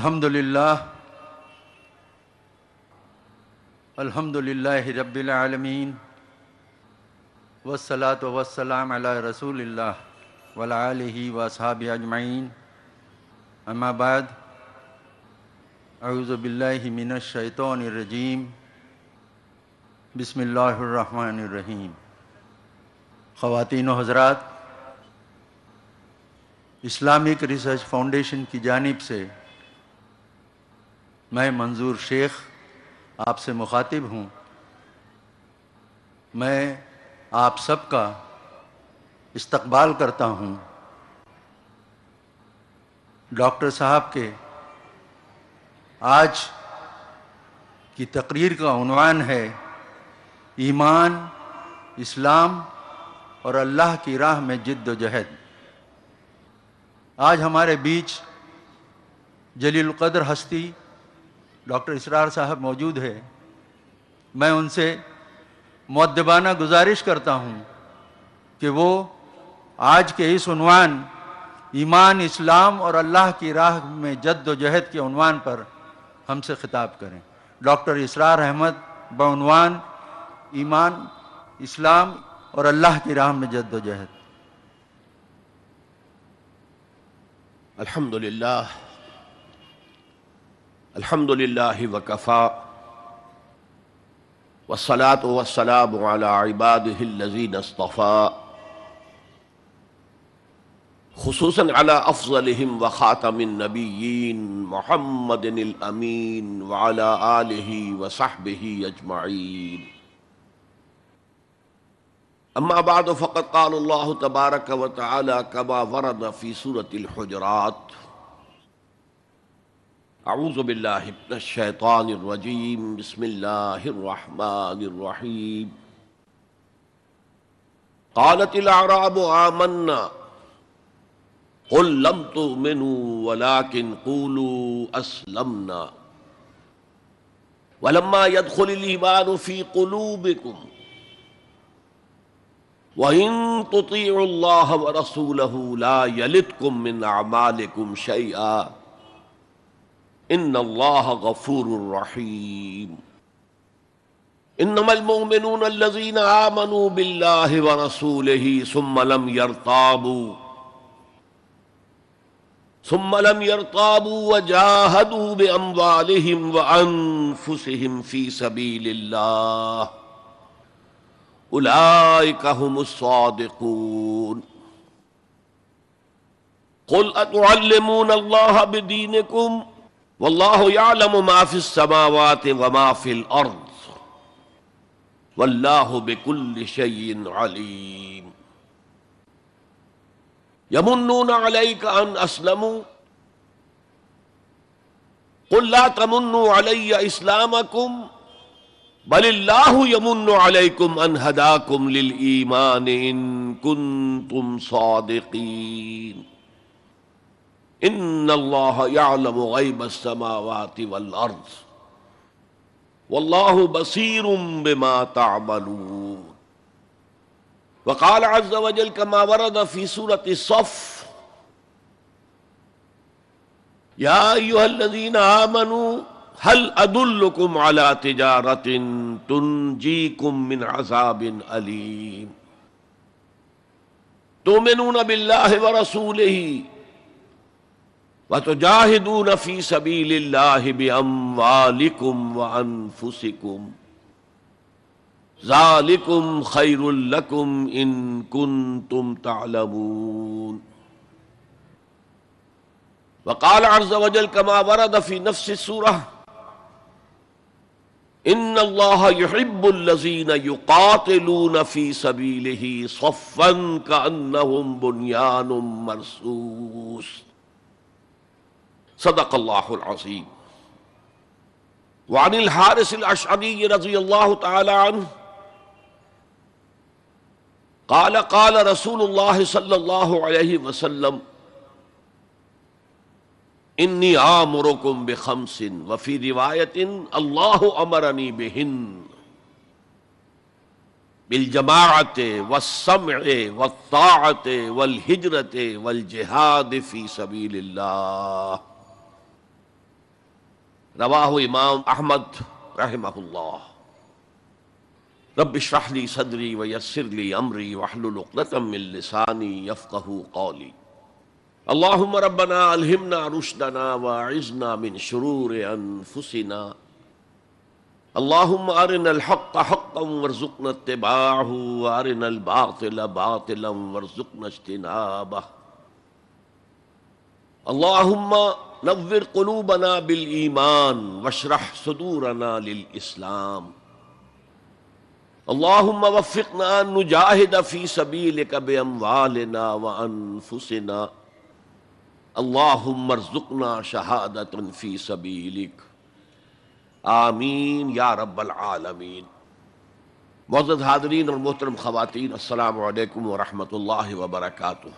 الحمد للہ رب العالمین والصلاة والسلام علی رسول اللہ وعلی آلہ واصحابہ اجمعین، اما بعد، اعوذ باللہ من الشیطان الرجیم، بسم اللہ الرحمن الرحیم۔ خواتین و حضرات، اسلامک ریسرچ فاؤنڈیشن کی جانب سے میں منظور شیخ آپ سے مخاطب ہوں۔ میں آپ سب کا استقبال کرتا ہوں۔ ڈاکٹر صاحب کے آج کی تقریر کا عنوان ہے ایمان، اسلام اور اللہ کی راہ میں جد و جہد۔ آج ہمارے بیچ جلیل القدر ہستی ڈاکٹر اسرار صاحب موجود ہے۔ میں ان سے مؤدبانہ گزارش کرتا ہوں کہ وہ آج کے اس عنوان ایمان، اسلام اور اللہ کی راہ میں جد و جہد کے عنوان پر ہم سے خطاب کریں۔ ڈاکٹر اسرار احمد بعنوان ایمان، اسلام اور اللہ کی راہ میں جد و جہد۔ الحمد للہ وکفا والصلاة والسلام علی عبادہ الذین اصطفیٰ، خصوصاً علی افضلہم وخاتم النبیین محمد الامین وعلی آلہ وصحبہ اجمعین۔ اما بعد فقد قال اللہ تبارک وتعالی کما ورد فی سورۃ الحجرات، اعوذ باللہ من الشیطان الرجیم، بسم اللہ الرحمن الرحیم۔ قالت الاعراب آمنا قل لم تؤمنوا ولكن قولوا اسلمنا ولما يدخل الايمان في قلوبكم وَإِن تُطِيعُوا اللَّهَ وَرَسُولَهُ لَا يَلِتْكُم مِّنْ أَعْمَالِكُمْ شَيْئًا إِنَّ اللَّهَ غَفُورٌ رَّحِيمٌ۔ إِنَّمَا الْمُؤْمِنُونَ الَّذِينَ آمَنُوا بِاللَّهِ وَرَسُولِهِ ثُمَّ لَمْ يَرْتَابُوا وَجَاهَدُوا بِأَمْوَالِهِمْ وَأَنفُسِهِمْ فِي سَبِيلِ اللَّهِ اولئک هم الصادقون۔ قل اتعلمون اللہ بدینکم واللہ یعلم ما فی السماوات وما فی الارض واللہ بکل شیء علیم۔ یمنون علیک ان اسلموا قل لا تمنوا علی اسلامکم بل اللہ یمن علیکم ان ہداکم للایمان ان کنتم صادقین۔ ان اللہ یعلم غیب السماوات والارض واللہ بصیر بما تعملون۔ وقال عز وجل كما ورد في سورة الصف، یا ایھا الذین آمنوا هل ادلکم علی تجارۃ تنجیکم من عذاب علیم تؤمنون باللہ ورسولہ وتجاہدون فی سبیل اللہ باموالکم وانفسکم ذالکم خیر لکم ان کنتم تعلمون۔ وقال عز وجل كما ورد في نفس السورة ان اللہ یحب الذین یقاتلون فی سبیلہ صفا کأنہم بنیان مرصوص۔ صدق اللہ العظیم۔ وعن الحارث الاشعری رضی اللہ تعالی عنہ قال قال رسول اللہ صلی اللہ علیہ وسلم انی آمرکم بخمس وفی روایت اللہ امرنی بہن بالجماعت والسمع والطاعت والہجرت والجہاد فی سبیل اللہ۔ رواہ امام احمد رحمہ اللہ۔ رب اشرح لی صدری ویسر لی امری واحلل عقدۃ من لسانی یفقہوا قولی۔ اللہم ربنا الہمنا رشدنا واعذنا من شرور انفسنا۔ اللہم ارنا الحق حقا وارزقنا اتباعہ وارنا الباطل باطلا وارزقنا اجتنابہ۔ اللہم نور قلوبنا بالایمان واشرح صدورنا للاسلام۔ اللہم وفقنا ان نجاہد فی سبیلک باموالنا وانفسنا۔ اللہم ارزقنا شہادۃ فی سبیلک، آمین یا رب العالمین۔ معزز حاضرین اور محترم خواتین، السلام علیکم ورحمۃ اللہ وبرکاتہ۔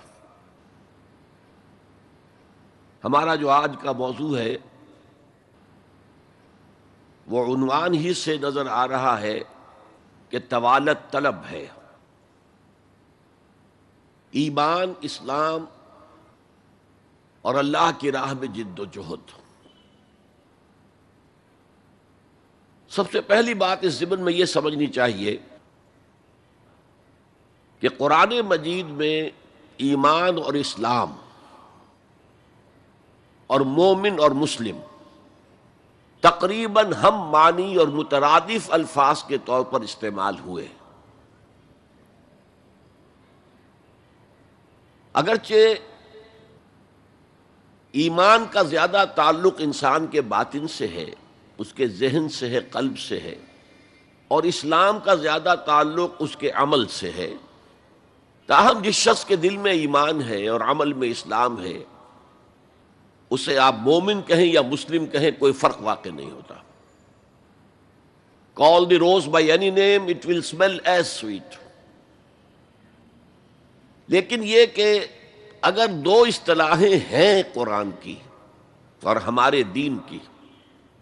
ہمارا جو آج کا موضوع ہے وہ عنوان ہی سے نظر آ رہا ہے کہ طوالت طلب ہے، ایمان، اسلام اور اللہ کی راہ میں جد و جہد۔ سب سے پہلی بات اس ضمن میں یہ سمجھنی چاہیے کہ قرآن مجید میں ایمان اور اسلام اور مومن اور مسلم تقریباً ہم معنی اور مترادف الفاظ کے طور پر استعمال ہوئے، اگرچہ ایمان کا زیادہ تعلق انسان کے باطن سے ہے، اس کے ذہن سے ہے، قلب سے ہے، اور اسلام کا زیادہ تعلق اس کے عمل سے ہے، تاہم جس شخص کے دل میں ایمان ہے اور عمل میں اسلام ہے اسے آپ مومن کہیں یا مسلم کہیں کوئی فرق واقع نہیں ہوتا۔ Call the rose by any name, it will smell as sweet۔ لیکن یہ کہ اگر دو اصطلاحیں ہیں قرآن کی اور ہمارے دین کی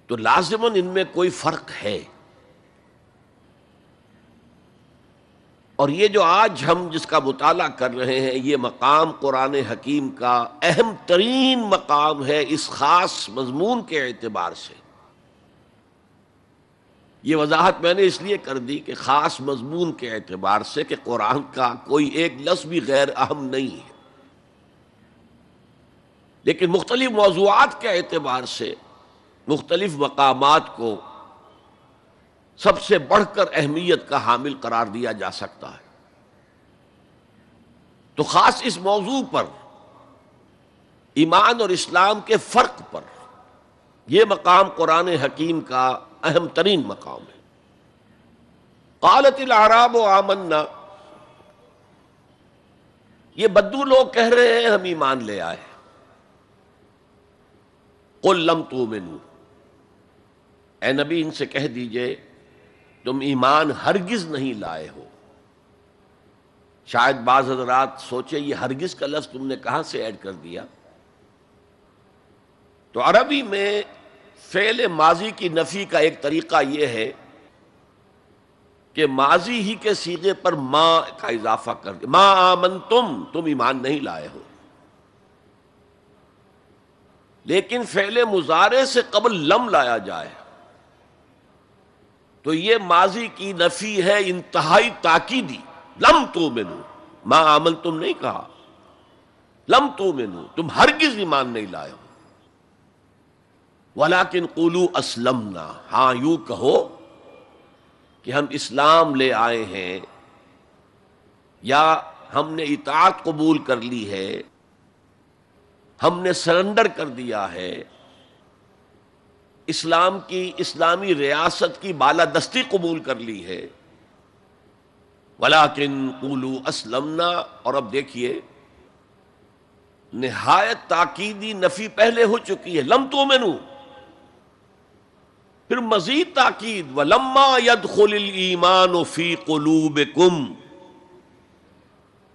تو لازماً ان میں کوئی فرق ہے، اور یہ جو آج ہم جس کا مطالعہ کر رہے ہیں یہ مقام قرآن حکیم کا اہم ترین مقام ہے اس خاص مضمون کے اعتبار سے۔ یہ وضاحت میں نے اس لیے کر دی کہ خاص مضمون کے اعتبار سے کہ قرآن کا کوئی ایک لفظ بھی غیر اہم نہیں ہے، لیکن مختلف موضوعات کے اعتبار سے مختلف مقامات کو سب سے بڑھ کر اہمیت کا حامل قرار دیا جا سکتا ہے۔ تو خاص اس موضوع پر، ایمان اور اسلام کے فرق پر، یہ مقام قرآن حکیم کا اہم ترین مقام ہے۔ قالت الاعراب آمنا، یہ بدو لوگ کہہ رہے ہیں ہم ایمان لے آئے۔ قل لم تؤمنوا، اے نبی ان سے کہہ دیجئے تم ایمان ہرگز نہیں لائے ہو۔ شاید بعض حضرات سوچے یہ ہرگز کا لفظ تم نے کہاں سے ایڈ کر دیا؟ تو عربی میں فعل ماضی کی نفی کا ایک طریقہ یہ ہے کہ ماضی ہی کے صیغے پر ما کا اضافہ کر دیا، ما آمنتم، تم ایمان نہیں لائے ہو۔ لیکن فعل مضارع سے قبل لم لایا جائے تو یہ ماضی کی نفی ہے انتہائی تاکیدی۔ لم تؤمنوا، ما آمنتم نہیں کہا، لم تؤمنوا، تم ہرگز ایمان نہیں لائے ہو۔ ولیکن قولوا اسلمنا، ہاں یوں کہو کہ ہم اسلام لے آئے ہیں، یا ہم نے اطاعت قبول کر لی ہے، ہم نے سرنڈر کر دیا ہے، اسلام کی، اسلامی ریاست کی بالادستی قبول کر لی ہے۔ ولیکن قولوا اسلمنا، اور اب دیکھیے نہایت تاکیدی نفی پہلے ہو چکی ہے، لم تؤمنوا، پھر مزید تاکید ولما يدخل الایمان فی قلوبکم،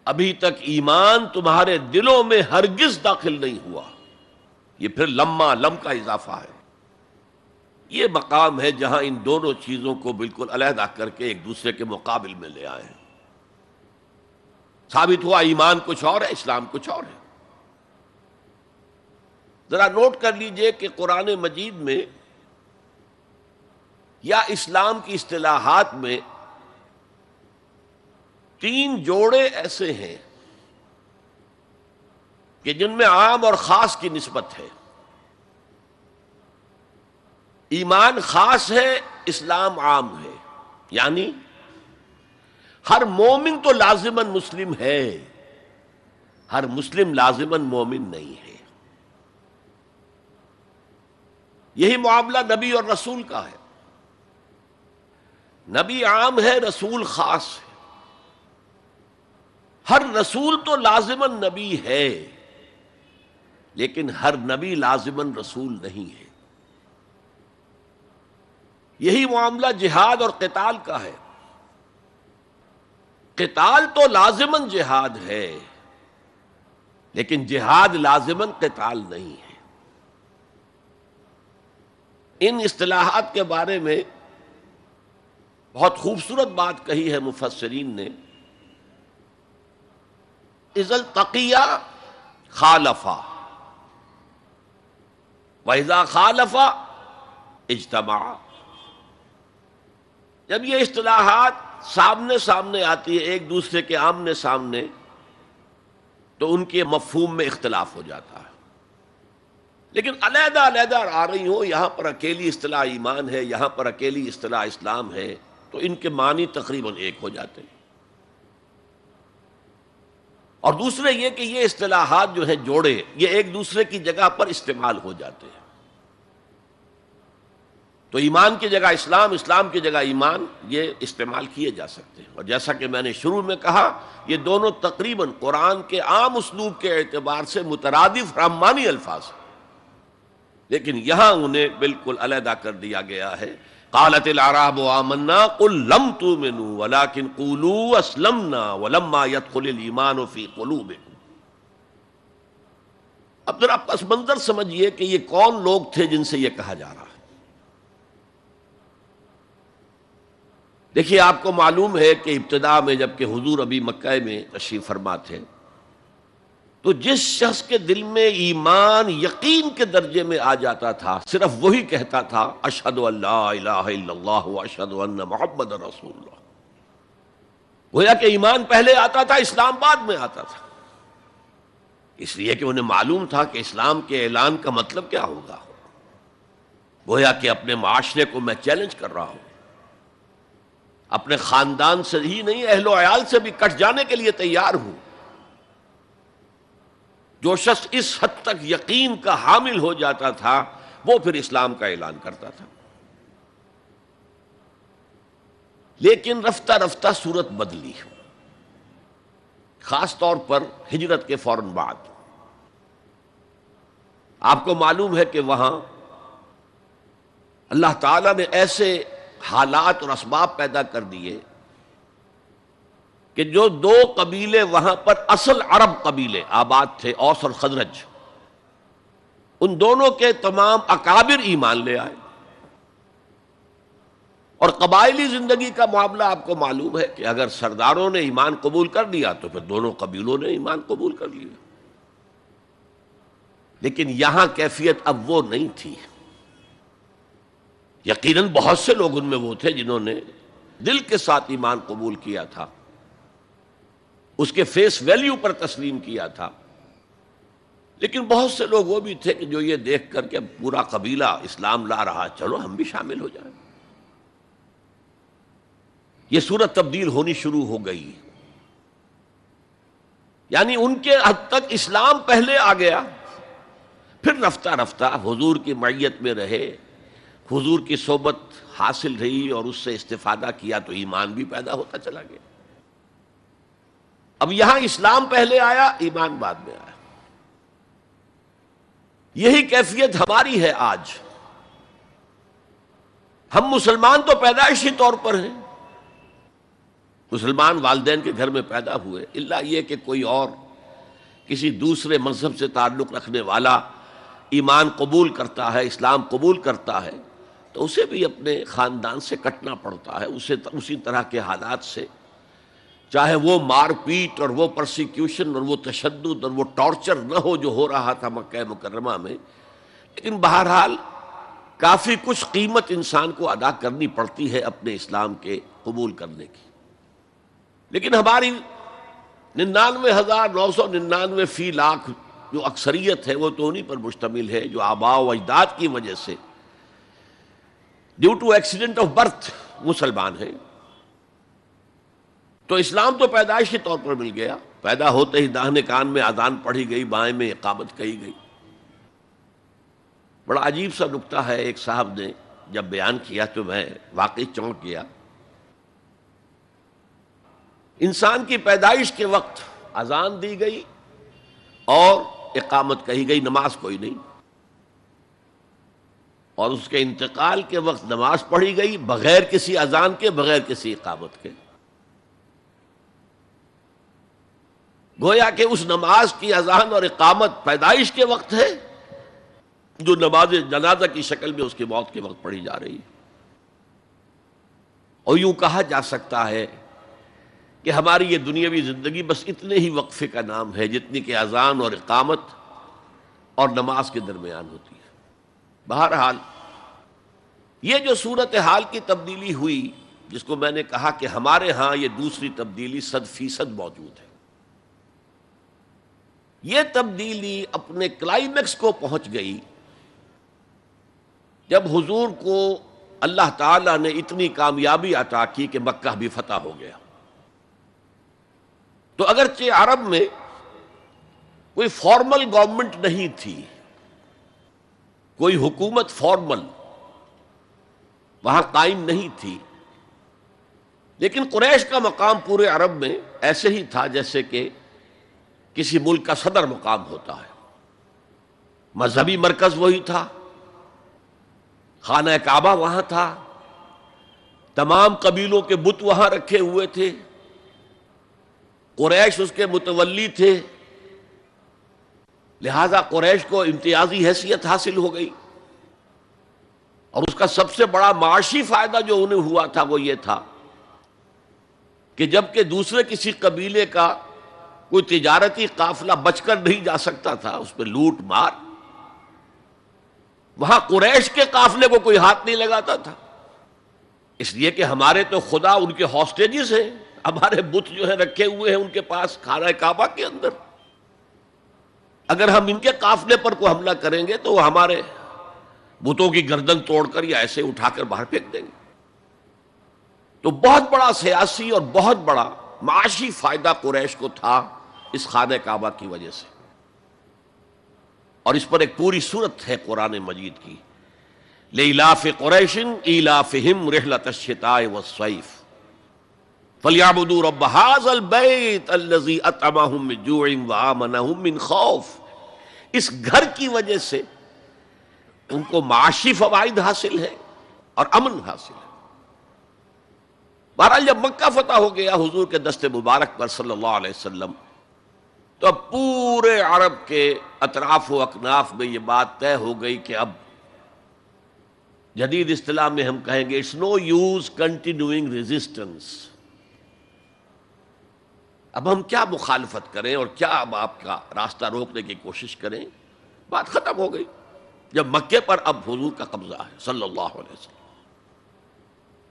ابھی تک ایمان تمہارے دلوں میں ہرگز داخل نہیں ہوا۔ یہ پھر لما، لم کا اضافہ ہے۔ یہ مقام ہے جہاں ان دونوں چیزوں کو بالکل علیحدہ کر کے ایک دوسرے کے مقابل میں لے آئے ہیں۔ ثابت ہوا ایمان کچھ اور ہے، اسلام کچھ اور ہے۔ ذرا نوٹ کر لیجئے کہ قرآن مجید میں یا اسلام کی اصطلاحات میں 3 جوڑے ایسے ہیں کہ جن میں عام اور خاص کی نسبت ہے. ایمان خاص ہے، اسلام عام ہے. یعنی ہر مومن تو لازماً مسلم ہے، ہر مسلم لازماً مومن نہیں ہے. یہی معاملہ نبی اور رسول کا ہے. نبی عام ہے، رسول خاص ہے. ہر رسول تو لازماً نبی ہے، لیکن ہر نبی لازماً رسول نہیں ہے. یہی معاملہ جہاد اور قتال کا ہے. قتال تو لازماً جہاد ہے، لیکن جہاد لازماً قتال نہیں ہے. ان اصطلاحات کے بارے میں بہت خوبصورت بات کہی ہے مفسرین نے. اذا التقیا خالفا واذا خالفا اجتمعا. جب یہ اصطلاحات سامنے آتی ہے ایک دوسرے کے آمنے سامنے، تو ان کے مفہوم میں اختلاف ہو جاتا ہے. لیکن علیحدہ آ رہی ہوں، یہاں پر اکیلی اصطلاح ایمان ہے، یہاں پر اکیلی اصطلاح اسلام ہے، تو ان کے معنی تقریباً ایک ہو جاتے ہیں. اور دوسرے یہ کہ یہ اصطلاحات جو ہیں جوڑے، یہ ایک دوسرے کی جگہ پر استعمال ہو جاتے ہیں. تو ایمان کی جگہ اسلام، اسلام کی جگہ ایمان، یہ استعمال کیے جا سکتے ہیں. اور جیسا کہ میں نے شروع میں کہا، یہ دونوں تقریباً قرآن کے عام اسلوب کے اعتبار سے مترادف رحمانی الفاظ ہیں، لیکن یہاں انہیں بالکل علیحدہ کر دیا گیا ہے. قالت الاعراب آمنا قل لم تؤمنوا ولكن قولوا اسلمنا ولما يدخل الايمان في قلوبكم. اب ذرا پس منظر سمجھیے کہ یہ کون لوگ تھے جن سے یہ کہا جا رہا ہے. دیکھیے، آپ کو معلوم ہے کہ ابتدا میں جب کہ حضور ابھی مکہ میں تشریف فرما تھے، تو جس شخص کے دل میں ایمان یقین کے درجے میں آ جاتا تھا، صرف وہی کہتا تھا اشہد ان لا الہ الا اللہ واشہد ان محمد رسول اللہ. گویا کہ ایمان پہلے آتا تھا، اسلام بعد میں آتا تھا. اس لیے کہ انہیں معلوم تھا کہ اسلام کے اعلان کا مطلب کیا ہوگا. گویا کہ اپنے معاشرے کو میں چیلنج کر رہا ہوں، اپنے خاندان سے ہی نہیں، اہل و عیال سے بھی کٹ جانے کے لیے تیار ہوں. جو شخص اس حد تک یقین کا حامل ہو جاتا تھا، وہ پھر اسلام کا اعلان کرتا تھا. لیکن رفتہ رفتہ صورت بدلی، خاص طور پر ہجرت کے فوراً بعد. آپ کو معلوم ہے کہ وہاں اللہ تعالیٰ نے ایسے حالات اور اسباب پیدا کر دیے کہ جو 2 قبیلے وہاں پر اصل عرب قبیلے آباد تھے، اوس اور خزرج، ان دونوں کے تمام اکابر ایمان لے آئے. اور قبائلی زندگی کا معاملہ آپ کو معلوم ہے کہ اگر سرداروں نے ایمان قبول کر لیا تو پھر دونوں قبیلوں نے ایمان قبول کر لیا. لیکن یہاں کیفیت اب وہ نہیں تھی. یقیناً بہت سے لوگ ان میں وہ تھے جنہوں نے دل کے ساتھ ایمان قبول کیا تھا، اس کے فیس ویلیو پر تسلیم کیا تھا. لیکن بہت سے لوگ وہ بھی تھے کہ جو یہ دیکھ کر کہ پورا قبیلہ اسلام لا رہا، چلو ہم بھی شامل ہو جائیں. یہ صورت تبدیل ہونی شروع ہو گئی. یعنی ان کے حد تک اسلام پہلے آ گیا، پھر رفتہ رفتہ حضور کی معیت میں رہے، حضور کی صحبت حاصل رہی اور اس سے استفادہ کیا، تو ایمان بھی پیدا ہوتا چلا گیا. اب یہاں اسلام پہلے آیا، ایمان بعد میں آیا. یہی کیفیت ہماری ہے آج. ہم مسلمان تو پیدائشی طور پر ہیں، مسلمان والدین کے گھر میں پیدا ہوئے، الا یہ کہ کوئی اور کسی دوسرے مذہب سے تعلق رکھنے والا ایمان قبول کرتا ہے، اسلام قبول کرتا ہے، تو اسے بھی اپنے خاندان سے کٹنا پڑتا ہے، اسے اسی طرح کے حالات سے، چاہے وہ مار پیٹ اور وہ پرسیکیوشن اور وہ تشدد اور وہ ٹارچر نہ ہو جو ہو رہا تھا مکہ مکرمہ میں. لیکن بہرحال کافی کچھ قیمت انسان کو ادا کرنی پڑتی ہے اپنے اسلام کے قبول کرنے کی. لیکن ہماری 99,999 فی لاکھ جو اکثریت ہے وہ تو انہی پر مشتمل ہے جو آباء و اجداد کی وجہ سے due to accident of birth مسلمان ہیں. تو اسلام تو پیدائشی طور پر مل گیا، پیدا ہوتے ہی داہنے کان میں اذان پڑھی گئی، بائیں میں اقامت کہی گئی. بڑا عجیب سا نکتہ ہے، ایک صاحب نے جب بیان کیا تو میں واقعی چونک گیا. انسان کی پیدائش کے وقت اذان دی گئی اور اقامت کہی گئی، نماز کوئی نہیں. اور اس کے انتقال کے وقت نماز پڑھی گئی بغیر کسی اذان کے، بغیر کسی اقامت کے. گویا کہ اس نماز کی اذان اور اقامت پیدائش کے وقت ہے جو نماز جنازہ کی شکل میں اس کی موت کے وقت پڑھی جا رہی ہے. اور یوں کہا جا سکتا ہے کہ ہماری یہ دنیاوی زندگی بس اتنے ہی وقفے کا نام ہے جتنی کہ اذان اور اقامت اور نماز کے درمیان ہوتی ہے. بہرحال یہ جو صورتحال کی تبدیلی ہوئی، جس کو میں نے کہا کہ ہمارے ہاں یہ دوسری تبدیلی 100% موجود ہے، یہ تبدیلی اپنے کلائمیکس کو پہنچ گئی جب حضور کو اللہ تعالیٰ نے اتنی کامیابی عطا کی کہ مکہ بھی فتح ہو گیا. تو اگرچہ عرب میں کوئی فارمل گورنمنٹ نہیں تھی، کوئی حکومت فارمل وہاں قائم نہیں تھی، لیکن قریش کا مقام پورے عرب میں ایسے ہی تھا جیسے کہ کسی ملک کا صدر مقام ہوتا ہے. مذہبی مرکز وہی تھا، خانہ کعبہ وہاں تھا، تمام قبیلوں کے بت وہاں رکھے ہوئے تھے، قریش اس کے متولی تھے، لہذا قریش کو امتیازی حیثیت حاصل ہو گئی. اور اس کا سب سے بڑا معاشی فائدہ جو انہیں ہوا تھا وہ یہ تھا کہ جب کہ دوسرے کسی قبیلے کا کوئی تجارتی قافلہ بچ کر نہیں جا سکتا تھا، اس پہ لوٹ مار، وہاں قریش کے قافلے کو کوئی ہاتھ نہیں لگاتا تھا. اس لیے کہ ہمارے تو خدا ان کے ہاسٹیجز ہیں، ہمارے بت جو ہیں رکھے ہوئے ہیں ان کے پاس خانہ کعبہ کے اندر. اگر ہم ان کے قافلے پر کوئی حملہ کریں گے تو وہ ہمارے بتوں کی گردن توڑ کر یا ایسے اٹھا کر باہر پھینک دیں گے. تو بہت بڑا سیاسی اور بہت بڑا معاشی فائدہ قریش کو تھا اس خانہ کعبہ کی وجہ سے. اور اس پر ایک پوری سورت ہے قرآن مجید کی، لِإِلَافِ قُرَيْشٍ إِيلَافِهِمْ رِحْلَةَ الشِّتَاءِ وَالصَّيْفِ فَلْيَعْبُدُوا رَبَّ هَٰذَا الْبَيْتِ الَّذِي أَطْعَمَهُم مِّن جُوعٍ وَآمَنَهُم مِّن خَوْفٍ. اس گھر کی وجہ سے ان کو معاشی فوائد حاصل ہے اور امن حاصل ہے. بہرحال جب مکہ فتح ہو گیا حضور کے دست مبارک پر صلی اللہ علیہ وسلم، تو اب پورے عرب کے اطراف و اکناف میں یہ بات طے ہو گئی کہ اب جدید اصطلاح میں ہم کہیں گے it's no use continuing resistance. اب ہم کیا مخالفت کریں اور کیا اب آپ کا راستہ روکنے کی کوشش کریں. بات ختم ہو گئی جب مکے پر اب حضور کا قبضہ ہے صلی اللہ علیہ وسلم.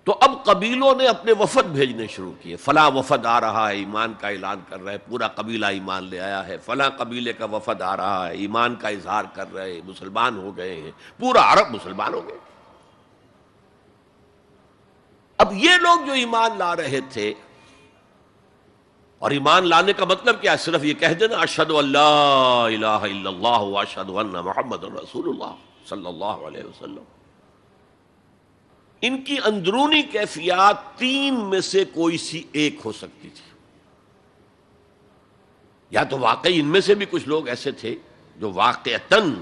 تو اب قبیلوں نے اپنے وفد بھیجنے شروع کیے. فلاں وفد آ رہا ہے، ایمان کا اعلان کر رہے، پورا قبیلہ ایمان لے آیا ہے. فلاں قبیلے کا وفد آ رہا ہے، ایمان کا اظہار کر رہے، مسلمان ہو گئے ہیں، پورا عرب مسلمان ہو گئے. اب یہ لوگ جو ایمان لا رہے تھے، اور ایمان لانے کا مطلب کیا ہے؟ صرف یہ کہہ دینا اشہد ان لا الہ الا اللہ واشہد ان محمد رسول اللہ صلی اللہ علیہ وسلم. ان کی اندرونی کیفیات تین میں سے کوئی سی ایک ہو سکتی تھی. یا تو واقعی ان میں سے بھی کچھ لوگ ایسے تھے جو واقعتاً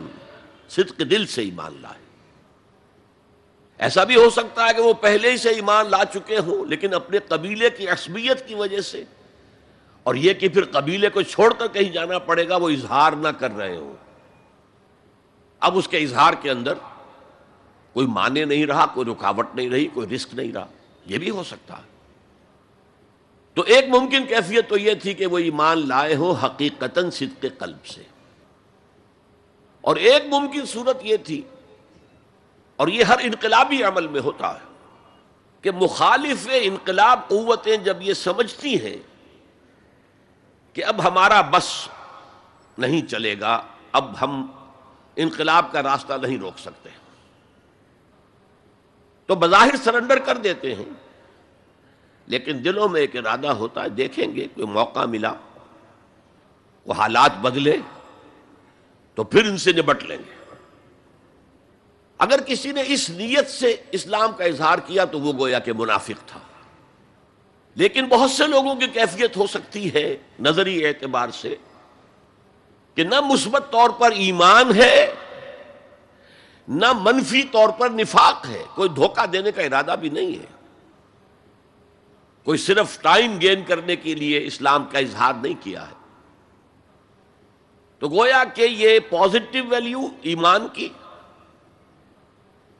صدق دل سے ایمان لائے. ایسا بھی ہو سکتا ہے کہ وہ پہلے ہی سے ایمان لا چکے ہوں لیکن اپنے قبیلے کی عصبیت کی وجہ سے، اور یہ کہ پھر قبیلے کو چھوڑ کر کہیں جانا پڑے گا، وہ اظہار نہ کر رہے ہوں. اب اس کے اظہار کے اندر کوئی معنی نہیں رہا، کوئی رکاوٹ نہیں رہی، کوئی رسک نہیں رہا. یہ بھی ہو سکتا ہے. تو ایک ممکن کیفیت تو یہ تھی کہ وہ ایمان لائے ہو حقیقتاً صدق قلب سے، اور ایک ممکن صورت یہ تھی اور یہ ہر انقلابی عمل میں ہوتا ہے کہ مخالف انقلاب قوتیں جب یہ سمجھتی ہیں کہ اب ہمارا بس نہیں چلے گا، اب ہم انقلاب کا راستہ نہیں روک سکتے، تو بظاہر سرنڈر کر دیتے ہیں، لیکن دلوں میں ایک ارادہ ہوتا ہے دیکھیں گے کوئی موقع ملا، وہ حالات بدلے تو پھر ان سے نبٹ لیں گے۔ اگر کسی نے اس نیت سے اسلام کا اظہار کیا تو وہ گویا کہ منافق تھا، لیکن بہت سے لوگوں کی کیفیت ہو سکتی ہے نظری اعتبار سے کہ نہ مثبت طور پر ایمان ہے نہ منفی طور پر نفاق ہے، کوئی دھوکہ دینے کا ارادہ بھی نہیں ہے، کوئی صرف ٹائم گین کرنے کے لیے اسلام کا اظہار نہیں کیا ہے، تو گویا کہ یہ پازیٹو ویلیو ایمان کی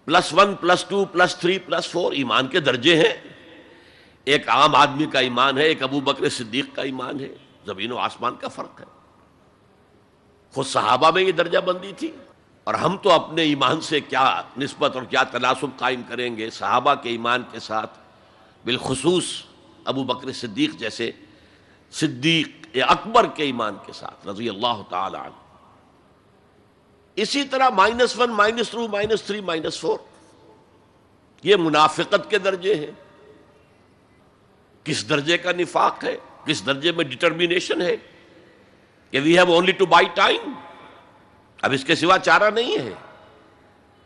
+1 +2 +3 +4 ایمان کے درجے ہیں۔ ایک عام آدمی کا ایمان ہے، ایک ابو بکر صدیق کا ایمان ہے، زمین و آسمان کا فرق ہے۔ خود صحابہ میں یہ درجہ بندی تھی، اور ہم تو اپنے ایمان سے کیا نسبت اور کیا تناسب قائم کریں گے صحابہ کے ایمان کے ساتھ، بالخصوص ابو بکر صدیق جیسے صدیق اکبر کے ایمان کے ساتھ رضی اللہ تعالی عنہ۔ اسی طرح -1 -2 -3 -4 یہ منافقت کے درجے ہیں۔ کس درجے کا نفاق ہے، کس درجے میں ڈٹرمینیشن ہے کہ we have only to buy time, اب اس کے سوا چارہ نہیں ہے،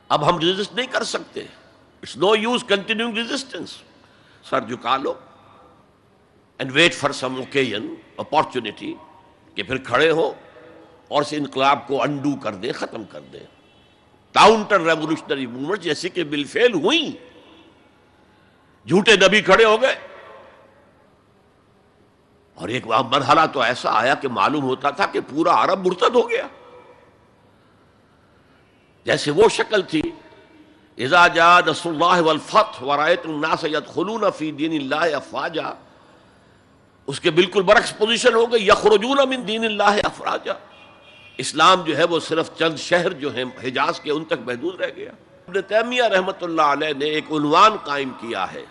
اب ہم ریزسٹ نہیں کر سکتے، it's no use continuing resistance, سر جھکا لو and wait for some occasion opportunity کہ پھر کھڑے ہو اور اس انقلاب کو انڈو کر دیں، ختم کر دیں۔ کاؤنٹر ریولوشنری موومنٹ جیسے کہ بالفعل ہوئی، جھوٹے نبی کھڑے ہو گئے، اور ایک مرحلہ تو ایسا آیا کہ معلوم ہوتا تھا کہ پورا عرب مرتد ہو گیا، جیسے وہ شکل تھی اذا جاء نصر اللہ والفتح ورأیت الناس يدخلون فی دین اللہ افواجا، اس کے بالکل برعکس پوزیشن ہو گئی، یخرجون من دین اللہ افواجا۔ اسلام جو ہے وہ صرف چند شہر جو ہیں حجاز کے ان تک محدود رہ گیا۔ ابن تیمیہ رحمۃ اللہ علیہ نے ایک عنوان قائم کیا ہے،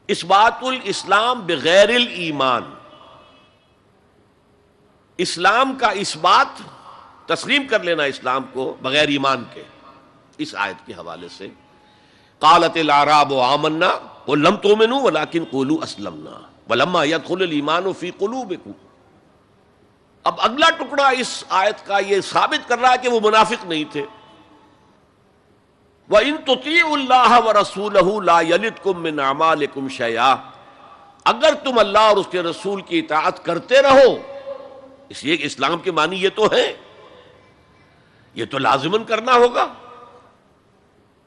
اثبات الاسلام بغیر الایمان، اسلام کا اثبات، تسلیم کر لینا اسلام کو بغیر ایمان کے۔ اس آیت کے حوالے سے قالت الاعراب آمنا قل لم تؤمنوا ولکن قولوا اسلمنا ولما يدخل الايمان في قلوبكم۔ اب اگلا ٹکڑا اس آیت کا یہ ثابت کر رہا ہے کہ وہ منافق نہیں تھے۔ وَإِن تُطِيعُوا اللَّهَ وَرَسُولَهُ لَا يَلِدْكُم مِّنْ أَعْمَالِكُمْ شَيْئًا، اگر تم اللہ اور اس کے رسول کی اطاعت کرتے رہو، اس لیے کہ اسلام کے معنی یہ تو ہے، یہ تو لازماً کرنا ہوگا۔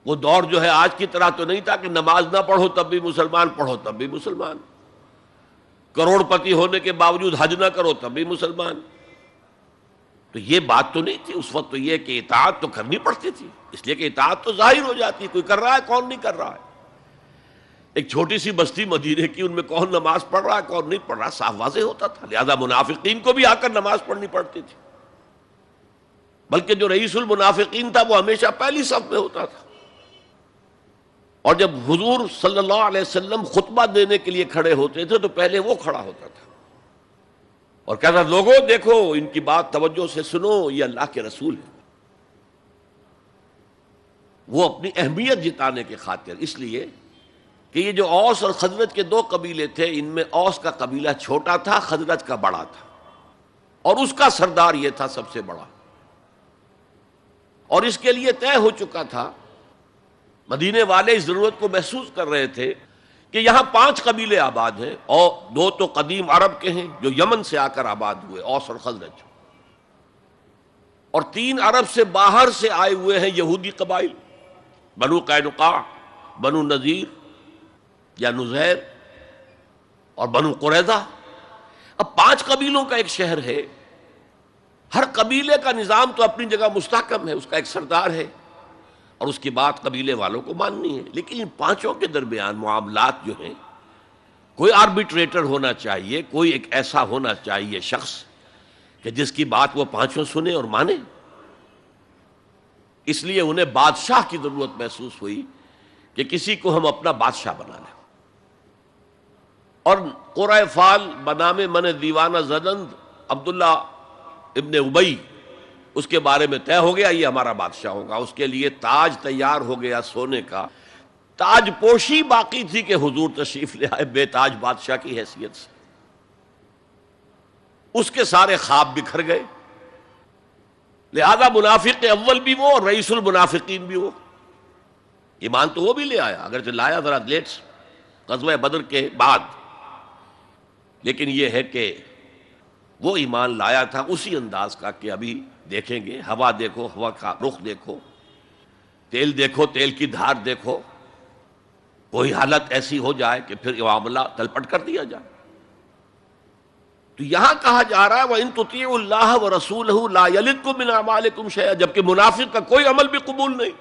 وہ دور جو ہے آج کی طرح تو نہیں تھا کہ نماز نہ پڑھو تب بھی مسلمان، پڑھو تب بھی مسلمان، کروڑ پتی ہونے کے باوجود حج نہ کرو تب بھی مسلمان، تو یہ بات تو نہیں تھی اس وقت، تو یہ کہ اطاعت تو کرنی پڑتی تھی، اس لیے کہ اطاعت تو ظاہر ہو جاتی ہے، کوئی کر رہا ہے کون نہیں کر رہا ہے۔ ایک چھوٹی سی بستی مدینے کی، ان میں کون نماز پڑھ رہا ہے کون نہیں پڑھ رہا صاف واضح ہوتا تھا، لہذا منافقین کو بھی آ کر نماز پڑھنی پڑتی تھی، بلکہ جو رئیس المنافقین تھا وہ ہمیشہ پہلی صف میں ہوتا تھا، اور جب حضور صلی اللہ علیہ وسلم خطبہ دینے کے لیے کھڑے ہوتے تھے تو پہلے وہ کھڑا ہوتا تھا اور کہتا لوگوں دیکھو ان کی بات توجہ سے سنو، یہ اللہ کے رسول ہیں۔ وہ اپنی اہمیت جتانے کے خاطر، اس لیے کہ یہ جو اوس اور خزرج کے دو قبیلے تھے، ان میں اوس کا قبیلہ چھوٹا تھا، خزرج کا بڑا تھا، اور اس کا سردار یہ تھا سب سے بڑا، اور اس کے لیے طے ہو چکا تھا، مدینے والے اس ضرورت کو محسوس کر رہے تھے کہ یہاں 5 قبیلے آباد ہیں، اور 2 تو قدیم عرب کے ہیں جو یمن سے آ کر آباد ہوئے، اوس اور خزرج، اور 3 عرب سے باہر سے آئے ہوئے ہیں یہودی قبائل، بنو قینقاع، بنو نذیر یا نذیر اور بنو قریظہ۔ اب 5 قبیلوں کا ایک شہر ہے، ہر قبیلے کا نظام تو اپنی جگہ مستحکم ہے، اس کا ایک سردار ہے اور اس کی بات قبیلے والوں کو ماننی ہے، لیکن ان 5 کے درمیان معاملات جو ہیں، کوئی آربیٹریٹر ہونا چاہیے، کوئی ایک ایسا ہونا چاہیے شخص کہ جس کی بات وہ 5 سنیں اور مانیں۔ اس لیے انہیں بادشاہ کی ضرورت محسوس ہوئی کہ کسی کو ہم اپنا بادشاہ بنا لیں. اور قرۂ فال بنام من دیوانہ زدند عبداللہ ابن ابی، اس کے بارے میں طے ہو گیا یہ ہمارا بادشاہ ہوگا. اس کے لیے تاج تیار ہو گیا سونے کا. تاج پوشی باقی تھی کہ حضور تشریف لے آئے بے تاج بادشاہ کی حیثیت سے. اس کے سارے خواب بکھر گئے. لہذا منافق اول بھی وہ اور رئیس المنافقین بھی وہ. ایمان تو وہ بھی لے آیا، اگرچہ لایا ذرا لیٹ غزوہ بدر کے بعد، لیکن یہ ہے کہ وہ ایمان لایا تھا اسی انداز کا کہ ابھی دیکھیں گے. ہوا دیکھو، ہوا کا رخ دیکھو، تیل دیکھو، تیل کی دھار دیکھو، کوئی حالت ایسی ہو جائے کہ پھر معاملہ تلپٹ کر دیا جائے. تو یہاں کہا جا رہا ہے وَإِن تُطِيعُوا اللَّهَ وَرَسُولَهُ لَا يَلِدْكُم مِّنْ أَعْمَالِكُمْ شَيْئًا، جبکہ منافق کا کوئی عمل بھی قبول نہیں.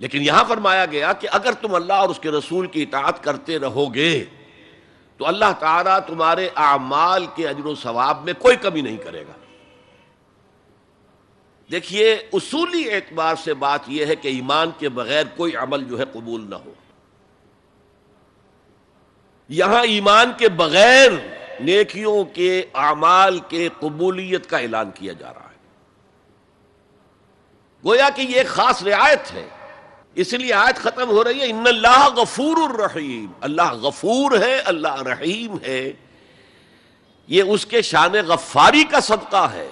لیکن یہاں فرمایا گیا کہ اگر تم اللہ اور اس کے رسول کی اطاعت کرتے رہو گے تو اللہ تعالیٰ تمہارے اعمال کے اجر و ثواب میں کوئی کمی نہیں کرے گا. دیکھیے اصولی اعتبار سے بات یہ ہے کہ ایمان کے بغیر کوئی عمل جو ہے قبول نہ ہو. یہاں ایمان کے بغیر نیکیوں کے اعمال کے قبولیت کا اعلان کیا جا رہا ہے. گویا کہ یہ ایک خاص رعایت ہے، اس لیے آیت ختم ہو رہی ہے ان اللہ غفور الرحیم. اللہ غفور ہے، اللہ رحیم ہے. یہ اس کے شان غفاری کا صدقہ ہے،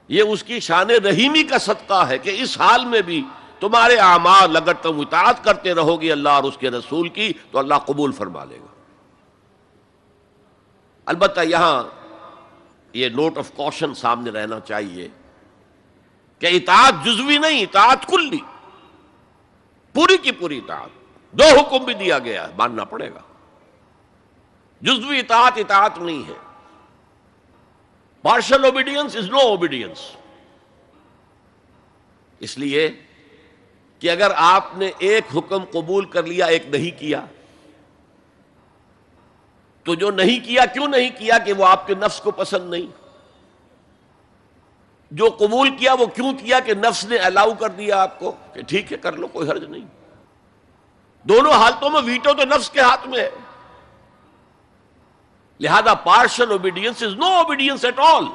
یہ اس کی شان رحیمی کا صدقہ ہے کہ اس حال میں بھی تمہارے اعمال اگر تم اطاعت کرتے رہو گے اللہ اور اس کے رسول کی تو اللہ قبول فرما لے گا. البتہ یہاں یہ نوٹ آف کوشن سامنے رہنا چاہیے کہ اطاعت جزوی نہیں، اطاعت کلی، پوری کی پوری اطاعت. دو حکم بھی دیا گیا ہے، ماننا پڑے گا. جزوی اطاعت اطاعت نہیں ہے. Partial obedience is no obedience. اس لیے کہ اگر آپ نے ایک حکم قبول کر لیا ایک نہیں کیا تو جو نہیں کیا کیوں نہیں کیا کہ وہ آپ کے نفس کو پسند نہیں، جو قبول کیا وہ کیوں کیا کہ نفس نے الاؤ کر دیا آپ کو کہ ٹھیک ہے کر لو کوئی حرج نہیں. دونوں حالتوں میں ویٹو تو نفس کے ہاتھ میں ہے. لہذا partial obedience is no obedience at all.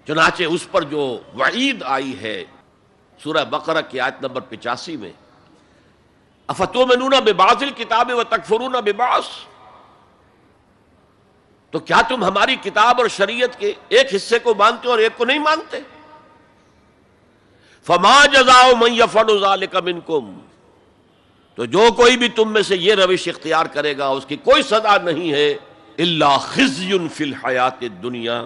چنانچہ اس پر جو وعید آئی ہے سورہ بقرہ کی آیت نمبر 85 میں افتؤمنون ببعض الکتاب وتکفرون ببعض، تو کیا تم ہماری کتاب اور شریعت کے ایک حصے کو مانتے اور ایک کو نہیں مانتے؟ فما جزاء من یفعل ذلک منکم، تو جو کوئی بھی تم میں سے یہ روش اختیار کرے گا اس کی کوئی سزا نہیں ہے الا خزی فی الحیات الدنیا،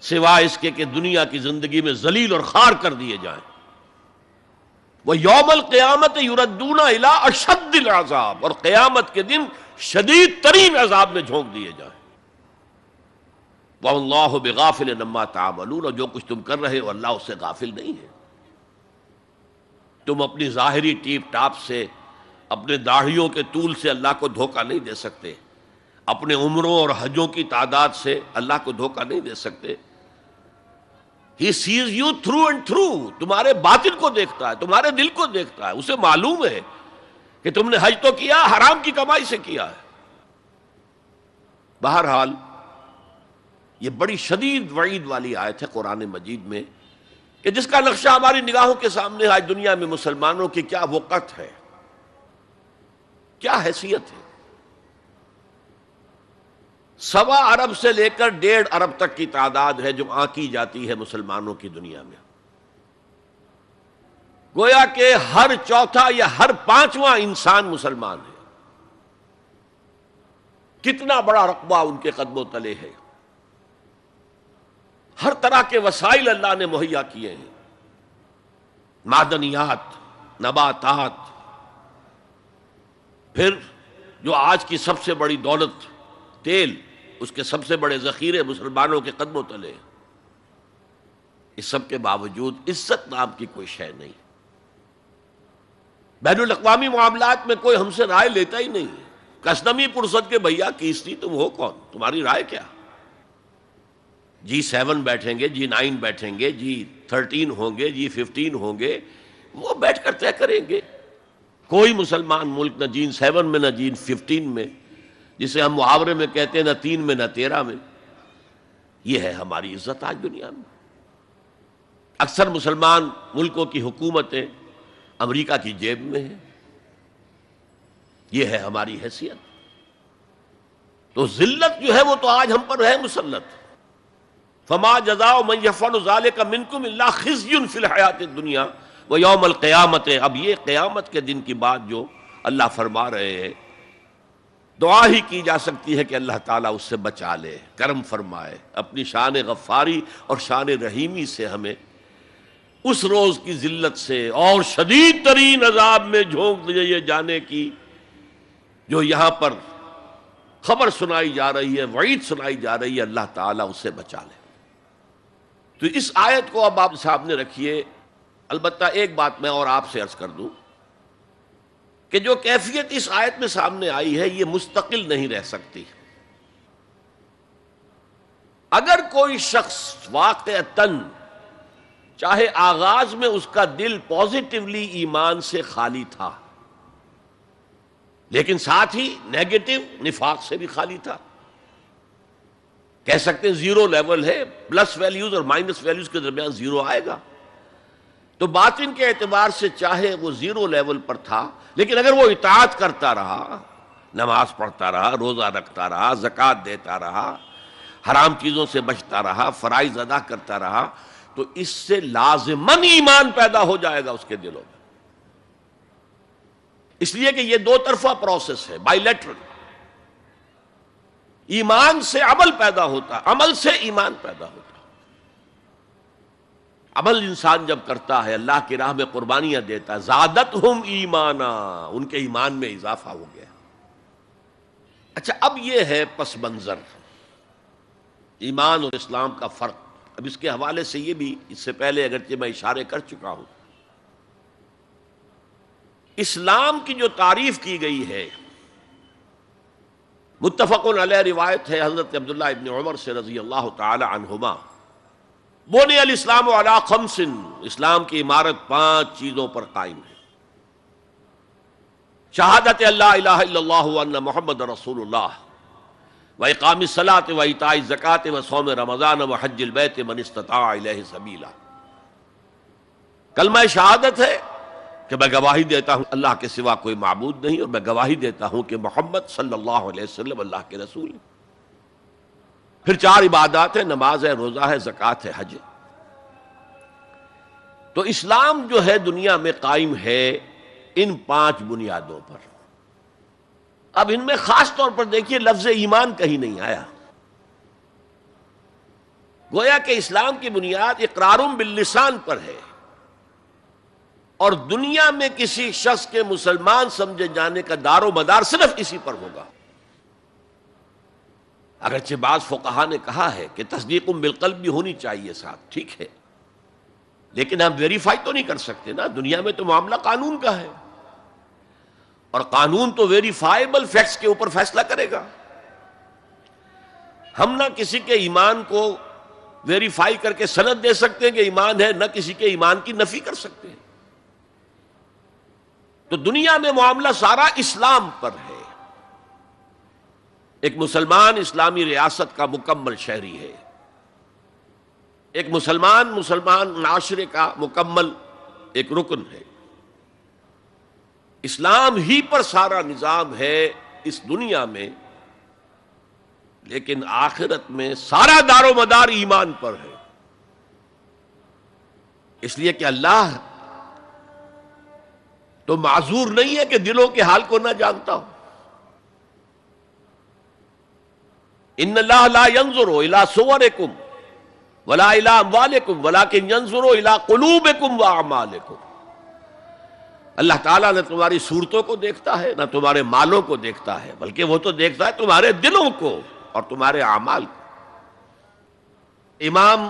سوائے اس کے کہ دنیا کی زندگی میں ذلیل اور خوار کر دیے جائیں. وَيَوْمَ الْقِيَامَةِ يُرَدُّونَ إِلَىٰ أَشَدِّ الْعَذَابِ، اور قیامت کے دن شدید ترین عذاب میں جھونک دیے جائیں. وَاللَّهُ بِغَافِلٍ عَمَّا تَعْمَلُونَ، اور جو کچھ تم کر رہے ہو اللہ اس سے غافل نہیں ہے. تم اپنی ظاہری ٹیپ ٹاپ سے، اپنے داڑھیوں کے طول سے اللہ کو دھوکہ نہیں دے سکتے، اپنے عمروں اور حجوں کی تعداد سے اللہ کو دھوکہ نہیں دے سکتے. He sees you through and through، تمہارے باطن کو دیکھتا ہے، تمہارے دل کو دیکھتا ہے. اسے معلوم ہے کہ تم نے حج تو کیا، حرام کی کمائی سے کیا ہے. بہرحال یہ بڑی شدید وعید والی آیت ہے قرآن مجید میں کہ جس کا نقشہ ہماری نگاہوں کے سامنے آج دنیا میں مسلمانوں کی کیا وقت ہے، کیا حیثیت ہے. 1.25 ارب سے لے کر 1.5 ارب تک کی تعداد ہے جو آنکی جاتی ہے مسلمانوں کی دنیا میں. گویا کہ ہر چوتھا یا ہر 5واں انسان مسلمان ہے. کتنا بڑا رقبہ ان کے قدم و تلے ہے. ہر طرح کے وسائل اللہ نے مہیا کیے ہیں، معدنیات، نباتات، پھر جو آج کی سب سے بڑی دولت تیل، اس کے سب سے بڑے ذخیرے مسلمانوں کے قدم و تلے. اس سب کے باوجود عزت نام کی کوئی شے نہیں. بین الاقوامی معاملات میں کوئی ہم سے رائے لیتا ہی نہیں. کسنمی پرسد کے بھیا کیستی تم ہو کون، تمہاری رائے کیا؟ G7 بیٹھیں گے, G9 بیٹھیں گے, G13 ہوں گے, G15 ہوں گے, وہ بیٹھ کر طے کریں گے. کوئی مسلمان ملک نہ G7 میں نہ G15 میں, جسے ہم محاورے میں کہتے ہیں نہ 3 میں نہ 13 میں. یہ ہے ہماری عزت آج دنیا میں. اکثر مسلمان ملکوں کی حکومتیں امریکہ کی جیب میں ہیں. یہ ہے ہماری حیثیت. تو ذلت جو ہے وہ تو آج ہم پر ہے مسلط. فما جزاء من يفعل ذلك منكم الا خزي في الحیات الدنیا ويوم القیامت. اب یہ قیامت کے دن کی بات جو اللہ فرما رہے ہیں, دعا ہی کی جا سکتی ہے کہ اللہ تعالیٰ اس سے بچا لے, کرم فرمائے, اپنی شان غفاری اور شان رحیمی سے ہمیں اس روز کی ذلت سے اور شدید ترین عذاب میں جھونک دیے جانے کی جو یہاں پر خبر سنائی جا رہی ہے, وعید سنائی جا رہی ہے, اللہ تعالیٰ اس سے بچا لے. تو اس آیت کو اب آپ سامنے رکھیے. البتہ ایک بات میں اور آپ سے عرض کر دوں کہ جو کیفیت اس آیت میں سامنے آئی ہے یہ مستقل نہیں رہ سکتی. اگر کوئی شخص واقعتاً چاہے آغاز میں اس کا دل پازیٹیولی ایمان سے خالی تھا, لیکن ساتھ ہی نیگیٹو نفاق سے بھی خالی تھا, کہہ سکتے ہیں زیرو لیول ہے, پلس ویلیوز اور مائنس ویلیوز کے درمیان زیرو آئے گا, تو باطن کے اعتبار سے چاہے وہ زیرو لیول پر تھا, لیکن اگر وہ اطاعت کرتا رہا, نماز پڑھتا رہا, روزہ رکھتا رہا, زکوٰۃ دیتا رہا, حرام چیزوں سے بچتا رہا, فرائض ادا کرتا رہا, تو اس سے لازماً ایمان پیدا ہو جائے گا اس کے دلوں میں. اس لیے کہ یہ دو طرفہ پروسیس ہے, بائی لیٹرل. ایمان سے عمل پیدا ہوتا, عمل سے ایمان پیدا ہوتا. عمل انسان جب کرتا ہے, اللہ کی راہ میں قربانیاں دیتا ہے, زادتہم ایمانا, ان کے ایمان میں اضافہ ہو گیا. اچھا, اب یہ ہے پس منظر ایمان اور اسلام کا فرق. اب اس کے حوالے سے یہ بھی, اس سے پہلے اگرچہ میں اشارے کر چکا ہوں, اسلام کی جو تعریف کی گئی ہے متفق علیہ روایت ہے حضرت عبداللہ ابن عمر سے رضی اللہ تعالی عنہما, بنی الاسلام علی خمس, اسلام کی عمارت 5 چیزوں پر قائم ہے. شہادت اللہ الہ الا اللہ وان محمد رسول اللہ, واقام الصلاۃ وایتاء الزکوٰۃ وصوم رمضان وحج البیت من استطاع الیہ سبیلا. کلمہ شہادت ہے کہ میں گواہی دیتا ہوں اللہ کے سوا کوئی معبود نہیں, اور میں گواہی دیتا ہوں کہ محمد صلی اللہ علیہ وسلم اللہ کے رسول ہیں. پھر 4 عبادات ہیں, نماز ہے, روزہ ہے, زکوٰۃ ہے, حج ہے. تو اسلام جو ہے دنیا میں قائم ہے ان 5 بنیادوں پر. اب ان میں خاص طور پر دیکھیے لفظ ایمان کہیں نہیں آیا. گویا کہ اسلام کی بنیاد اقرار باللسان پر ہے, اور دنیا میں کسی شخص کے مسلمان سمجھے جانے کا دار و مدار صرف اسی پر ہوگا. اگرچہ بعض فقہا نے کہا ہے کہ تصدیق بالقلب بھی ہونی چاہیے ساتھ, ٹھیک ہے, لیکن ہم ویریفائی تو نہیں کر سکتے نا. دنیا میں تو معاملہ قانون کا ہے, اور قانون تو ویریفائیبل فیکٹس کے اوپر فیصلہ کرے گا. ہم نہ کسی کے ایمان کو ویریفائی کر کے سند دے سکتے ہیں کہ ایمان ہے, نہ کسی کے ایمان کی نفی کر سکتے ہیں. تو دنیا میں معاملہ سارا اسلام پر ہے. ایک مسلمان اسلامی ریاست کا مکمل شہری ہے, ایک مسلمان معاشرے کا مکمل ایک رکن ہے. اسلام ہی پر سارا نظام ہے اس دنیا میں, لیکن آخرت میں سارا دار و مدار ایمان پر ہے. اس لیے کہ اللہ تو معذور نہیں ہے کہ دلوں کے حال کو نہ جانتا ہو. ان اللہ لا ينظر الى صورکم ولا الى اموالکم ولکن ينظر الى قلوبکم واعمالکم. اللہ تعالیٰ نہ تمہاری صورتوں کو دیکھتا ہے نہ تمہارے مالوں کو دیکھتا ہے, بلکہ وہ تو دیکھتا ہے تمہارے دلوں کو اور تمہارے اعمال کو. امام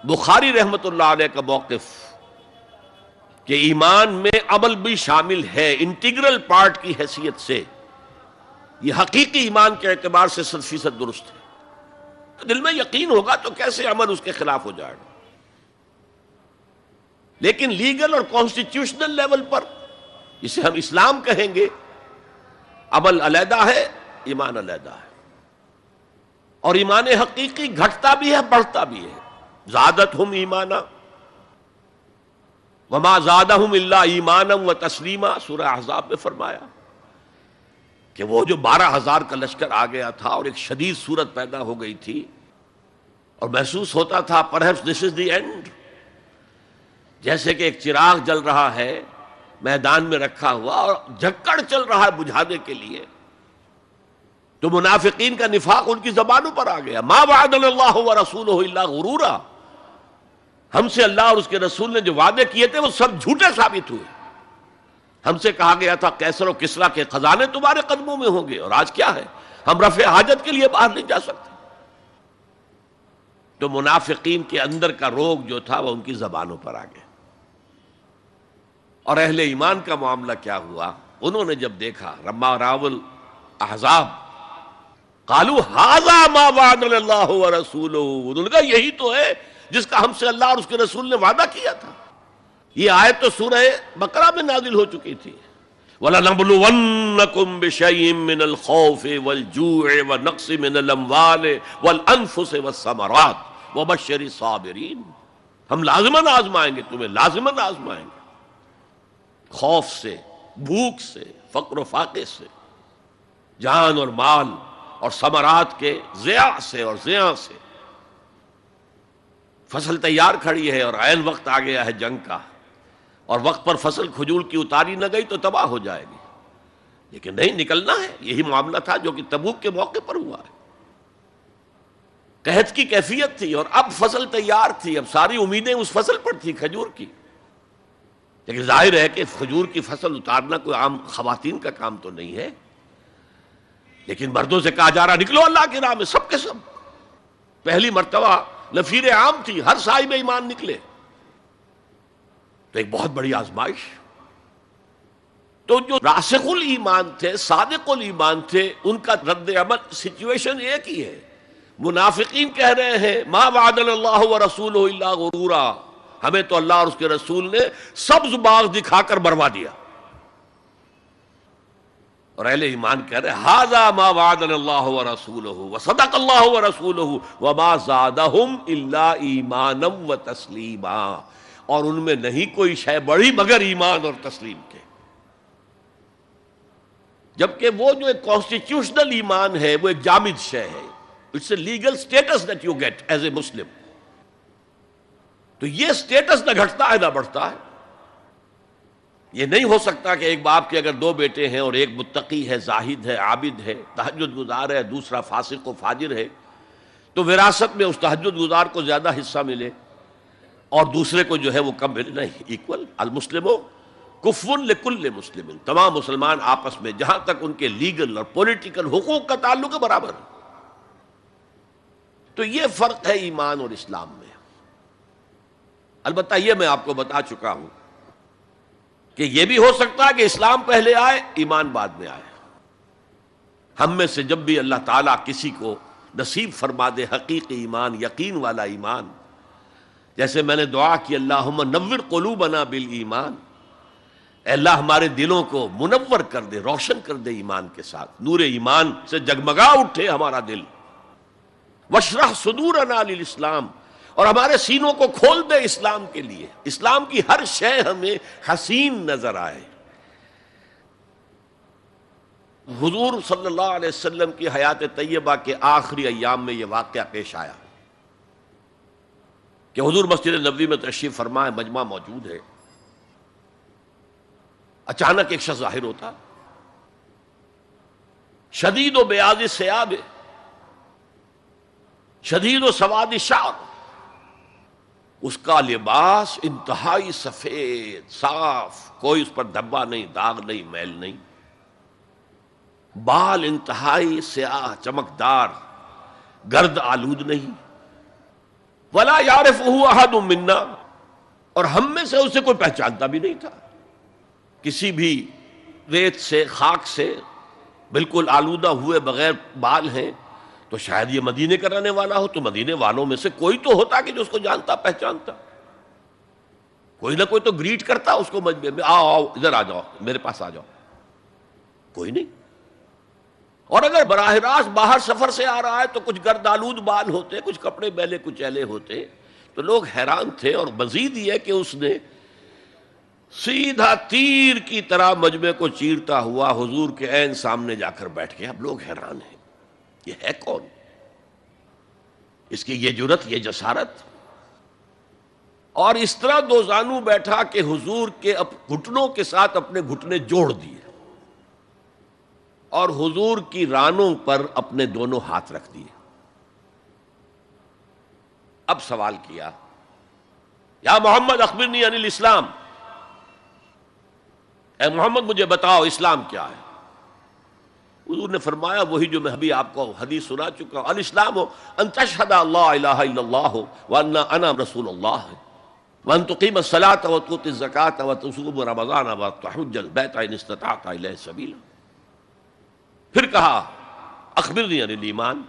بخاری رحمۃ اللہ علیہ کا موقف کہ ایمان میں عمل بھی شامل ہے انٹیگرل پارٹ کی حیثیت سے, یہ حقیقی ایمان کے اعتبار سے 100% درست ہے. دل میں یقین ہوگا تو کیسے عمل اس کے خلاف ہو جائے گا؟ لیکن لیگل اور کانسٹیٹیوشنل لیول پر جسے ہم اسلام کہیں گے، عمل علیحدہ ہے، ایمان علیحدہ ہے. اور ایمان حقیقی گھٹتا بھی ہے، بڑھتا بھی ہے. زادتہم ایمانا وما زادہم الا ایمانا وتسلیما، سورہ احزاب میں فرمایا کہ وہ جو 12,000 کا لشکر آ گیا تھا اور ایک شدید صورت پیدا ہو گئی تھی اور محسوس ہوتا تھا perhaps this is the end، جیسے کہ ایک چراغ جل رہا ہے میدان میں رکھا ہوا اور جھکڑ چل رہا ہے بجھانے کے لیے، تو منافقین کا نفاق ان کی زبانوں پر آ گیا. ما وعدنا اللہ ورسولہ الا غرورا، ہم سے اللہ اور اس کے رسول نے جو وعدے کیے تھے وہ سب جھوٹے ثابت ہوئے. ہم سے کہا گیا تھا کیسر و کسریٰ کے خزانے تمہارے قدموں میں ہوں گے، اور آج کیا ہے، ہم رفع حاجت کے لیے باہر نہیں جا سکتے. تو منافقین کے اندر کا روگ جو تھا وہ ان کی زبانوں پر آ گیا. اور اہل ایمان کا معاملہ کیا ہوا؟ انہوں نے جب دیکھا رما راول احزاب، قالوا ھذا ما وعدنا اللہ ورسولہ، انہوں نے کہا یہی تو ہے جس کا ہم سے اللہ اور اس کے رسول نے وعدہ کیا تھا. یہ آیت تو سورہ بقرہ میں نازل ہو چکی تھی. وَلَنَبْلُوَنَّكُمْ بِشَيْءٍ مِّنَ الْخَوْفِ وَالْجُوعِ وَنَقْصٍ مِّنَ الْأَمْوَالِ وَالْأَنفُسِ وَالثَّمَرَاتِ وَبَشِّرِ الصَّابِرِينَ، ہم لازماً آزمائیں گے تمہیں، لازماً آزمائیں گے، خوف سے، بھوک سے، فقر و فاقے سے، جان اور مال اور ثمرات کے ضیاع سے اور زیاں سے. فصل تیار کھڑی ہے اور عین وقت آ گیا ہے جنگ کا، اور وقت پر فصل کھجور کی اتاری نہ گئی تو تباہ ہو جائے گی. لیکن نہیں، نکلنا ہے. یہی معاملہ تھا جو کہ تبوک کے موقع پر ہوا ہے. قحط کی کیفیت تھی اور اب فصل تیار تھی، اب ساری امیدیں اس فصل پر تھی، کھجور کی. لیکن ظاہر ہے کہ کھجور کی فصل اتارنا کوئی عام خواتین کا کام تو نہیں ہے، لیکن مردوں سے کہا جا رہا نکلو اللہ کی راہ میں، سب کے سب. پہلی مرتبہ نفیر عام تھی، ہر صاحب ایمان نکلے. تو ایک بہت بڑی آزمائش. تو جو راسخ الایمان تھے، صادق الایمان تھے، ان کا رد عمل سچویشن ایک ہی ہے. منافقین کہہ رہے ہیں ما وعدنا اللہ ورسولہ الا غرورا، ہمیں تو اللہ اور اس کے رسول نے سبز باغ دکھا کر مروا دیا. اور اہل ایمان کہہ رہے ھذا ما وعدنا اللہ ورسولہ وصدق اللہ ورسولہ وما زادہم الا ایمانا وتسلیما، اور ان میں نہیں کوئی شے بڑی مگر ایمان اور تسلیم کے. جبکہ وہ جو ایک کانسٹیٹیوشنل ایمان ہے وہ ایک جامد شے ہے. It's a legal status that you get as a Muslim. تو یہ اسٹیٹس نہ گھٹتا ہے نہ بڑھتا ہے. یہ نہیں ہو سکتا کہ ایک باپ کے اگر 2 بیٹے ہیں اور ایک متقی ہے، زاہد ہے، عابد ہے، تہجد گزار ہے، دوسرا فاسق و فاجر ہے، تو وراثت میں اس تہجد گزار کو زیادہ حصہ ملے اور دوسرے کو جو ہے وہ کم ملے. نہیں، ایکول. المسلم کفو لکل مسلم، تمام مسلمان آپس میں جہاں تک ان کے لیگل اور پولیٹیکل حقوق کا تعلق ہے برابر. تو یہ فرق ہے ایمان اور اسلام میں. البتہ یہ میں آپ کو بتا چکا ہوں کہ یہ بھی ہو سکتا ہے کہ اسلام پہلے آئے، ایمان بعد میں آئے. ہم میں سے جب بھی اللہ تعالیٰ کسی کو نصیب فرما دے حقیقی ایمان، یقین والا ایمان، جیسے میں نے دعا کی اللہم نور قلوبنا بالایمان، اے اللہ ہمارے دلوں کو منور کر دے، روشن کر دے ایمان کے ساتھ، نور ایمان سے جگمگا اٹھے ہمارا دل. واشرح صدورنا للاسلام، اور ہمارے سینوں کو کھول دے اسلام کے لیے، اسلام کی ہر شے ہمیں حسین نظر آئے. حضور صلی اللہ علیہ وسلم کی حیات طیبہ کے آخری ایام میں یہ واقعہ پیش آیا کہ حضور مسجد نبوی میں تشریف فرما ہے، مجمع موجود ہے. اچانک ایک شخص ظاہر ہوتا، شدید و بیاض الثیاب، شدید و سواد الشعر، اس کا لباس انتہائی سفید صاف، کوئی اس پر دھبا نہیں، داغ نہیں، میل نہیں. بال انتہائی سیاہ چمکدار، گرد آلود نہیں. ولا یعرفہ احد منا، اور ہم میں سے اسے کوئی پہچانتا بھی نہیں تھا. کسی بھی ریت سے، خاک سے بالکل آلودہ ہوئے بغیر بال ہیں، تو شاید یہ مدینے کا رہنے والا ہو، تو مدینے والوں میں سے کوئی تو ہوتا کہ جو اس کو جانتا پہچانتا، کوئی نہ کوئی تو گریٹ کرتا اس کو مجمع میں، آؤ آؤ ادھر آ جاؤ، میرے پاس آ جاؤ، کوئی نہیں۔ اور اگر براہ راست باہر سفر سے آ رہا ہے تو کچھ گرد آلود بال ہوتے، کچھ کپڑے میلے کچیلے ہوتے، تو لوگ حیران تھے۔ اور مزید یہ کہ اس نے سیدھا تیر کی طرح مجمع کو چیرتا ہوا حضور کے عین سامنے جا کر بیٹھ گیا۔ اب لوگ حیران ہیں، یہ ہے کون؟ اس کی یہ جرت، یہ جسارت، اور اس طرح دو زانو بیٹھا کہ حضور کے گھٹنوں کے ساتھ اپنے گھٹنے جوڑ دیے اور حضور کی رانوں پر اپنے دونوں ہاتھ رکھ دیے۔ اب سوال کیا، یا محمد اخبرنی عن الاسلام، اے محمد مجھے بتاؤ اسلام کیا ہے؟ حضور نے فرمایا وہی جو میں ابھی آپ کو حدیث سنا چکا ہوں، الاسلام ان تشہد اللہ الہ الا اللہ وان انا رسول اللہ وان تقیم الصلاۃ وتؤتی الزکاۃ وتصوم رمضان وتحج البیت ان استطعت الیہ سبیلا۔ پھر کہا اخبرنی عن الایمان۔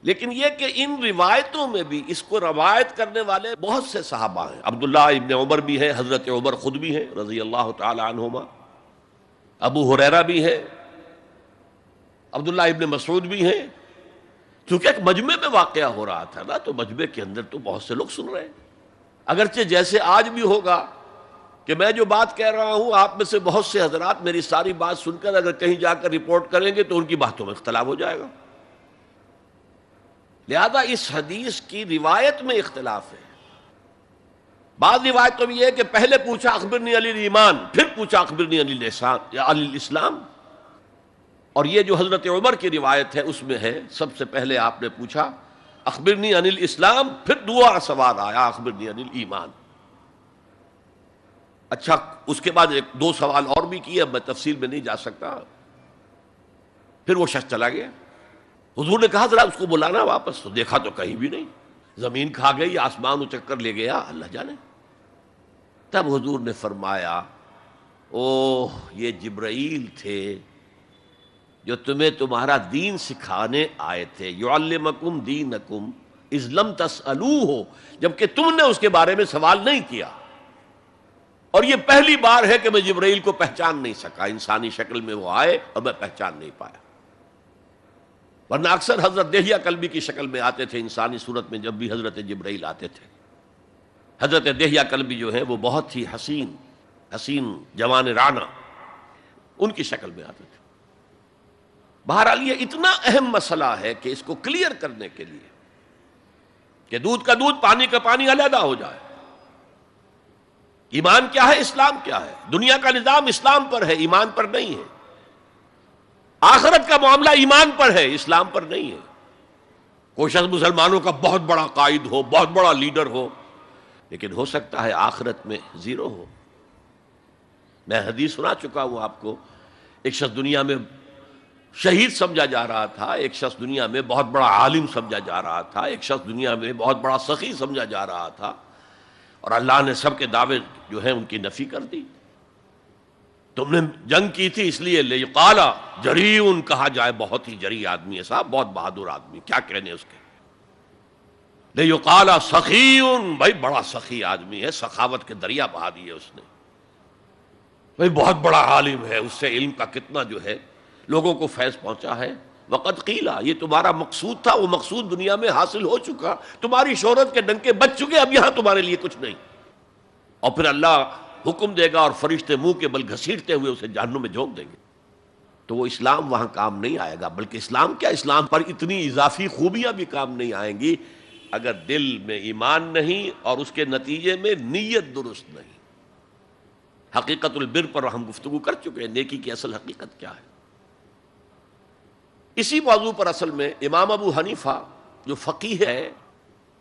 لیکن یہ کہ ان روایتوں میں بھی اس کو روایت کرنے والے بہت سے صحابہ ہیں، عبداللہ ابن عمر بھی ہیں، حضرت عمر خود بھی ہیں رضی اللہ تعالی عنہما، ابو ہریرہ بھی ہے، عبداللہ ابن مسعود بھی ہیں۔ کیونکہ ایک مجمع میں واقعہ ہو رہا تھا نا، تو مجمع کے اندر تو بہت سے لوگ سن رہے ہیں۔ اگرچہ جیسے آج بھی ہوگا کہ میں جو بات کہہ رہا ہوں، آپ میں سے بہت سے حضرات میری ساری بات سن کر اگر کہیں جا کر رپورٹ کریں گے تو ان کی باتوں میں اختلاف ہو جائے گا۔ لہذا اس حدیث کی روایت میں اختلاف ہے۔ بعض روایتوں میں یہ ہے کہ پہلے پوچھا اخبرنی عن الایمان، پھر پوچھا اخبرنی عن الاسلام، اور یہ جو حضرت عمر کی روایت ہے اس میں ہے سب سے پہلے آپ نے پوچھا اخبرنی عن الاسلام، پھر دوسرا سوال آیا اخبرنی عن الایمان۔ اچھا، اس کے بعد ایک دو سوال اور بھی کیے، اب میں تفصیل میں نہیں جا سکتا۔ پھر وہ شخص چلا گیا۔ حضور نے کہا ذرا اس کو بلانا واپس، تو دیکھا تو کہیں بھی نہیں، زمین کھا گئی، آسمان اچک کر لے گیا، اللہ جانے۔ تب حضور نے فرمایا اوہ یہ جبرائیل تھے جو تمہیں تمہارا دین سکھانے آئے تھے، یعلمکم دینکم اذ لم تسألوہ، جبکہ تم نے اس کے بارے میں سوال نہیں کیا۔ اور یہ پہلی بار ہے کہ میں جبرائیل کو پہچان نہیں سکا، انسانی شکل میں وہ آئے اور میں پہچان نہیں پایا، ورنہ اکثر حضرت دہیہ کلبی کی شکل میں آتے تھے انسانی صورت میں جب بھی حضرت جبرائیل آتے تھے۔ حضرت دہیہ کلبی جو ہے وہ بہت ہی حسین جوان رانا ان کی شکل میں آتے تھے۔ بہرحال یہ اتنا اہم مسئلہ ہے کہ اس کو کلیئر کرنے کے لیے کہ دودھ کا دودھ پانی کا پانی علیحدہ ہو جائے۔ ایمان کیا ہے، اسلام کیا ہے؟ دنیا کا نظام اسلام پر ہے، ایمان پر نہیں ہے۔ آخرت کا معاملہ ایمان پر ہے، اسلام پر نہیں ہے۔ کوئی شخص مسلمانوں کا بہت بڑا قائد ہو، بہت بڑا لیڈر ہو، لیکن ہو سکتا ہے آخرت میں زیرو ہو۔ میں حدیث سنا چکا ہوں آپ کو، ایک شخص دنیا میں شہید سمجھا جا رہا تھا، ایک شخص دنیا میں بہت بڑا عالم سمجھا جا رہا تھا، ایک شخص دنیا میں بہت بڑا سخی سمجھا جا رہا تھا، اور اللہ نے سب کے دعوے جو ہیں ان کی نفی کر دی۔ تم نے جنگ کی تھی اس لیے لیقال جریء کہا جائے، بہت ہی جری آدمی ہے صاحب، بہت بہادر آدمی، کیا کہنے اس کے۔ لیقال سخی، بھائی بڑا سخی آدمی ہے، سخاوت کے دریا بہا دیے اس نے، بھائی بہت بڑا عالم ہے، اس سے علم کا کتنا جو ہے لوگوں کو فیض پہنچا ہے۔ وقت قیلا، یہ تمہارا مقصود تھا، وہ مقصود دنیا میں حاصل ہو چکا، تمہاری شہرت کے ڈنکے بج چکے، اب یہاں تمہارے لیے کچھ نہیں۔ اور پھر اللہ حکم دے گا اور فرشتے منہ کے بل گھسیٹتے ہوئے اسے جہنم میں جھونک دیں گے، تو وہ اسلام وہاں کام نہیں آئے گا۔ بلکہ اسلام کیا، اسلام پر اتنی اضافی خوبیاں بھی کام نہیں آئیں گی اگر دل میں ایمان نہیں اور اس کے نتیجے میں نیت درست نہیں۔ حقیقت البر پر ہم گفتگو کر چکے ہیں، نیکی کی اصل حقیقت کیا ہے۔ اسی موضوع پر اصل میں امام ابو حنیفہ جو فقیہ ہے،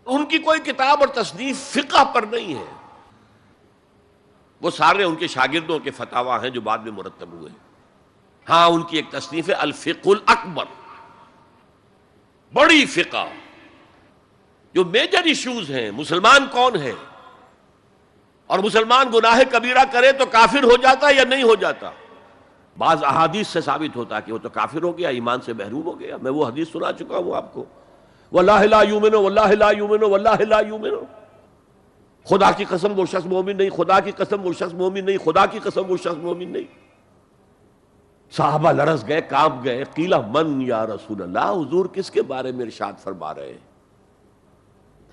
ان کی کوئی کتاب اور تصنیف فقہ پر نہیں ہے، وہ سارے ان کے شاگردوں کے فتاوی ہیں جو بعد میں مرتب ہوئے۔ ہاں ان کی ایک تصنیف ہے الفقہ الاکبر، بڑی فقہ، جو میجر ایشوز ہیں، مسلمان کون ہے، اور مسلمان گناہ کبیرہ کرے تو کافر ہو جاتا یا نہیں ہو جاتا، بعض احادیث سے ثابت ہوتا ہے کہ وہ تو کافر ہو گیا، ایمان سے محروم ہو گیا. میں وہ حدیث سنا چکا ہوں آپ کو، واللہ لا یؤمن واللہ لا یؤمن واللہ لا یؤمن. خدا کی قسم وہ شخص مومن نہیں، خدا کی قسم وہ شخص مومن نہیں، خدا کی قسم وہ شخص مومن نہیں. صحابہ لرز گئے، کانپ گئے. قیل من یا رسول اللہ، حضور کس کے بارے میں ارشاد فرما رہے ہیں؟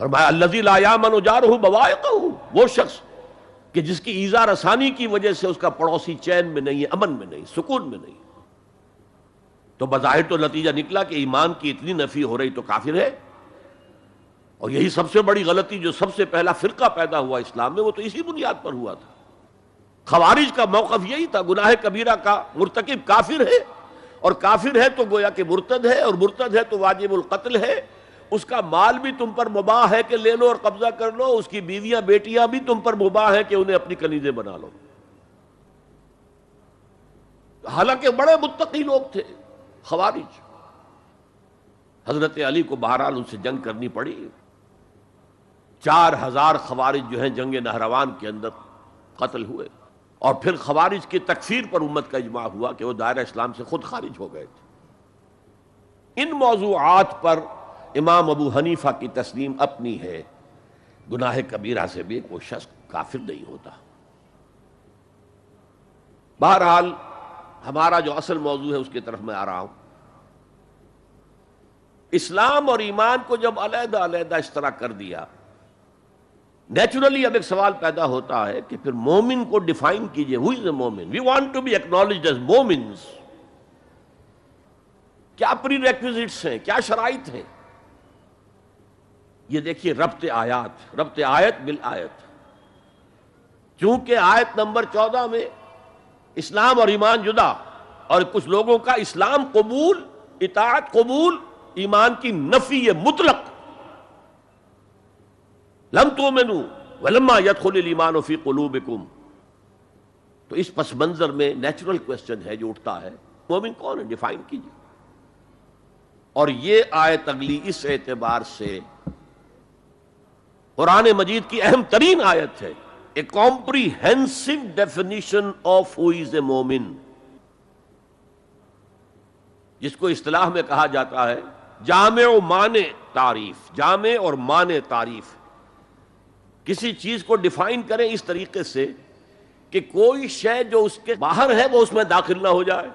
فرمایا الذی لا یامن جارہ بوائقہ، وہ شخص کہ جس کی ایذا رسانی کی وجہ سے اس کا پڑوسی چین میں نہیں ہے، امن میں نہیں، سکون میں نہیں. تو بظاہر تو نتیجہ نکلا کہ ایمان کی اتنی نفی ہو رہی تو کافر ہے. اور یہی سب سے بڑی غلطی جو سب سے پہلا فرقہ پیدا ہوا اسلام میں، وہ تو اسی بنیاد پر ہوا تھا. خوارج کا موقف یہی تھا، گناہ کبیرہ کا مرتکب کافر ہے، اور کافر ہے تو گویا کہ مرتد ہے، اور مرتد ہے تو واجب القتل ہے. اس کا مال بھی تم پر مباح ہے کہ لے لو اور قبضہ کر لو، اس کی بیویاں بیٹیاں بھی تم پر مباح ہے کہ انہیں اپنی کنیزیں بنا لو. حالانکہ بڑے متقی لوگ تھے خوارج. حضرت علی کو بہرحال ان سے جنگ کرنی پڑی. 4000 خوارج جو ہیں جنگ نہروان کے اندر قتل ہوئے، اور پھر خوارج کی تکفیر پر امت کا اجماع ہوا کہ وہ دائرہ اسلام سے خود خارج ہو گئے تھے. ان موضوعات پر امام ابو حنیفہ کی تسلیم اپنی ہے، گناہ کبیرہ سے بھی کوئی شخص کافر نہیں ہوتا. بہرحال ہمارا جو اصل موضوع ہے اس کی طرف میں آ رہا ہوں. اسلام اور ایمان کو جب علیحدہ علیحدہ اس طرح کر دیا، نیچرلی اب ایک سوال پیدا ہوتا ہے کہ پھر مومن کو ڈیفائن کیجئے. ہو از اے مومن؟ We want to be acknowledged as مومنز. کیا پری ریکویزٹس ہیں، کیا شرائط ہیں؟ یہ دیکھیے ربط آیات، ربط آیت بالآیت. چونکہ آیت نمبر 14 میں اسلام اور ایمان جدا، اور کچھ لوگوں کا اسلام قبول، اطاعت قبول، ایمان کی نفی مطلق. لم تؤمنوا ولما يدخل الایمان فی قلوبکم. تو اس پس منظر میں نیچرل کوسچن ہے جو اٹھتا ہے، مومن کون ہے؟ ڈیفائن کیجیے. اور یہ آیت اگلی اس اعتبار سے قرآن مجید کی اہم ترین آیت ہے. A comprehensive definition of who is a مومن، جس کو اصطلاح میں کہا جاتا ہے جامع و مانع تعریف. جامع اور مانع تعریف، کسی چیز کو ڈیفائن کریں اس طریقے سے کہ کوئی شے جو اس کے باہر ہے وہ اس میں داخل نہ ہو جائے،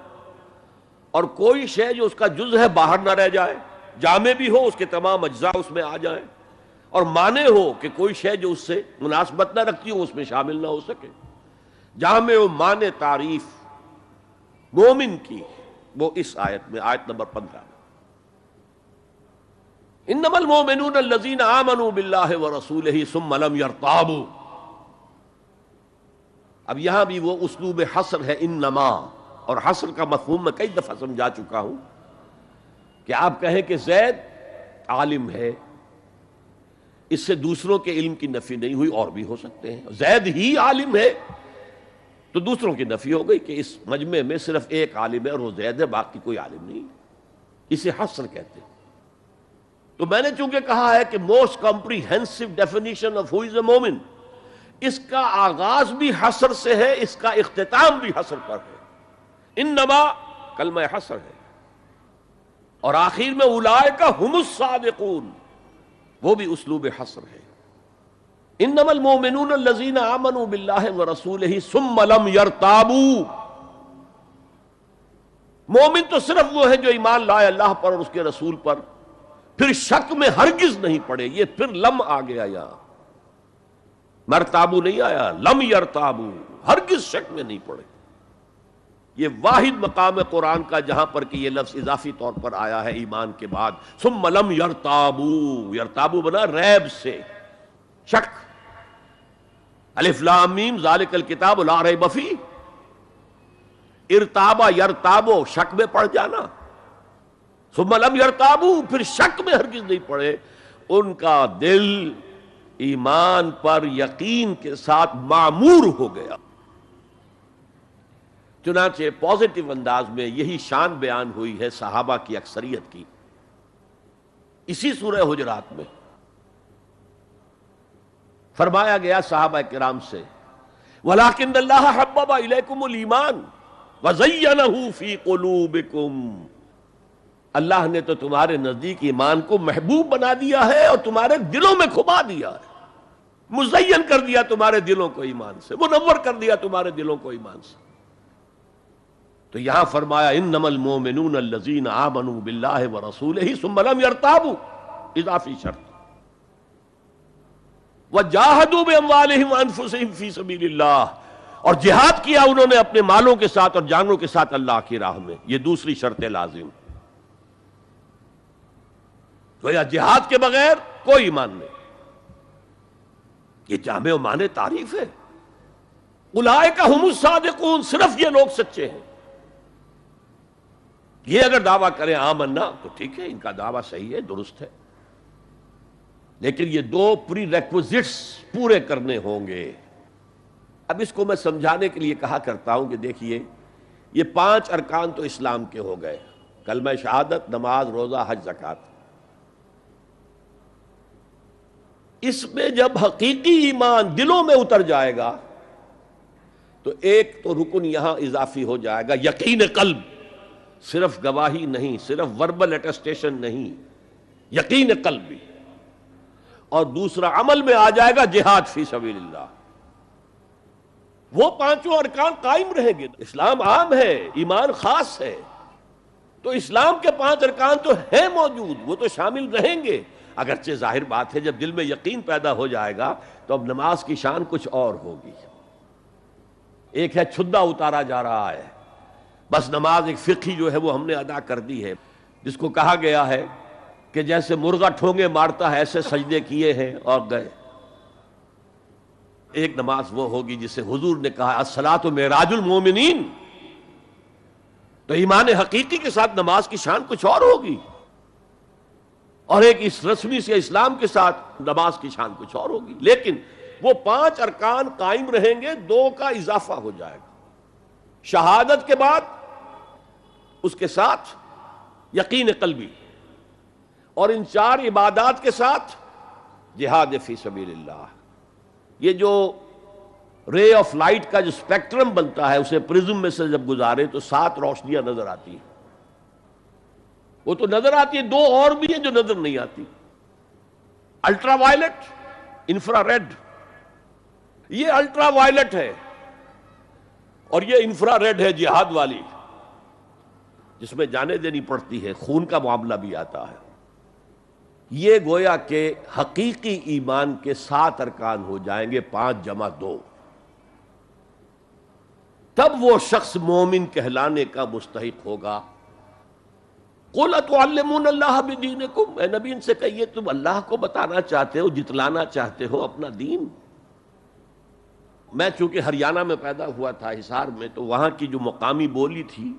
اور کوئی شے جو اس کا جز ہے باہر نہ رہ جائے. جامع بھی ہو، اس کے تمام اجزاء اس میں آ جائیں، اور مانع ہو کہ کوئی شے جو اس سے مناسبت نہ رکھتی ہو اس میں شامل نہ ہو سکے. جامع و مانع تعریف مومن کی وہ اس آیت میں، آیت نمبر 15 میں. انما المؤمنون الذین آمنوا باللہ ورسولہ ثم لم یرتابوا. اب یہاں بھی وہ اسلوب حصر ہے، انما. اور حصر کا مفہوم میں کئی دفعہ سمجھا چکا ہوں کہ آپ کہیں کہ زید عالم ہے، اس سے دوسروں کے علم کی نفی نہیں ہوئی، اور بھی ہو سکتے ہیں. زید ہی عالم ہے تو دوسروں کی نفی ہو گئی کہ اس مجمع میں صرف ایک عالم ہے اور وہ زید ہے، باقی کوئی عالم نہیں. اسے حصر کہتے ہیں. تو میں نے چونکہ کہا ہے کہ most comprehensive definition of who is a مومن، اس کا آغاز بھی حصر سے ہے، اس کا اختتام بھی حصر پر ہے. انما کلمہ حصر ہے، اور آخر میں اولئک ھم الصادقون، وہ بھی اسلوب حصر ہے. انما المؤمنون الذین آمنوا باللہ ورسولہ ثم لم یرتابوا. مومن تو صرف وہ ہے جو ایمان لائے اللہ پر اور اس کے رسول پر، پھر شک میں ہرگز نہیں پڑے. یہ پھر لم آ گیا، یہاں مرتابو نہیں آیا، لم یرتابو، ہرگز شک میں نہیں پڑے. یہ واحد مقام قرآن کا جہاں پر کہ یہ لفظ اضافی طور پر آیا ہے ایمان کے بعد. ثم لم یرتابو، یرتابو بنا ریب سے، شک. الف لام میم ذالک الکتاب لا ریب فیہ. ارتابا یرتابو، شک میں پڑ جانا. ثم لم یرتابو، پھر شک میں ہرگز نہیں پڑے. ان کا دل ایمان پر یقین کے ساتھ معمور ہو گیا. چنانچہ پازیٹو انداز میں یہی شان بیان ہوئی ہے صحابہ کی اکثریت کی اسی سورہ حجرات میں. فرمایا گیا صحابہ کرام سے وَلَٰكِنَّ اللَّهَ حَبَّبَ إِلَيْكُمُ الْإِيمَانَ. وَزَيَّنَهُ فِي قُلُوبِكُمْ، اللہ نے تو تمہارے نزدیک ایمان کو محبوب بنا دیا ہے اور تمہارے دلوں میں کھبا دیا ہے، مزین کر دیا تمہارے دلوں کو ایمان سے، منور کر دیا تمہارے دلوں کو ایمان سے۔ تو یہاں فرمایا انما المؤمنون الذین آمنوا باللہ ورسولہ ثم لم یرتابوا، اضافی شرط، وجاہدوا باموالہم وانفسہم فی سبیل اللہ، اور جہاد کیا انہوں نے اپنے مالوں کے ساتھ اور جانوں کے ساتھ اللہ کی راہ میں، یہ دوسری شرط لازم۔ تو یا جہاد کے بغیر کوئی ایمان نہیں، یہ جامع و معنی تعریف ہے۔ اولئک ھم الصادقون، صرف یہ لوگ سچے ہیں۔ یہ اگر دعویٰ کریں آمنا تو ٹھیک ہے، ان کا دعویٰ صحیح ہے، درست ہے، لیکن یہ دو پری ریکوزٹس پورے کرنے ہوں گے۔ اب اس کو میں سمجھانے کے لیے کہا کرتا ہوں کہ دیکھیے، یہ 5 ارکان تو اسلام کے ہو گئے، کلمہ شہادت، نماز، روزہ، حج، زکوٰۃ۔ اس میں جب حقیقی ایمان دلوں میں اتر جائے گا تو ایک تو رکن یہاں اضافی ہو جائے گا، یقین قلب، صرف گواہی نہیں، صرف وربل اٹیسٹیشن نہیں، یقین قلب بھی، اور دوسرا عمل میں آ جائے گا جہاد فی سبیل اللہ۔ وہ 5 ارکان قائم رہیں گے۔ اسلام عام ہے، ایمان خاص ہے، تو اسلام کے 5 ارکان تو ہیں موجود، وہ تو شامل رہیں گے، اگرچہ ظاہر بات ہے جب دل میں یقین پیدا ہو جائے گا تو اب نماز کی شان کچھ اور ہوگی۔ ایک ہے چھدا اتارا جا رہا ہے، بس نماز ایک فقہی جو ہے وہ ہم نے ادا کر دی ہے، جس کو کہا گیا ہے کہ جیسے مرغا ٹھونگے مارتا ہے ایسے سجدے کیے ہیں اور گئے۔ ایک نماز وہ ہوگی جسے حضور نے کہا الصلاۃ معراج المومنین، تو ایمان حقیقی کے ساتھ نماز کی شان کچھ اور ہوگی، اور ایک اس رسمی سے اسلام کے ساتھ نماز کی شان کچھ اور ہوگی، لیکن وہ 5 ارکان قائم رہیں گے، 2 کا اضافہ ہو جائے گا، شہادت کے بعد اس کے ساتھ یقین قلبی، اور ان 4 عبادات کے ساتھ جہاد فی سبیل اللہ۔ یہ جو رے آف لائٹ کا جو اسپیکٹرم بنتا ہے اسے پرزم میں سے جب گزارے تو 7 روشنیاں نظر آتی ہیں، وہ تو نظر آتی ہے، 2 اور بھی ہیں جو نظر نہیں آتی، الٹرا وائلٹ، انفرا ریڈ۔ یہ الٹرا وائلٹ ہے اور یہ انفرا ریڈ ہے جہاد والی، جس میں جانیں دینی پڑتی ہے، خون کا معاملہ بھی آتا ہے۔ یہ گویا کہ حقیقی ایمان کے 7 ارکان ہو جائیں گے، 5 جمع 2، تب وہ شخص مومن کہلانے کا مستحق ہوگا۔ قُلْ أَتُعَلِّمُونَ اللَّهَ بِدِينِكُمْ، اے نبی ان سے کہیے تم اللہ کو بتانا چاہتے ہو، جتلانا چاہتے ہو اپنا دین۔ میں چونکہ ہریانہ میں پیدا ہوا تھا، حصار میں، تو وہاں کی جو مقامی بولی تھی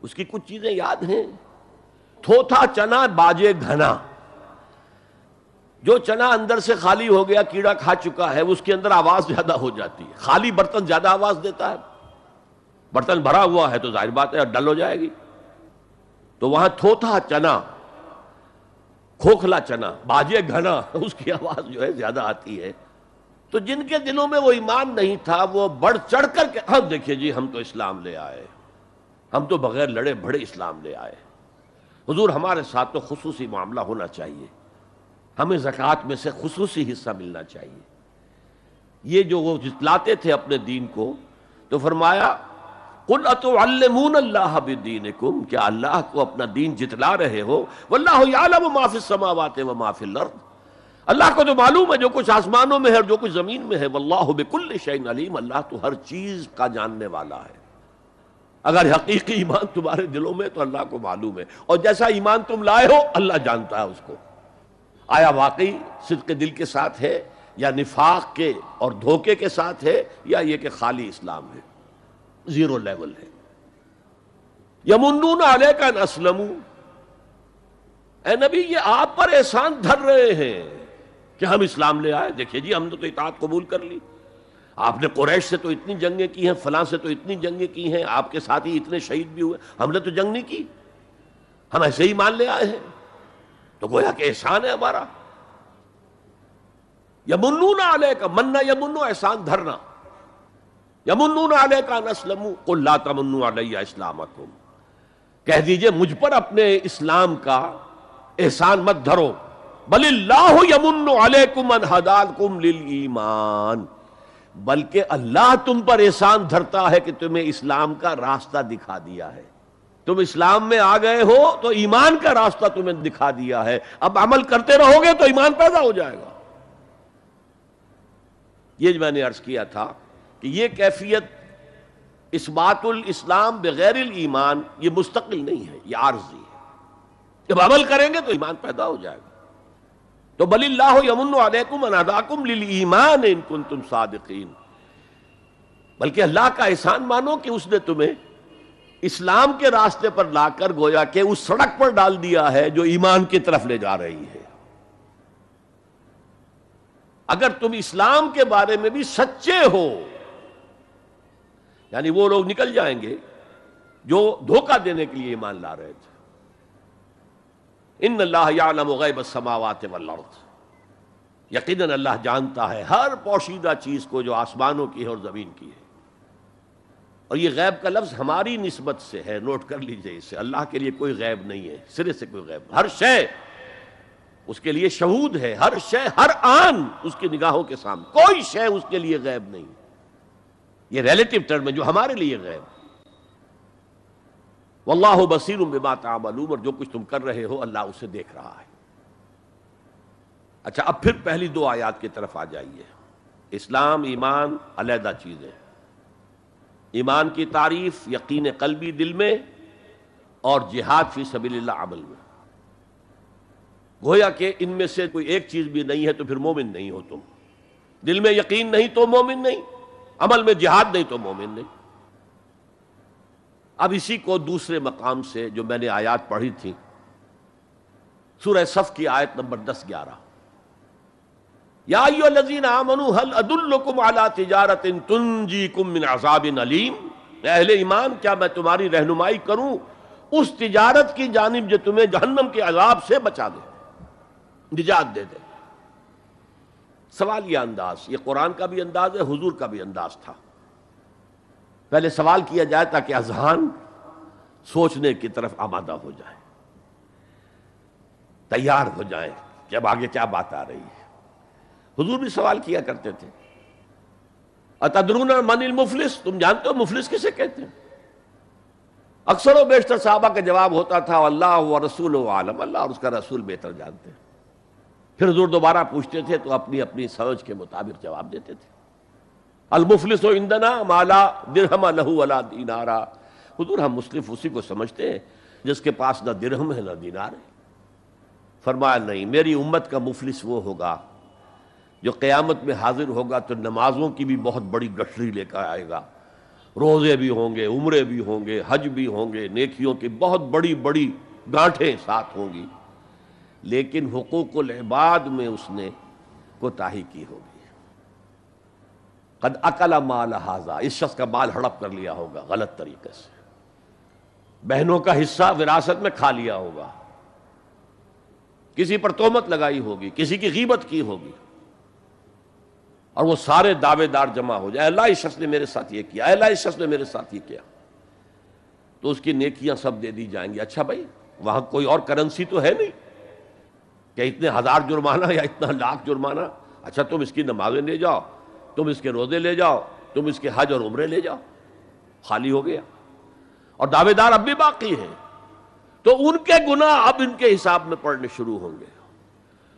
اس کی کچھ چیزیں یاد ہیں۔ تھوتھا چنا باجے گھنا، جو چنا اندر سے خالی ہو گیا، کیڑا کھا چکا ہے، اس کے اندر آواز زیادہ ہو جاتی ہے۔ خالی برتن زیادہ آواز دیتا ہے، برتن بھرا ہوا ہے تو ظاہر بات ہے ڈل ہو جائے گی۔ تو وہاں تھوتھا چنا، کھوکھلا چنا، باجے گھنا، اس کی آواز جو ہے زیادہ آتی ہے۔ تو جن کے دلوں میں وہ ایمان نہیں تھا وہ بڑھ چڑھ کر کے ہم دیکھیے جی ہم تو اسلام لے آئے، ہم تو بغیر لڑے بڑے اسلام لے آئے۔ حضور ہمارے ساتھ تو خصوصی معاملہ ہونا چاہیے، ہمیں زکوٰۃ میں سے خصوصی حصہ ملنا چاہیے۔ یہ جو وہ جتلاتے تھے اپنے دین کو، تو فرمایا قُلْ أَتُعَلِّمُونَ اللَّهَ بِدِينِكُمْ، کیا اللہ کو اپنا دین جتلا رہے ہو؟ وَاللَّهُ يَعْلَمُ مَا فِي السَّمَاوَاتِ وَمَا فِي الْأَرْضِ، اللہ کو تو معلوم ہے جو کچھ آسمانوں میں ہے اور جو کچھ زمین میں ہے۔ وَاللَّهُ بِكُلِّ شَيْءٍ عَلِيمٌ، اللہ تو ہر چیز کا جاننے والا ہے۔ اگر حقیقی ایمان تمہارے دلوں میں تو اللہ کو معلوم ہے، اور جیسا ایمان تم لائے ہو اللہ جانتا ہے اس کو۔ آیا واقعی صدق دل کے ساتھ ہے، یا نفاق کے اور دھوکے کے ساتھ ہے، یا یہ کہ خالی اسلام ہے، زیرو لیول ہے۔ یمنون علیک ان اسلموا، اے نبی یہ آپ پر احسان دھر رہے ہیں کہ ہم اسلام لے آئے، دیکھیے جی ہم نے تو اطاعت قبول کر لی، آپ نے قریش سے تو اتنی جنگیں کی ہیں، فلاں سے تو اتنی جنگیں کی ہیں، آپ کے ساتھ ہی اتنے شہید بھی ہوئے، ہم نے تو جنگ نہیں کی، ہم ایسے ہی مان لے آئے ہیں، تو گویا کہ احسان ہے ہمارا۔ یمنون علیک، مننا یمنو، احسان دھرنا، یمنون علیک ان اسلموا قل لا تمنوا علی اسلامکم، کہہ دیجئے مجھ پر اپنے اسلام کا احسان مت دھرو، بل اللہ یمن علیکم ان ہداکم للایمان، بلکہ اللہ تم پر احسان دھرتا ہے کہ تمہیں اسلام کا راستہ دکھا دیا ہے، تم اسلام میں آ گئے ہو تو ایمان کا راستہ تمہیں دکھا دیا ہے، اب عمل کرتے رہو گے تو ایمان پیدا ہو جائے گا۔ یہ میں نے عرض کیا تھا کہ یہ کیفیت اثبات الاسلام بغیر الایمان یہ مستقل نہیں ہے، یہ عارضی ہے، جب عمل کریں گے تو ایمان پیدا ہو جائے گا۔ تو بل اللہ یمن علیکم ان ہداکم للایمان ان کنتم صادقین، بلکہ اللہ کا احسان مانو کہ اس نے تمہیں اسلام کے راستے پر لا کر گویا کہ اس سڑک پر ڈال دیا ہے جو ایمان کی طرف لے جا رہی ہے۔ اگر تم اسلام کے بارے میں بھی سچے ہو، یعنی وہ لوگ نکل جائیں گے جو دھوکہ دینے کے لیے ایمان لا رہے تھے۔ ان اللہ یعلم غیب السماوات والارض، یقیناً اللہ جانتا ہے ہر پوشیدہ چیز کو جو آسمانوں کی ہے اور زمین کی ہے۔ اور یہ غیب کا لفظ ہماری نسبت سے ہے، نوٹ کر لیجئے اسے، اللہ کے لیے کوئی غیب نہیں ہے، سرے سے کوئی غیب، ہر شے اس کے لیے شہود ہے، ہر شے ہر آن اس کی نگاہوں کے سامنے، کوئی شے اس کے لیے غیب نہیں۔ یہ ریلیٹو ٹرم ہے جو ہمارے لیے غیب ہے۔ واللہ بصیر بما تعملون، اور جو کچھ تم کر رہے ہو اللہ اسے دیکھ رہا ہے۔ اچھا، اب پھر پہلی دو آیات کی طرف آ جائیے۔ اسلام ایمان علیحدہ چیزیں، ایمان کی تعریف یقین قلبی دل میں اور جہاد فی سبیل اللہ عمل میں۔ گویا کہ ان میں سے کوئی ایک چیز بھی نہیں ہے تو پھر مومن نہیں ہو تم، دل میں یقین نہیں تو مومن نہیں، عمل میں جہاد نہیں تو مومن نہیں۔ اب اسی کو دوسرے مقام سے جو میں نے آیات پڑھی تھی، سورہ صف کی آیت نمبر 10-11، یا ایھا الذین آمنوا هل ادلکم علی تجارۃ تنجیکم من عذاب علیم، اے اہل ایمان کیا میں تمہاری رہنمائی کروں اس تجارت کی جانب جو تمہیں جہنم کے عذاب سے بچا دے، نجات دے دے۔ سوالیہ انداز، یہ قرآن کا بھی انداز ہے، حضور کا بھی انداز تھا۔ پہلے سوال کیا جائے تاکہ اذہان سوچنے کی طرف آمادہ ہو جائے، تیار ہو جائیں کہ اب آگے کیا بات آ رہی ہے۔ حضور بھی سوال کیا کرتے تھے، اتدرون من المفلس، تم جانتے ہو مفلس کسے کہتے ہیں؟ اکثر و بیشتر صحابہ کا جواب ہوتا تھا اللہ و رسول عالم، اللہ اور اس کا رسول بہتر جانتے ہیں۔ پھر حضور دوبارہ پوچھتے تھے تو اپنی اپنی سمجھ کے مطابق جواب دیتے تھے۔ المفلس عندنا ما لا درہم لہ ولا دینارا، حضور ہم مصرف اسی کو سمجھتے ہیں جس کے پاس نہ درہم ہے نہ دینار ہے۔ فرمایا نہیں، میری امت کا مفلس وہ ہوگا جو قیامت میں حاضر ہوگا تو نمازوں کی بھی بہت بڑی گٹھری لے کر آئے گا، روزے بھی ہوں گے، عمرے بھی ہوں گے، حج بھی ہوں گے، نیکیوں کی بہت بڑی بڑی گانٹھیں ساتھ ہوں گی، لیکن حقوق العباد میں اس نے کوتاہی کی ہوگی۔ قد اکل مال ھذا، اس شخص کا مال ہڑپ کر لیا ہوگا غلط طریقے سے، بہنوں کا حصہ وراثت میں کھا لیا ہوگا، کسی پر تہمت لگائی ہوگی، کسی کی غیبت کی ہوگی، اور وہ سارے دعوے دار جمع ہو جائے، اللہ اس شخص نے میرے ساتھ یہ کیا، اللہ اس شخص نے میرے ساتھ یہ کیا، تو اس کی نیکیاں سب دے دی جائیں گی۔ اچھا بھائی، وہاں کوئی اور کرنسی تو ہے نہیں کہ اتنے ہزار جرمانہ یا اتنا لاکھ جرمانہ، اچھا تم اس کی نمازیں لے جاؤ، تم اس کے روزے لے جاؤ، تم اس کے حج اور عمرے لے جاؤ، خالی ہو گیا، اور دعوے دار اب بھی باقی ہیں، تو ان کے گناہ اب ان کے حساب میں پڑنے شروع ہوں گے،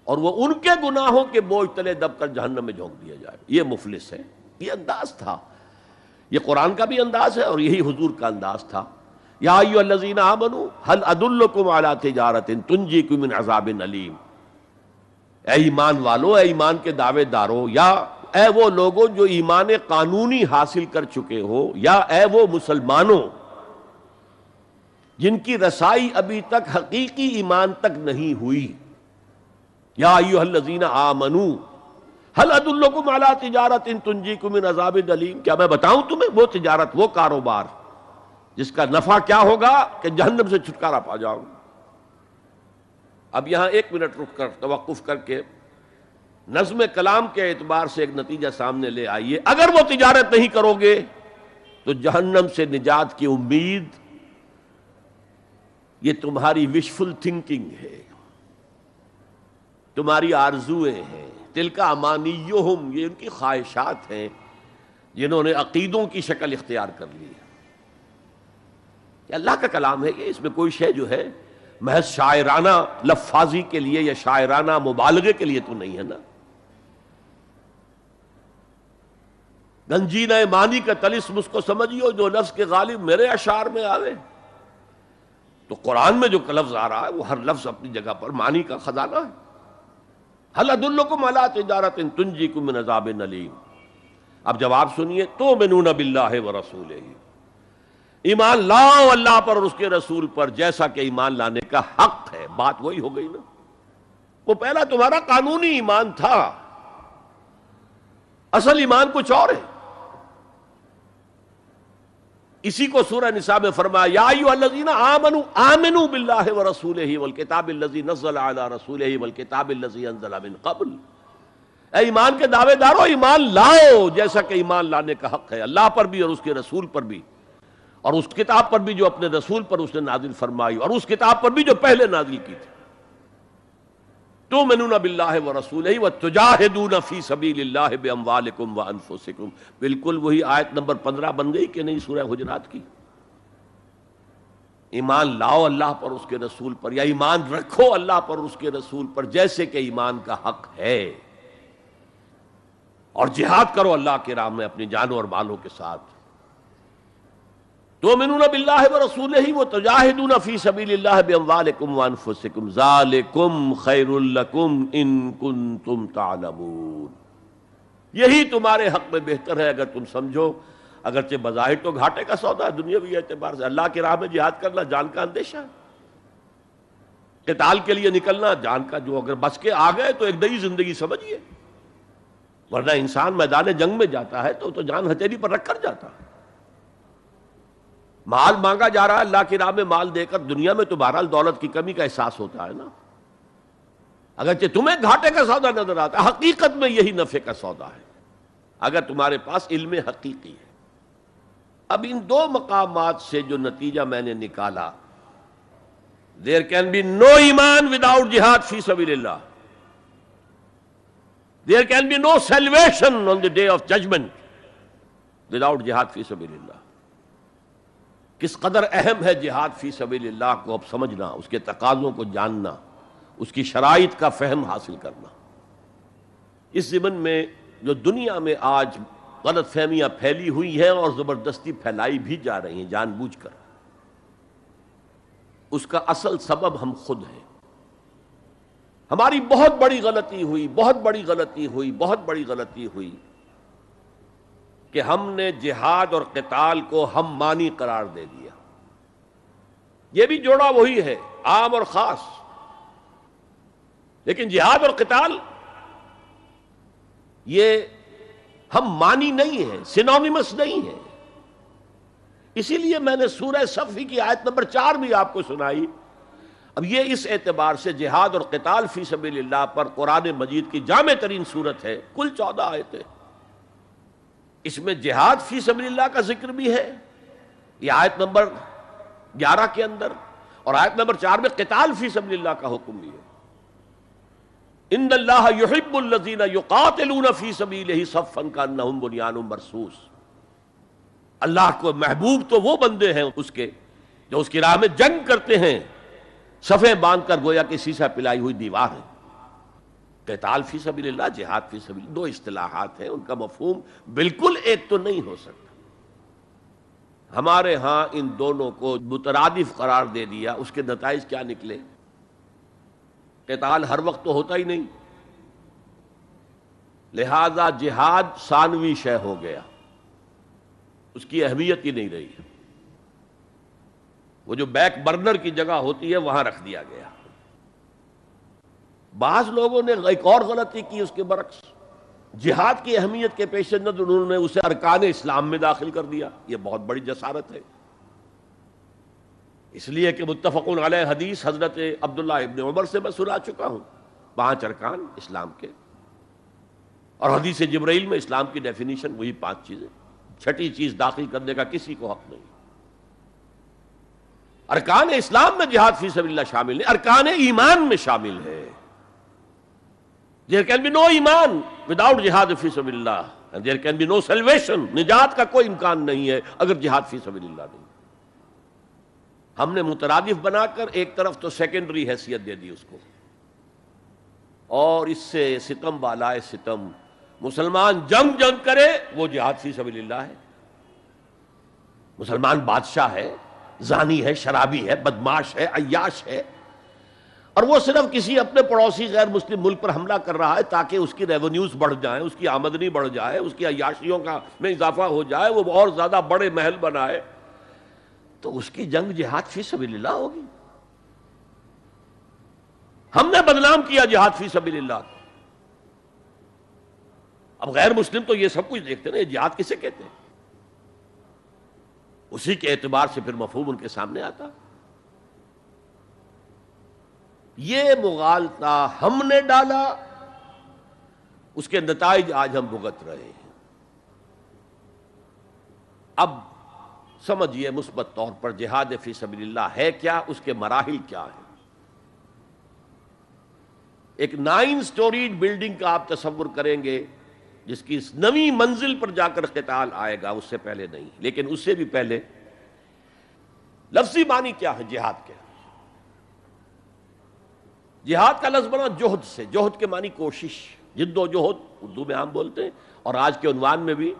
اور وہ ان کے گناہوں کے بوجھ تلے دب کر جہنم میں جھونک دیا جائے۔ یہ مفلس ہے، یہ انداز تھا، یہ قرآن کا بھی انداز ہے اور یہی حضور کا انداز تھا۔ یا ایھا الذین آمنوا هل ادلکم علی تجارۃ تنجیکم من عذاب علیم، اے ایمان والو، اے ایمان کے دعوے دارو، یا اے وہ لوگوں جو ایمان قانونی حاصل کر چکے ہو، یا اے وہ مسلمانوں جن کی رسائی ابھی تک حقیقی ایمان تک نہیں ہوئی، یا ایھا الذین آمنوا هل ادلکم علی تجارۃ تنجیکم من عذاب علیم، کیا میں بتاؤں تمہیں وہ تجارت، وہ کاروبار جس کا نفع کیا ہوگا کہ جہنم سے چھٹکارا پا جاؤ۔ اب یہاں ایک منٹ رک کر توقف کر کے نظم کلام کے اعتبار سے ایک نتیجہ سامنے لے آئیے، اگر وہ تجارت نہیں کرو گے تو جہنم سے نجات کی امید یہ تمہاری وشفل تھنکنگ ہے، تمہاری آرزویں ہیں، تلک امانیہم، یہ ان کی خواہشات ہیں جنہوں نے عقیدوں کی شکل اختیار کر لی ہے۔ یہ اللہ کا کلام ہے، یہ اس میں کوئی شے جو ہے محض شاعرانہ لفاظی کے لیے یا شاعرانہ مبالغے کے لیے تو نہیں ہے نا۔ گنجینہ معنی کا طلسم اس کو سمجھیو جو نفس کے غالب میرے اشعار میں آوے۔ تو قرآن میں جو لفظ آ رہا ہے وہ ہر لفظ اپنی جگہ پر معنی کا خزانہ ہے۔ هل ادلکم علی تجارۃ تنجیکم من عذاب الیم۔ اب جواب سنیے، تؤمنون باللہ ورسولہ، ایمان لاؤ اللہ پر اور اس کے رسول پر جیسا کہ ایمان لانے کا حق ہے۔ بات وہی ہو گئی نا، وہ پہلا تمہارا قانونی ایمان تھا، اصل ایمان کچھ اور ہے۔ اسی کو سورہ نساء میں فرمایا، یا ایھا الذین آمنوا آمنوا باللہ ورسولہ والکتاب الذی نزل علی رسولہ والکتاب الذی انزل من قبل۔ اے ایمان کے دعوے دارو، ایمان لاؤ جیسا کہ ایمان لانے کا حق ہے، اللہ پر بھی اور اس کے رسول پر بھی، اور اس کتاب پر بھی جو اپنے رسول پر اس نے نازل فرمائی، اور اس کتاب پر بھی جو پہلے نازل کی تھی۔ تؤمنون باللہ ورسولہ وتجاہدون فی سبیل اللہ باموالکم وانفسکم۔ بالکل وہی آیت نمبر 15 بن گئی کہ نہیں سورہ حجرات کی؟ ایمان لاؤ اللہ پر اس کے رسول پر، یا ایمان رکھو اللہ پر اس کے رسول پر جیسے کہ ایمان کا حق ہے، اور جہاد کرو اللہ کی راہ میں اپنی جانوں اور مالوں کے ساتھ۔ تؤمنون باللہ ورسولہ وتجاہدون فی سبیل اللہ باموالکم وانفسکم ذالکم خیر لکم ان کنتم تعلمون۔ یہی تمہارے حق میں بہتر ہے اگر تم سمجھو، اگرچہ بظاہر تو گھاٹے کا سودا ہے دنیاوی اعتبار سے۔ اللہ کی راہ میں جہاد کرنا جان کا اندیشہ ہے، قتال کے لیے نکلنا جان کا، جو اگر بچ کے آ گئے تو ایک نئی زندگی سمجھیے، ورنہ انسان میدان جنگ میں جاتا ہے تو جان ہتھیلی پر رکھ کر جاتا ہے۔ مال مانگا جا رہا ہے اللہ کی راہ میں، مال دے کر دنیا میں تو بہرحال دولت کی کمی کا احساس ہوتا ہے نا، اگرچہ تمہیں گھاٹے کا سودا نظر آتا ہے، حقیقت میں یہی نفع کا سودا ہے اگر تمہارے پاس علم حقیقی ہے۔ اب ان دو مقامات سے جو نتیجہ میں نے نکالا، there can be no ایمان without jihad فی سبیل اللہ، there can be no salvation on the day of judgment without jihad فی سبیل اللہ۔ کس قدر اہم ہے جہاد فی سبیل اللہ کو اب سمجھنا، اس کے تقاضوں کو جاننا، اس کی شرائط کا فہم حاصل کرنا۔ اس ضمن میں جو دنیا میں آج غلط فہمیاں پھیلی ہوئی ہیں اور زبردستی پھیلائی بھی جا رہی ہیں جان بوجھ کر، اس کا اصل سبب ہم خود ہیں۔ ہماری بہت بڑی غلطی ہوئی، بہت بڑی غلطی ہوئی، بہت بڑی غلطی ہوئی کہ ہم نے جہاد اور قتال کو ہم مانی قرار دے دیا۔ یہ بھی جوڑا وہی ہے، عام اور خاص، لیکن جہاد اور قتال یہ ہم مانی نہیں ہیں، سینونیمس نہیں ہیں۔ اسی لیے میں نے سورہ صفی کی آیت نمبر 4 بھی آپ کو سنائی۔ اب یہ اس اعتبار سے جہاد اور قتال فی سبیل اللہ پر قرآن مجید کی جامع ترین صورت ہے، کل 14 آیتیں، اس میں جہاد فی سبیل اللہ کا ذکر بھی ہے، یہ آیت نمبر 11 کے اندر، اور آیت نمبر 4 میں قتال فی سبیل اللہ کا حکم بھی ہے۔ ان اللہ یحب الذین یقاتلون فی سبیلہ صفا کانہم بنیان مرصوص۔ اللہ کو محبوب تو وہ بندے ہیں اس کے جو اس کی راہ میں جنگ کرتے ہیں، صفیں باندھ کر گویا کہ سیسا پلائی ہوئی دیوار ہے۔ قتال فی سبیل اللہ، جہاد فی سبیل اللہ، دو اصطلاحات ہیں، ان کا مفہوم بالکل ایک تو نہیں ہو سکتا۔ ہمارے ہاں ان دونوں کو مترادف قرار دے دیا، اس کے نتائج کیا نکلے؟ قتال ہر وقت تو ہوتا ہی نہیں، لہذا جہاد ثانوی شے ہو گیا، اس کی اہمیت ہی نہیں رہی، وہ جو بیک برنر کی جگہ ہوتی ہے وہاں رکھ دیا گیا۔ بعض لوگوں نے ایک اور غلطی کی اس کے برعکس، جہاد کی اہمیت کے پیش نظر انہوں نے اسے ارکان اسلام میں داخل کر دیا۔ یہ بہت بڑی جسارت ہے، اس لیے کہ متفق علیہ حدیث حضرت عبداللہ ابن عمر سے میں سنا چکا ہوں، 5 ارکان اسلام کے، اور حدیث جبرائیل میں اسلام کی ڈیفینیشن وہی 5 چیزیں۔ چھٹی چیز داخل کرنے کا کسی کو حق نہیں۔ ارکان اسلام میں جہاد فی سبیل اللہ شامل ہے، ارکان ایمان میں شامل ہے۔ There can be no ایمان without جہاد فی سبیل اللہ، and there can be no salvation، نجات کا کوئی امکان نہیں ہے اگر جہاد فی سبیل اللہ نہیں۔ ہم نے مترادف بنا کر ایک طرف تو سیکنڈری حیثیت دے دی اس کو، اور اس سے ستم بالائے ستم، مسلمان جنگ کرے وہ جہاد فی سبیل اللہ ہے۔ مسلمان بادشاہ ہے، زانی ہے، شرابی ہے، بدماش ہے، عیاش ہے، اور وہ صرف کسی اپنے پڑوسی غیر مسلم ملک پر حملہ کر رہا ہے تاکہ اس کی ریونیوز بڑھ جائیں، اس کی آمدنی بڑھ جائے، اس کی عیاشیوں کا میں اضافہ ہو جائے، وہ اور زیادہ بڑے محل بنائے، تو اس کی جنگ جہاد فی سبیل اللہ ہوگی۔ ہم نے بدنام کیا جہاد فی سبیل اللہ۔ اب غیر مسلم تو یہ سب کچھ دیکھتے ہیں، یہ جہاد کسے کہتے ہیں؟ اسی کے اعتبار سے پھر مفہوم ان کے سامنے آتا۔ یہ مغالطہ ہم نے ڈالا، اس کے نتائج آج ہم بھگت رہے ہیں۔ اب سمجھیے مثبت طور پر جہاد فی سبیل اللہ ہے کیا، اس کے مراحل کیا ہیں۔ ایک 9 سٹوریڈ بلڈنگ کا آپ تصور کریں گے جس کی اس نویں منزل پر جا کر قتال آئے گا، اس سے پہلے نہیں، لیکن اس سے بھی پہلے لفظی معنی کیا ہے جہاد کے؟ جہاد کا لفظ بنا جوہد سے، جوہد کے معنی کوشش، جد و جہد اردو میں عام بولتے ہیں، اور آج کے عنوان میں بھی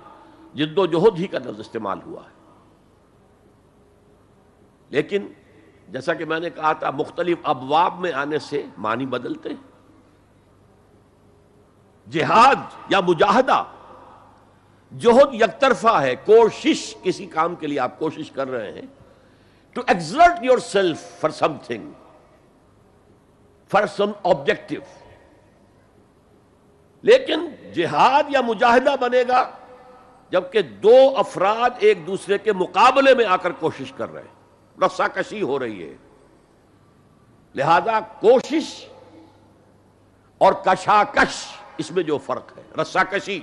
جد و جہد ہی کا لفظ استعمال ہوا ہے۔ لیکن جیسا کہ میں نے کہا تھا، مختلف ابواب میں آنے سے معنی بدلتے ہیں۔ جہاد یا مجاہدہ، جوہد یک طرفہ ہے، کوشش، کسی کام کے لیے آپ کوشش کر رہے ہیں، to exert yourself for something, for some objective. لیکن جہاد یا مجاہدہ بنے گا جبکہ دو افراد ایک دوسرے کے مقابلے میں آ کر کوشش کر رہے ہیں، رسا کشی ہو رہی ہے۔ لہذا کوشش اور کشاکش، اس میں جو فرق ہے، رسا کشی،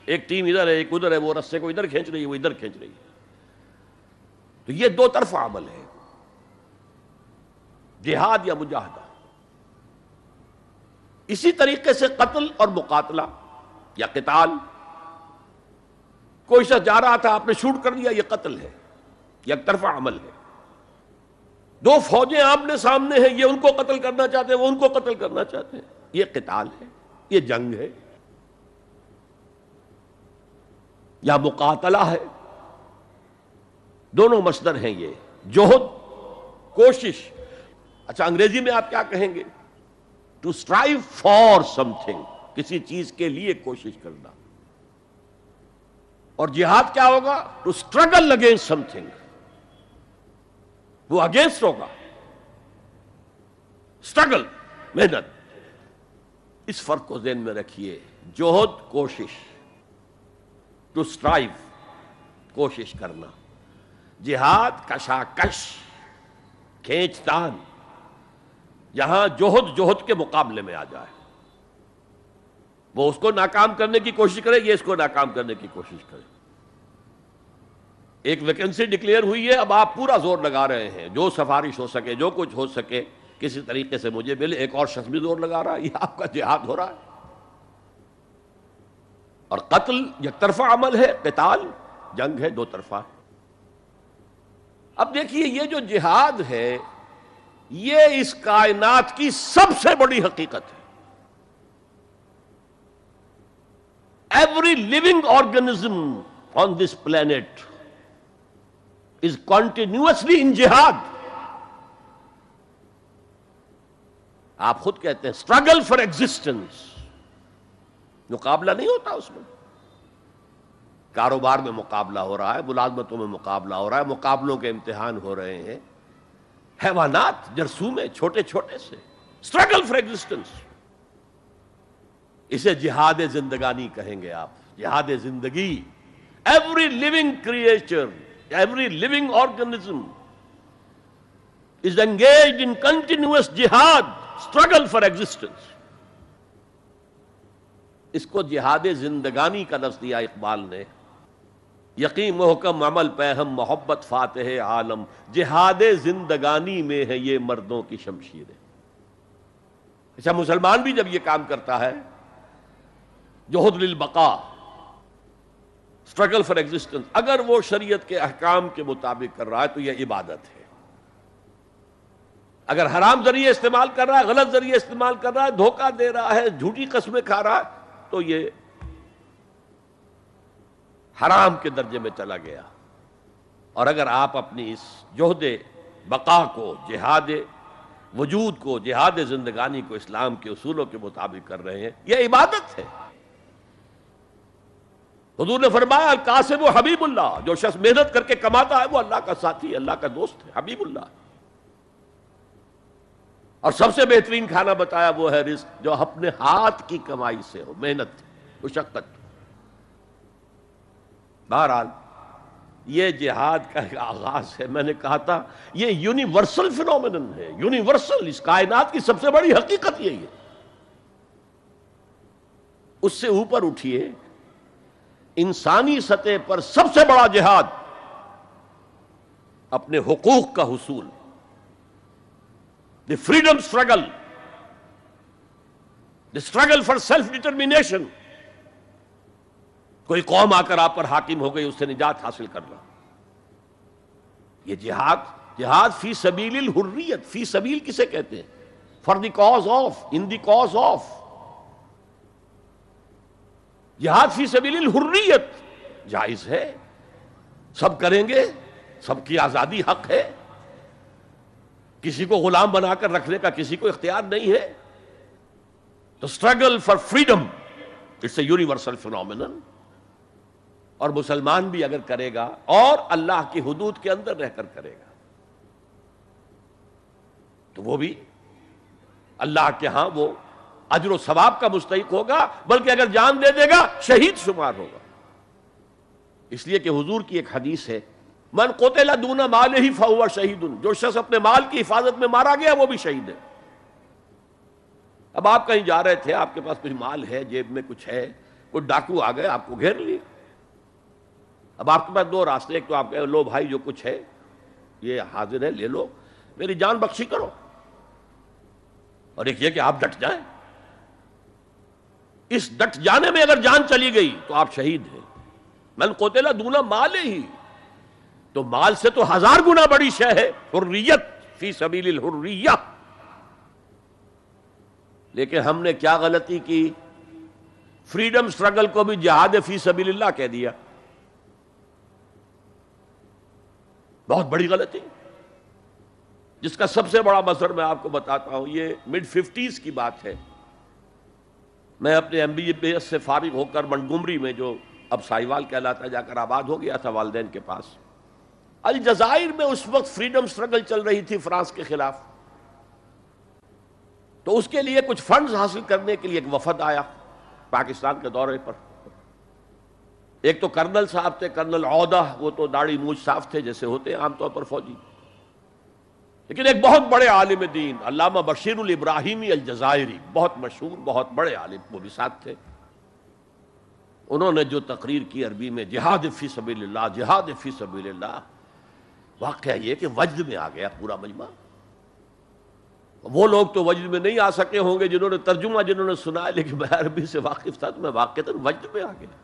ایک ٹیم ادھر ہے ایک ادھر ہے، وہ رسے کو ادھر کھینچ رہی ہے وہ ادھر کھینچ رہی ہے، تو یہ دو طرفہ عمل ہے، جہاد یا مجاہدہ۔ اسی طریقے سے قتل اور مقاتلہ یا قتال، کوئی شخص جا رہا تھا، آپ نے شوٹ کر دیا، یہ قتل ہے، یک طرفہ عمل ہے۔ دو فوجیں آمنے سامنے ہیں، یہ ان کو قتل کرنا چاہتے ہیں، وہ ان کو قتل کرنا چاہتے ہیں، یہ قتال ہے، یہ جنگ ہے یا مقاتلہ ہے۔ دونوں مصدر ہیں یہ، جوہد، کوشش۔ اچھا انگریزی میں آپ کیا کہیں گے؟ To strive for something, کسی چیز کے لیے کوشش کرنا۔ اور جہاد کیا ہوگا؟ To struggle against something, وہ اگینسٹ ہوگا، اسٹرگل، محنت۔ اس فرق کو ذہن میں رکھیے، جوہد کوشش، ٹو اسٹرائیو کوشش کرنا، جہاد کشاکش، کھینچ تان، جہاں جوہد کے مقابلے میں آ جائے، وہ اس کو ناکام کرنے کی کوشش کرے، یہ اس کو ناکام کرنے کی کوشش کرے۔ ایک ویکنسی ڈکلیئر ہوئی ہے، اب آپ پورا زور لگا رہے ہیں، جو سفارش ہو سکے، جو کچھ ہو سکے کسی طریقے سے مجھے ملے، ایک اور شخص بھی زور لگا رہا ہے، یہ آپ کا جہاد ہو رہا ہے۔ اور قتل یک طرفہ عمل ہے، قتال جنگ ہے، دو طرفہ ہے۔ اب دیکھیے یہ جو جہاد ہے یہ اس کائنات کی سب سے بڑی حقیقت ہے۔ Every living organism on this planet is continuously in jihad۔ آپ خود کہتے ہیں struggle for existence، مقابلہ نہیں ہوتا اس میں۔ کاروبار میں مقابلہ ہو رہا ہے، ملازمتوں میں مقابلہ ہو رہا ہے، مقابلوں کے امتحان ہو رہے ہیں، حیوانات جرثومے چھوٹے چھوٹے سے، struggle for existence۔ اسے جہاد زندگانی کہیں گے آپ، جہاد زندگی۔ Every living creature، every living organism is engaged in continuous jihad, struggle for existence۔ اس کو جہاد زندگانی کا لفظ دیا اقبال نے۔ یقین محکم عمل پہ ہم محبت فاتح عالم، جہاد زندگانی میں ہے یہ مردوں کی شمشیریں۔ اچھا، مسلمان بھی جب یہ کام کرتا ہے، جہد للبقاء، اسٹرگل فار ایگزسٹنس، اگر وہ شریعت کے احکام کے مطابق کر رہا ہے تو یہ عبادت ہے۔ اگر حرام ذریعے استعمال کر رہا ہے، غلط ذریعے استعمال کر رہا ہے، دھوکہ دے رہا ہے، جھوٹی قسمیں کھا رہا ہے، تو یہ حرام کے درجے میں چلا گیا۔ اور اگر آپ اپنی اس جہد بقا کو، جہاد وجود کو، جہاد زندگانی کو اسلام کے اصولوں کے مطابق کر رہے ہیں، یہ عبادت ہے۔ حضور نے فرمایا القاسم و حبیب اللہ، جو شخص محنت کر کے کماتا ہے وہ اللہ کا ساتھی، اللہ کا دوست ہے، حبیب اللہ۔ اور سب سے بہترین کھانا بتایا وہ ہے رزق جو اپنے ہاتھ کی کمائی سے ہو، محنت، مشقت۔ بہرحال یہ جہاد کا ایک آغاز ہے، میں نے کہا تھا یہ یونیورسل فینومینن ہے، یونیورسل، اس کائنات کی سب سے بڑی حقیقت یہی ہے۔ اس سے اوپر اٹھیے، انسانی سطح پر سب سے بڑا جہاد اپنے حقوق کا حصول، the freedom struggle, the struggle for self determination. کوئی قوم آ کر آپ پر حاکم ہو گئی، اس سے نجات حاصل کرنا، یہ جہاد فی سبیل الحریت۔ فی سبیل کسے کہتے ہیں؟ For the cause of, in the cause of. جہاد فی سبیل الحریت جائز ہے، سب کریں گے، سب کی آزادی حق ہے، کسی کو غلام بنا کر رکھنے کا کسی کو اختیار نہیں ہے۔ تو struggle for freedom it's a universal phenomenon, اور مسلمان بھی اگر کرے گا اور اللہ کی حدود کے اندر رہ کر کرے گا تو وہ بھی اللہ کے ہاں وہ اجر و ثواب کا مستحق ہوگا، بلکہ اگر جان دے دے گا شہید شمار ہوگا۔ اس لیے کہ حضور کی ایک حدیث ہے، من قتل دون مالہ فہو شہید، جو شخص اپنے مال کی حفاظت میں مارا گیا وہ بھی شہید ہے۔ اب آپ کہیں جا رہے تھے، آپ کے پاس کچھ مال ہے، جیب میں کچھ ہے، کوئی ڈاکو آ گئے، آپ کو گھیر لیے۔ اب آپ کے پاس دو راستے، ایک تو آپ کہے لو بھائی جو کچھ ہے یہ حاضر ہے، لے لو، میری جان بخشی کرو، اور ایک یہ کہ آپ ڈٹ جائیں۔ اس ڈٹ جانے میں اگر جان چلی گئی تو آپ شہید ہیں۔ من قتل دون مالہ، تو مال سے تو 1000 گنا بڑی شے ہے حریت، فی سبیل الحریہ۔ لیکن ہم نے کیا غلطی کی؟ فریڈم سٹرگل کو بھی جہاد فی سبیل اللہ کہہ دیا، بہت بڑی غلطی، جس کا سب سے بڑا مظہر میں آپ کو بتاتا ہوں۔ یہ مڈ 50s کی بات ہے، میں اپنے MBBS سے فارغ ہو کر منٹگومری میں، جو اب سائیوال کہلاتا، جا کر آباد ہو گیا تھا والدین کے پاس۔ الجزائر میں اس وقت فریڈم سٹرگل چل رہی تھی فرانس کے خلاف، تو اس کے لیے کچھ فنڈز حاصل کرنے کے لیے ایک وفد آیا پاکستان کے دورے پر۔ ایک تو کرنل صاحب تھے، کرنل عودہ، وہ تو داڑھی مونچھ صاف تھے جیسے ہوتے ہیں عام طور پر فوجی، لیکن ایک بہت بڑے عالم دین علامہ بشیر الابراہیمی الجزائری، بہت مشہور، بہت بڑے عالم، وہ بھی ساتھ تھے۔ انہوں نے جو تقریر کی عربی میں، جہاد فی سبیل اللہ، جہاد فی سبیل اللہ، واقعہ یہ کہ وجد میں آ گیا پورا مجمع۔ وہ لوگ تو وجد میں نہیں آ سکے ہوں گے جنہوں نے ترجمہ، جنہوں نے سنا، لیکن میں عربی سے واقف تھا تو میں واقعتاً وجد میں آ گیا۔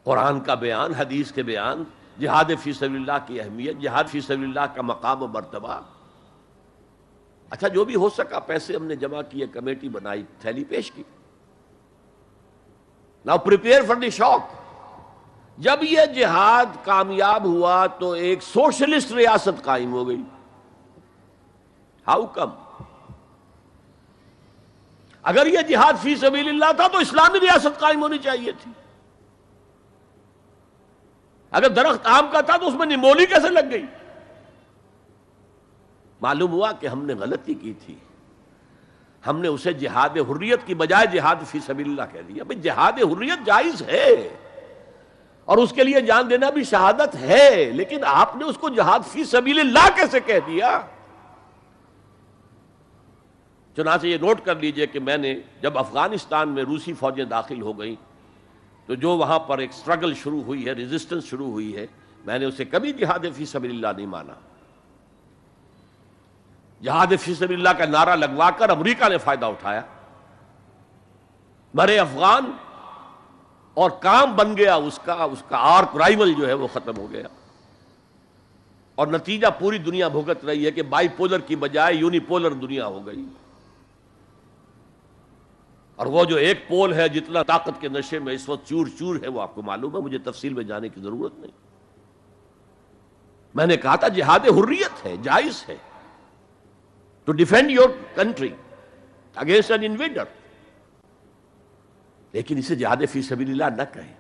قرآن کا بیان، حدیث کے بیان، جہاد فی سبیل اللہ کی اہمیت، جہاد فی سبیل اللہ کا مقام و مرتبہ۔ اچھا، جو بھی ہو سکا پیسے ہم نے جمع کیے، کمیٹی بنائی، تھیلی پیش کی۔ ناؤ پریپیئر فار دی شاک۔ جب یہ جہاد کامیاب ہوا تو ایک سوشلسٹ ریاست قائم ہو گئی۔ How come? اگر یہ جہاد فی سبیل اللہ تھا تو اسلامی ریاست قائم ہونی چاہیے تھی۔ اگر درخت آم کا تھا تو اس میں نمولی کیسے لگ گئی؟ معلوم ہوا کہ ہم نے غلطی کی تھی، ہم نے اسے جہاد حریت کی بجائے جہاد فی سبیل اللہ کہہ دیا۔ بھئی جہاد حریت جائز ہے اور اس کے لیے جان دینا بھی شہادت ہے، لیکن آپ نے اس کو جہاد فی سبیل اللہ کیسے کہہ دیا؟ چنانچہ یہ نوٹ کر لیجئے کہ میں نے جب افغانستان میں روسی فوجیں داخل ہو گئیں تو جو وہاں پر ایک سٹرگل شروع ہوئی ہے، ریزسٹنس شروع ہوئی ہے، میں نے اسے کبھی جہاد فی سبیل اللہ نہیں مانا۔ جہاد فی سبیل اللہ کا نعرہ لگوا کر امریکہ نے فائدہ اٹھایا، مرے افغان، اور کام بن گیا اس کا آرک رائیول جو ہے وہ ختم ہو گیا، اور نتیجہ پوری دنیا بھگت رہی ہے کہ بائی پولر کی بجائے یونی پولر دنیا ہو گئی، اور وہ جو ایک پول ہے جتنا طاقت کے نشے میں اس وقت چور چور ہے وہ آپ کو معلوم ہے، مجھے تفصیل میں جانے کی ضرورت نہیں۔ میں نے کہا تھا جہاد حریت ہے، جائز ہے، to defend your country against an invader, لیکن اسے جہاد فی سبیل اللہ نہ کہیں۔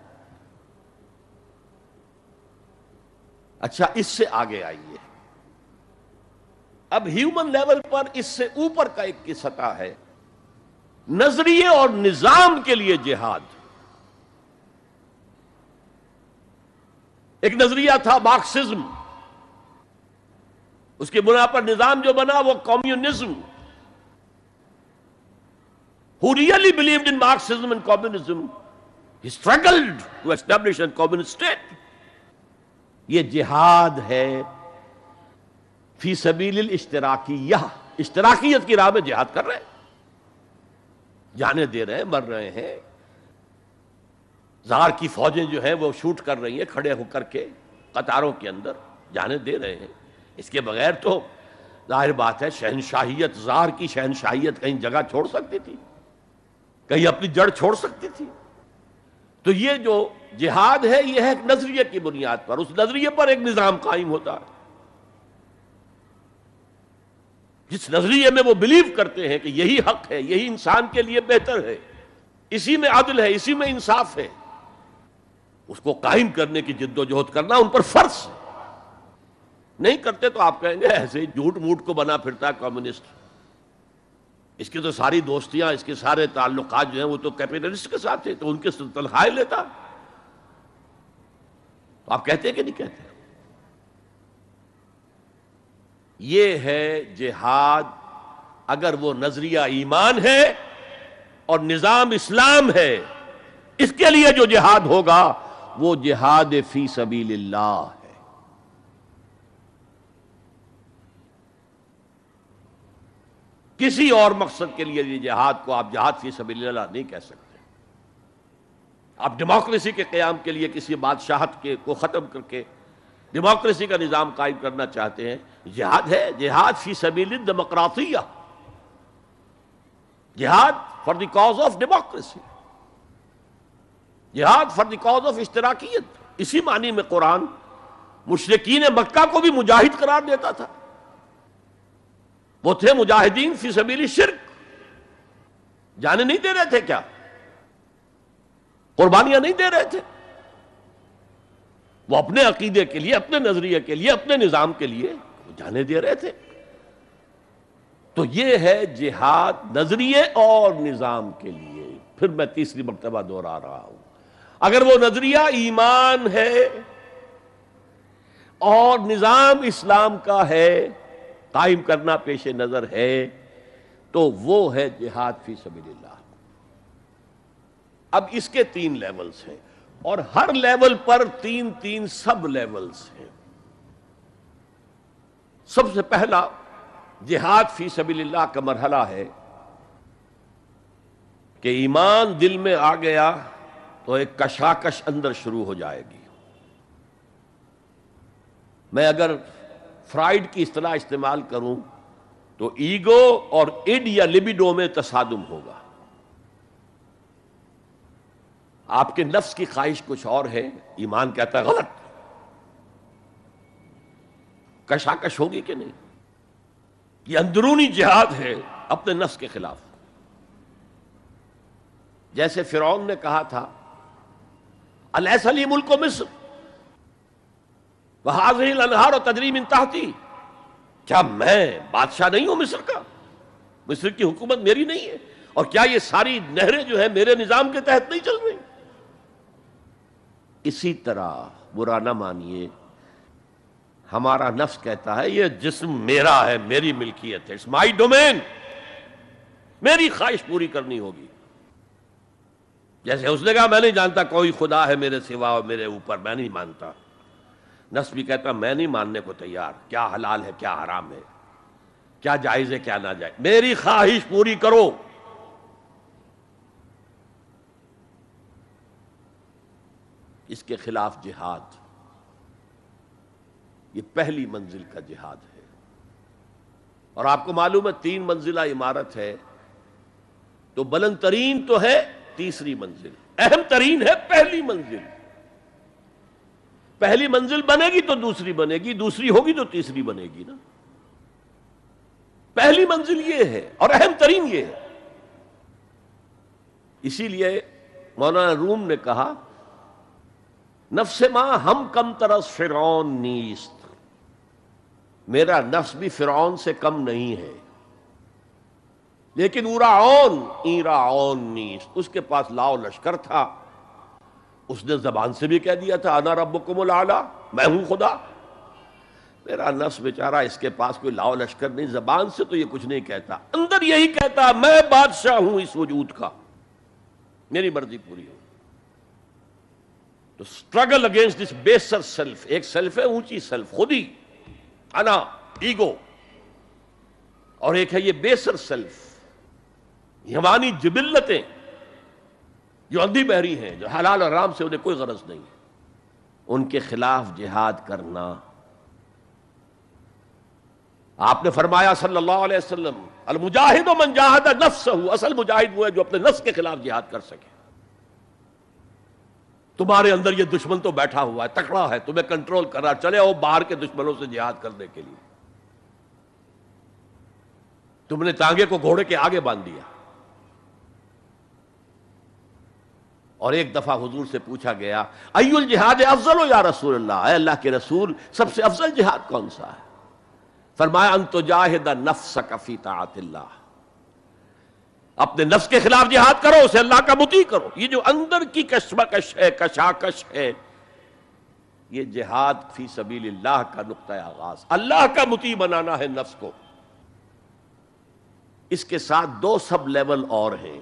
اچھا، اس سے آگے آئیے، اب ہیومن لیول پر اس سے اوپر کا ایک کی سطح ہے، نظریے اور نظام کے لیے جہاد۔ ایک نظریہ تھا مارکسزم، اس کی بنا پر نظام جو بنا وہ communism. Who really believed in Marxism and communism, he struggled to establish a communist state۔ یہ جہاد ہے فی سبیل الاشتراکیہ، اشتراکیت کی راہ میں جہاد کر رہے ہیں، جانے دے رہے ہیں، مر رہے ہیں، زار کی فوجیں جو ہیں وہ شوٹ کر رہی ہیں کھڑے ہو کر کے قطاروں کے اندر، جانے دے رہے ہیں۔ اس کے بغیر تو ظاہر بات ہے شہنشاہیت، زار کی شہنشاہیت کہیں جگہ چھوڑ سکتی تھی، کہیں اپنی جڑ چھوڑ سکتی تھی؟ تو یہ جو جہاد ہے یہ ہے ایک نظریے کی بنیاد پر، اس نظریے پر ایک نظام قائم ہوتا ہے، جس نظریے میں وہ بلیو کرتے ہیں کہ یہی حق ہے، یہی انسان کے لیے بہتر ہے، اسی میں عدل ہے، اسی میں انصاف ہے، اس کو قائم کرنے کی جد و جہد کرنا ان پر فرض ہے۔ نہیں کرتے تو آپ کہیں گے ایسے ہی جھوٹ موٹ کو بنا پھرتا ہے کمیونسٹ، اس کی تو ساری دوستیاں، اس کے سارے تعلقات جو ہیں وہ تو کیپٹلسٹ کے ساتھ تھے، تو ان کے تنخواہیں لیتا۔ تو آپ کہتے ہیں کہ نہیں کہتے؟ یہ ہے جہاد، اگر وہ نظریہ ایمان ہے اور نظام اسلام ہے، اس کے لیے جو جہاد ہوگا وہ جہاد فی سبیل اللہ ہے۔ کسی اور مقصد کے لیے یہ جہاد کو آپ جہاد فی سبیل اللہ نہیں کہہ سکتے۔ آپ ڈیموکریسی کے قیام کے لیے کسی بادشاہت کو ختم کر کے ڈیموکریسی کا نظام قائم کرنا چاہتے ہیں، جہاد ہے، جہاد فی سبیل الدیمقراطیہ، جہاد for the cause of democracy, جہاد فار دی کاز آف اشتراکیت۔ اسی معنی میں قرآن مشرکین مکہ کو بھی مجاہد قرار دیتا تھا، وہ تھے مجاہدین فی سبیل الشرک، جانے نہیں دے رہے تھے، کیا قربانیاں نہیں دے رہے تھے، وہ اپنے عقیدے کے لیے، اپنے نظریے کے لیے، اپنے نظام کے لیے جانے دے رہے تھے۔ تو یہ ہے جہاد نظریے اور نظام کے لیے۔ پھر میں تیسری مرتبہ دوہرا رہا ہوں، اگر وہ نظریہ ایمان ہے اور نظام اسلام کا ہے، قائم کرنا پیش نظر ہے، تو وہ ہے جہاد فی سبیل اللہ۔ اب اس کے 3 لیولز ہیں، اور ہر لیول پر 3 سب لیولز ہیں۔ سب سے پہلا جہاد فی سبیل اللہ کا مرحلہ ہے کہ ایمان دل میں آ گیا تو ایک کشاکش اندر شروع ہو جائے گی۔ میں اگر فرائیڈ کی اصطلاح استعمال کروں تو ایگو اور اڈ یا لبیڈو میں تصادم ہوگا۔ آپ کے نفس کی خواہش کچھ اور ہے، ایمان کہتا ہے غلط، کشاکش ہوگی کہ نہیں؟ یہ اندرونی جہاد ہے اپنے نفس کے خلاف۔ جیسے فرعون نے کہا تھا الیس لی ملک مصر وہذہ الانہار تجری من تحتی، کیا میں بادشاہ نہیں ہوں مصر کا؟ مصر کی حکومت میری نہیں ہے؟ اور کیا یہ ساری نہریں جو ہیں میرے نظام کے تحت نہیں چل رہی؟ اسی طرح برا نہ مانیے، ہمارا نفس کہتا ہے یہ جسم میرا ہے، میری ملکیت ہے، اٹس مائی ڈومین، میری خواہش پوری کرنی ہوگی۔ جیسے اس نے کہا میں نہیں جانتا کوئی خدا ہے میرے سوا اور میرے اوپر، میں نہیں مانتا، نفس بھی کہتا میں نہیں ماننے کو تیار، کیا حلال ہے کیا حرام ہے، کیا جائز ہے کیا ناجائز، میری خواہش پوری کرو۔ اس کے خلاف جہاد، یہ پہلی منزل کا جہاد ہے۔ اور آپ کو معلوم ہے 3 منزلہ عمارت ہے، تو بلند ترین تو ہے تیسری منزل، اہم ترین ہے پہلی منزل۔ پہلی منزل بنے گی تو دوسری بنے گی، دوسری ہوگی تو تیسری بنے گی نا۔ پہلی منزل یہ ہے اور اہم ترین یہ ہے۔ اسی لیے مولانا روم نے کہا نفس ماں ہم کم ترس فرعون نیست، میرا نفس بھی فرعون سے کم نہیں ہے، لیکن ایراعون نیست، اس کے پاس لاؤ لشکر تھا، اس نے زبان سے بھی کہہ دیا تھا انا ربکم الاعلی، میں ہوں خدا۔ میرا نفس بیچارہ اس کے پاس کوئی لاؤ لشکر نہیں، زبان سے تو یہ کچھ نہیں کہتا، اندر یہی کہتا میں بادشاہ ہوں اس وجود کا، میری مرضی پوری ہو۔ تو اسٹرگل اگینسٹ دس بیسر سیلف، ایک سیلف ہے اونچی سیلف، خودی، انا، ایگو، اور ایک ہے یہ بیسر سیلف، یہ ہماری جبلتیں جو اندھی بہری ہیں، جو حلال اور حرام سے انہیں کوئی غرض نہیں ہے، ان کے خلاف جہاد کرنا۔ آپ نے فرمایا صلی اللہ علیہ وسلم المجاہد من جاہد نفسہ، اصل مجاہد وہ ہے جو اپنے نفس کے خلاف جہاد کر سکے۔ تمہارے اندر یہ دشمن تو بیٹھا ہوا ہے، تکڑا ہے، تمہیں کنٹرول کر رہا، چلے آؤ باہر کے دشمنوں سے جہاد کرنے کے لیے۔ تم نے ٹانگے کو گھوڑے کے آگے باندھ دیا۔ اور ایک دفعہ حضور سے پوچھا گیا ای الجہاد افضل یا رسول اللہ، اے اللہ کے رسول سب سے افضل جہاد کون سا ہے؟ فرمایا ان تجاہد نفسک فی طاعت اللہ، اپنے نفس کے خلاف جہاد کرو، اسے اللہ کا مطیع کرو۔ یہ جو اندر کی کشمکش ہے، کشاکش ہے، یہ جہاد فی سبیل اللہ کا نقطہ آغاز، اللہ کا مطیع بنانا ہے نفس کو۔ اس کے ساتھ 2 سب لیول اور ہیں۔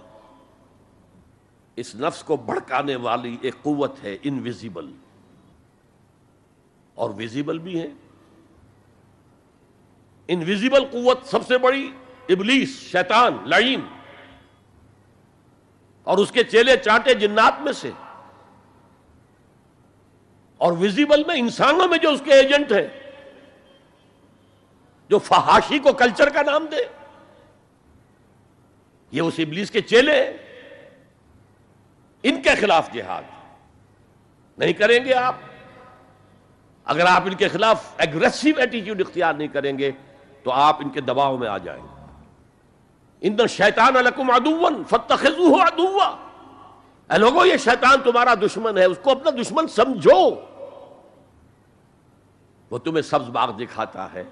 اس نفس کو بھڑکانے والی ایک قوت ہے انویزیبل، اور ویزیبل بھی ہے۔ انویزیبل قوت سب سے بڑی ابلیس، شیطان، لعین، اور اس کے چیلے چانٹے جنات میں سے، اور ویزیبل میں انسانوں میں جو اس کے ایجنٹ ہیں، جو فحاشی کو کلچر کا نام دے، یہ اس ابلیس کے چیلے ہیں۔ ان کے خلاف جہاد نہیں کریں گے آپ، اگر آپ ان کے خلاف ایگریسو ایٹیٹیوڈ اختیار نہیں کریں گے تو آپ ان کے دباؤ میں آ جائیں گے۔ ان الشیطان لکم عدوا فاتخذوہ عدوا، اے لوگو یہ شیطان تمہارا دشمن ہے، اس کو اپنا دشمن سمجھو۔ وہ تمہیں سبز باغ دکھاتا ہے،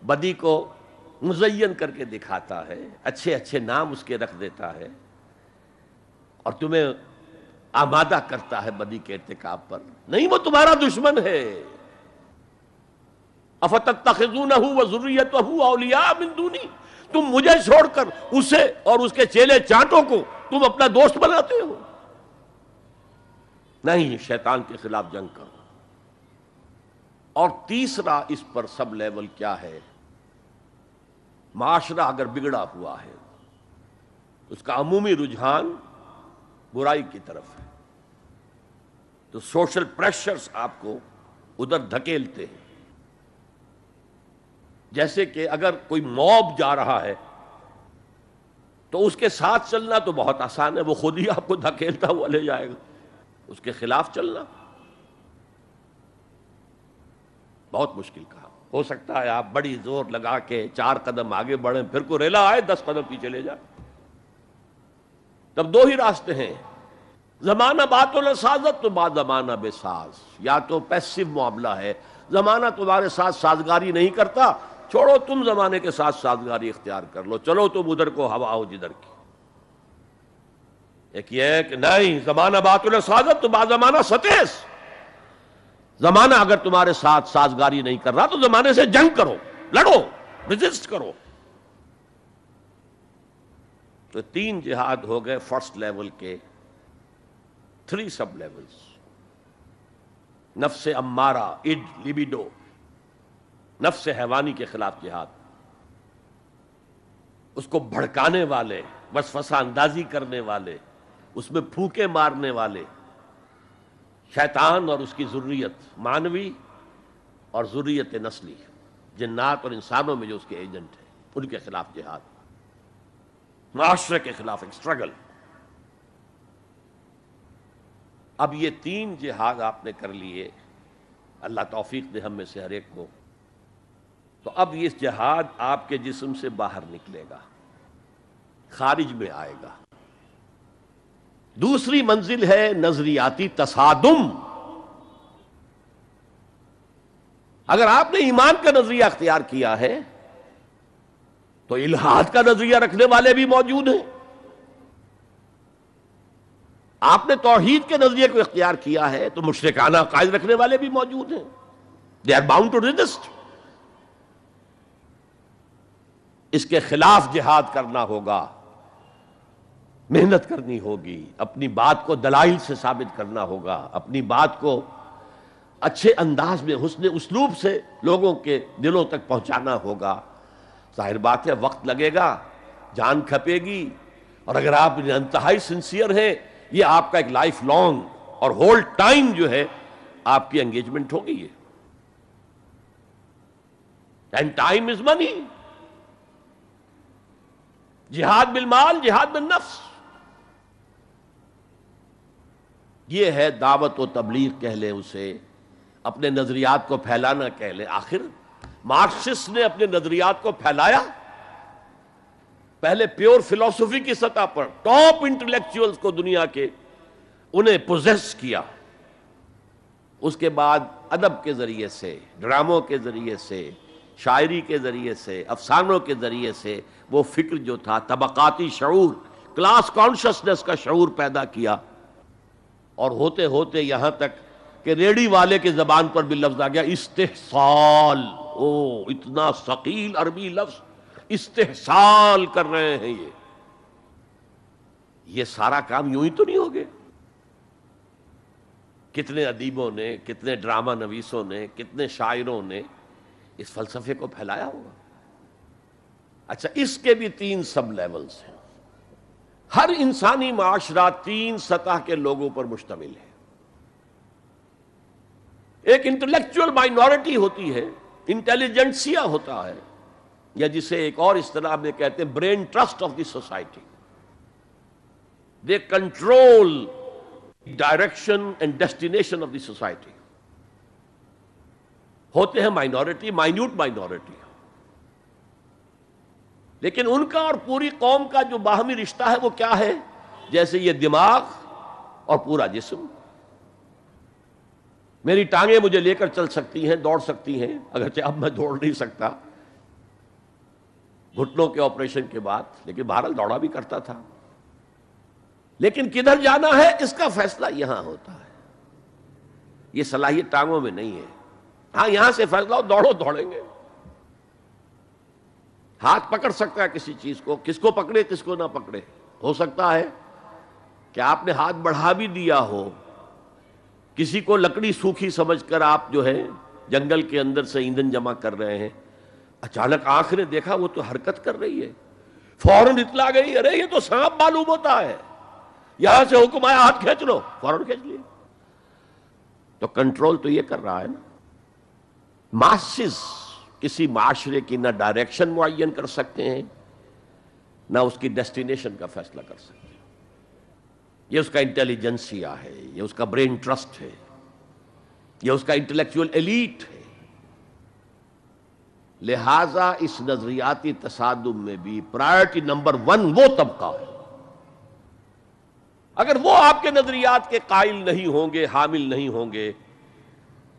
بدی کو مزین کر کے دکھاتا ہے، اچھے اچھے نام اس کے رکھ دیتا ہے، اور تمہیں آمادہ کرتا ہے بدی کے ارتکاب پر۔ نہیں، وہ تمہارا دشمن ہے۔ افتتخذونہ وذریتہ اولیاء من دونی، تم مجھے چھوڑ کر اسے اور اس کے چیلے چانٹوں کو تم اپنا دوست بناتے ہو۔ نہیں، شیطان کے خلاف جنگ کرو۔ اور تیسرا اس پر سب لیول کیا ہے؟ معاشرہ اگر بگڑا ہوا ہے، اس کا عمومی رجحان برائی کی طرف ہے، تو سوشل پریشرز آپ کو ادھر دھکیلتے ہیں۔ جیسے کہ اگر کوئی موب جا رہا ہے تو اس کے ساتھ چلنا تو بہت آسان ہے، وہ خود ہی آپ کو دھکیلتا ہوا لے جائے گا۔ اس کے خلاف چلنا بہت مشکل کہا۔ ہو سکتا ہے آپ بڑی زور لگا کے 4 قدم آگے بڑھیں، پھر کوئی ریلا آئے 10 قدم پیچھے لے جائے۔ تب 2 ہی راستے ہیں، زمانہ بات و سازت تو بعد زمانہ بے ساز، یا تو پیسو معاملہ ہے، زمانہ تمہارے ساتھ سازگاری نہیں کرتا، چھوڑو تم زمانے کے ساتھ سازگاری اختیار کر لو، چلو تم ادھر کو ہوا ہو جدھر کی۔ ایک یہ ہے کہ نہیں، زمانہ بات و سازت تو بعد زمانہ ستیس، زمانہ اگر تمہارے ساتھ سازگاری نہیں کر رہا تو زمانے سے جنگ کرو، لڑو، ریزسٹ کرو۔ تو 3 جہاد ہو گئے فرسٹ لیول کے، 3 سب لیولز: نفس امارہ، اڈ، لیبیڈو، نفس حیوانی کے خلاف جہاد، اس کو بھڑکانے والے، وسوسہ اندازی کرنے والے، اس میں پھونکے مارنے والے، شیطان اور اس کی ذریت مانوی اور ذریت نسلی، جنات اور انسانوں میں جو اس کے ایجنٹ ہیں، ان کے خلاف جہاد، معاشرے کے خلاف ایک اسٹرگل۔ اب یہ 3 جہاد آپ نے کر لیے، اللہ توفیق دے ہم میں سے ہر ایک کو، تو اب یہ جہاد آپ کے جسم سے باہر نکلے گا، خارج میں آئے گا۔ دوسری منزل ہے نظریاتی تصادم۔ اگر آپ نے ایمان کا نظریہ اختیار کیا ہے تو الحاد کا نظریہ رکھنے والے بھی موجود ہیں۔ آپ نے توحید کے نظریے کو اختیار کیا ہے تو مشرکانہ عقائد رکھنے والے بھی موجود ہیں۔ They are bound to resist. اس کے خلاف جہاد کرنا ہوگا، محنت کرنی ہوگی، اپنی بات کو دلائل سے ثابت کرنا ہوگا، اپنی بات کو اچھے انداز میں حسن اسلوب سے لوگوں کے دلوں تک پہنچانا ہوگا۔ ظاہر بات ہے وقت لگے گا، جان کھپے گی، اور اگر آپ انتہائی سنسیئر ہیں یہ آپ کا ایک لائف لانگ اور ہول ٹائم جو ہے آپ کی انگیجمنٹ ہوگی یہ۔ اینڈ ٹائم از منی۔ جہاد بالمال، جہاد بالنفس، یہ ہے دعوت و تبلیغ کہہ لیں اسے، اپنے نظریات کو پھیلانا کہہ لیں۔ آخر مارکسسٹ نے اپنے نظریات کو پھیلایا، پہلے پیور فلسفی کی سطح پر ٹاپ انٹلیکچوئلز کو دنیا کے انہیں پوزیس کیا، اس کے بعد ادب کے ذریعے سے، ڈراموں کے ذریعے سے، شاعری کے ذریعے سے، افسانوں کے ذریعے سے وہ فکر جو تھا، طبقاتی شعور، کلاس کانشسنس کا شعور پیدا کیا، اور ہوتے ہوتے یہاں تک کہ ریڑی والے کی زبان پر بھی لفظ آ گیا استحصال۔ او اتنا ثقیل عربی لفظ، استحصال کر رہے ہیں یہ سارا کام یوں ہی تو نہیں ہو گیا۔ کتنے ادیبوں نے، کتنے ڈرامہ نویسوں نے، کتنے شاعروں نے اس فلسفے کو پھیلایا ہوگا۔ اچھا، اس کے بھی 3 سب لیولز ہیں۔ ہر انسانی معاشرہ 3 سطح کے لوگوں پر مشتمل ہے۔ ایک انٹلیکچوئل مائنورٹی ہوتی ہے، انٹیلیجنسیا ہوتا ہے، یا جسے ایک اور اصطلاح میں کہتے ہیں brain trust of the society. They control direction and destination of the society. ہوتے ہیں مائنورٹی، مائنیوٹ مائنورٹی، لیکن ان کا اور پوری قوم کا جو باہمی رشتہ ہے وہ کیا ہے؟ جیسے یہ دماغ اور پورا جسم۔ میری ٹانگیں مجھے لے کر چل سکتی ہیں، دوڑ سکتی ہیں، اگرچہ اب میں دوڑ نہیں سکتا گھٹنوں کے آپریشن کے بعد، لیکن بہرحال دوڑا بھی کرتا تھا۔ لیکن کدھر جانا ہے اس کا فیصلہ یہاں ہوتا ہے، یہ صلاحیت ٹانگوں میں نہیں ہے۔ ہاں یہاں سے فیصلہ ہو دوڑو، دوڑیں گے۔ ہاتھ پکڑ سکتا ہے کسی چیز کو، کس کو پکڑے کس کو نہ پکڑے۔ ہو سکتا ہے کہ آپ نے ہاتھ بڑھا بھی دیا ہو، کسی کو لکڑی سوکھی سمجھ کر آپ جو ہے جنگل کے اندر سے ایندھن جمع کر رہے ہیں، اچانک آنکھ نے دیکھا وہ تو حرکت کر رہی ہے، فوراً اطلاع گئی، ارے یہ تو سانپ معلوم ہوتا ہے، یہاں سے حکم آیا ہاتھ کھینچ لو، فوراً کھینچ لیا۔ تو کنٹرول تو یہ کر رہا ہے نا۔ ماسز کسی معاشرے کی نہ ڈائریکشن معین کر سکتے ہیں، نہ اس کی ڈیسٹینیشن کا فیصلہ کر سکتے ہیں۔ یہ اس کا انٹیلیجنسیا ہے، یہ اس کا برین ٹرسٹ ہے، یہ اس کا انٹلیکچوئل ایلیٹ ہے۔ لہذا اس نظریاتی تصادم میں بھی پرائرٹی نمبر 1 وہ طبقہ ہے۔ اگر وہ آپ کے نظریات کے قائل نہیں ہوں گے، حامل نہیں ہوں گے،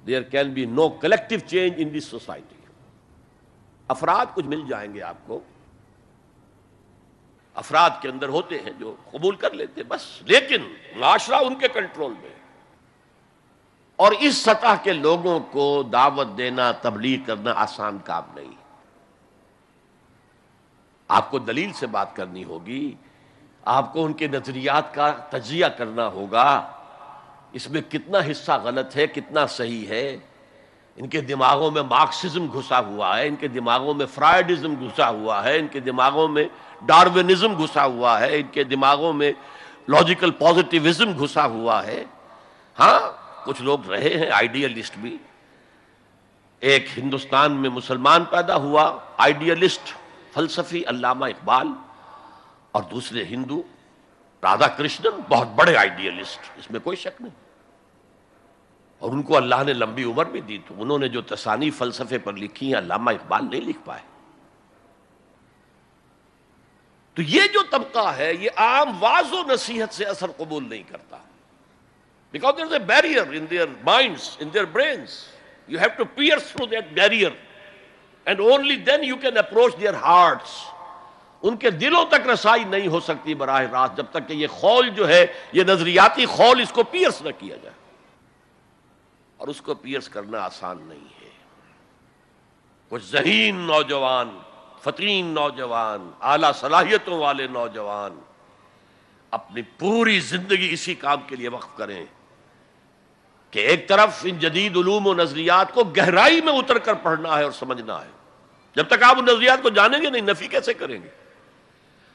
there can be no collective change in this society۔ افراد کچھ مل جائیں گے آپ کو، افراد کے اندر ہوتے ہیں جو قبول کر لیتے بس، لیکن معاشرہ ان کے کنٹرول میں۔ اور اس سطح کے لوگوں کو دعوت دینا، تبلیغ کرنا آسان کام نہیں۔ آپ کو دلیل سے بات کرنی ہوگی، آپ کو ان کے نظریات کا تجزیہ کرنا ہوگا، اس میں کتنا حصہ غلط ہے کتنا صحیح ہے. ان کے دماغوں میں مارکسزم گھسا ہوا ہے، ان کے دماغوں میں فرائڈزم گھسا ہوا ہے، ان کے دماغوں میں ڈارونزم گھسا ہوا ہے، ان کے دماغوں میں لاجیکل پازیٹیوزم گھسا ہوا ہے. ہاں کچھ لوگ رہے ہیں آئیڈیلسٹ بھی. ایک ہندوستان میں مسلمان پیدا ہوا آئیڈیلسٹ فلسفی علامہ اقبال، اور دوسرے ہندو رادھا کرشنن بہت بڑے آئیڈیلسٹ، اس میں کوئی شک نہیں. اور ان کو اللہ نے لمبی عمر بھی دی، تو انہوں نے جو تصانیف فلسفے پر لکھی ہیں علامہ اقبال نہیں لکھ پائے. تو یہ جو طبقہ ہے یہ عام واعظ و نصیحت سے اثر قبول نہیں کرتا. Because there is a barrier in their minds, in their brains. You have to pierce through that barrier. And only then you can approach their hearts. ان کے دلوں تک رسائی نہیں ہو سکتی براہ راست جب تک کہ یہ خول جو ہے، یہ نظریاتی خول، اس کو پیئرس نہ کیا جائے. اور اس کو پیئرس کرنا آسان نہیں ہے. کچھ ذہین نوجوان، فطین نوجوان، اعلیٰ صلاحیتوں والے نوجوان اپنی پوری زندگی اسی کام کے لیے وقف کریں کہ ایک طرف ان جدید علوم و نظریات کو گہرائی میں اتر کر پڑھنا ہے اور سمجھنا ہے. جب تک آپ ان نظریات کو جانیں گے نہیں، نفی کیسے کریں گے؟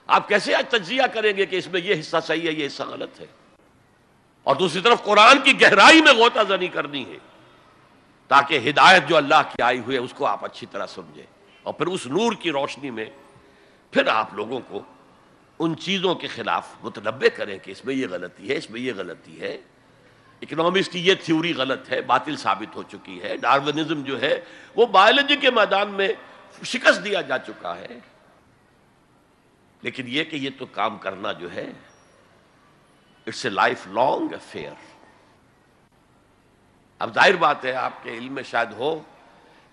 آپ کیسے آج تجزیہ کریں گے کہ اس میں یہ حصہ صحیح ہے یہ حصہ غلط ہے؟ اور دوسری طرف قرآن کی گہرائی میں غوطہ زنی کرنی ہے تاکہ ہدایت جو اللہ کی آئی ہوئی ہے اس کو آپ اچھی طرح سمجھیں، اور پھر اس نور کی روشنی میں پھر آپ لوگوں کو ان چیزوں کے خلاف متنبہ کریں کہ اس میں یہ غلطی ہے، اس میں یہ غلطی ہے. اکنامکس کی یہ تھیوری غلط ہے، باطل ثابت ہو چکی ہے. ڈارونزم جو ہے وہ بایولوجی کے میدان میں شکست دیا جا چکا ہے. لیکن یہ کہ یہ تو کام کرنا جو ہے it's a lifelong affair. اب ظاہر بات ہے آپ کے علم میں شاید ہو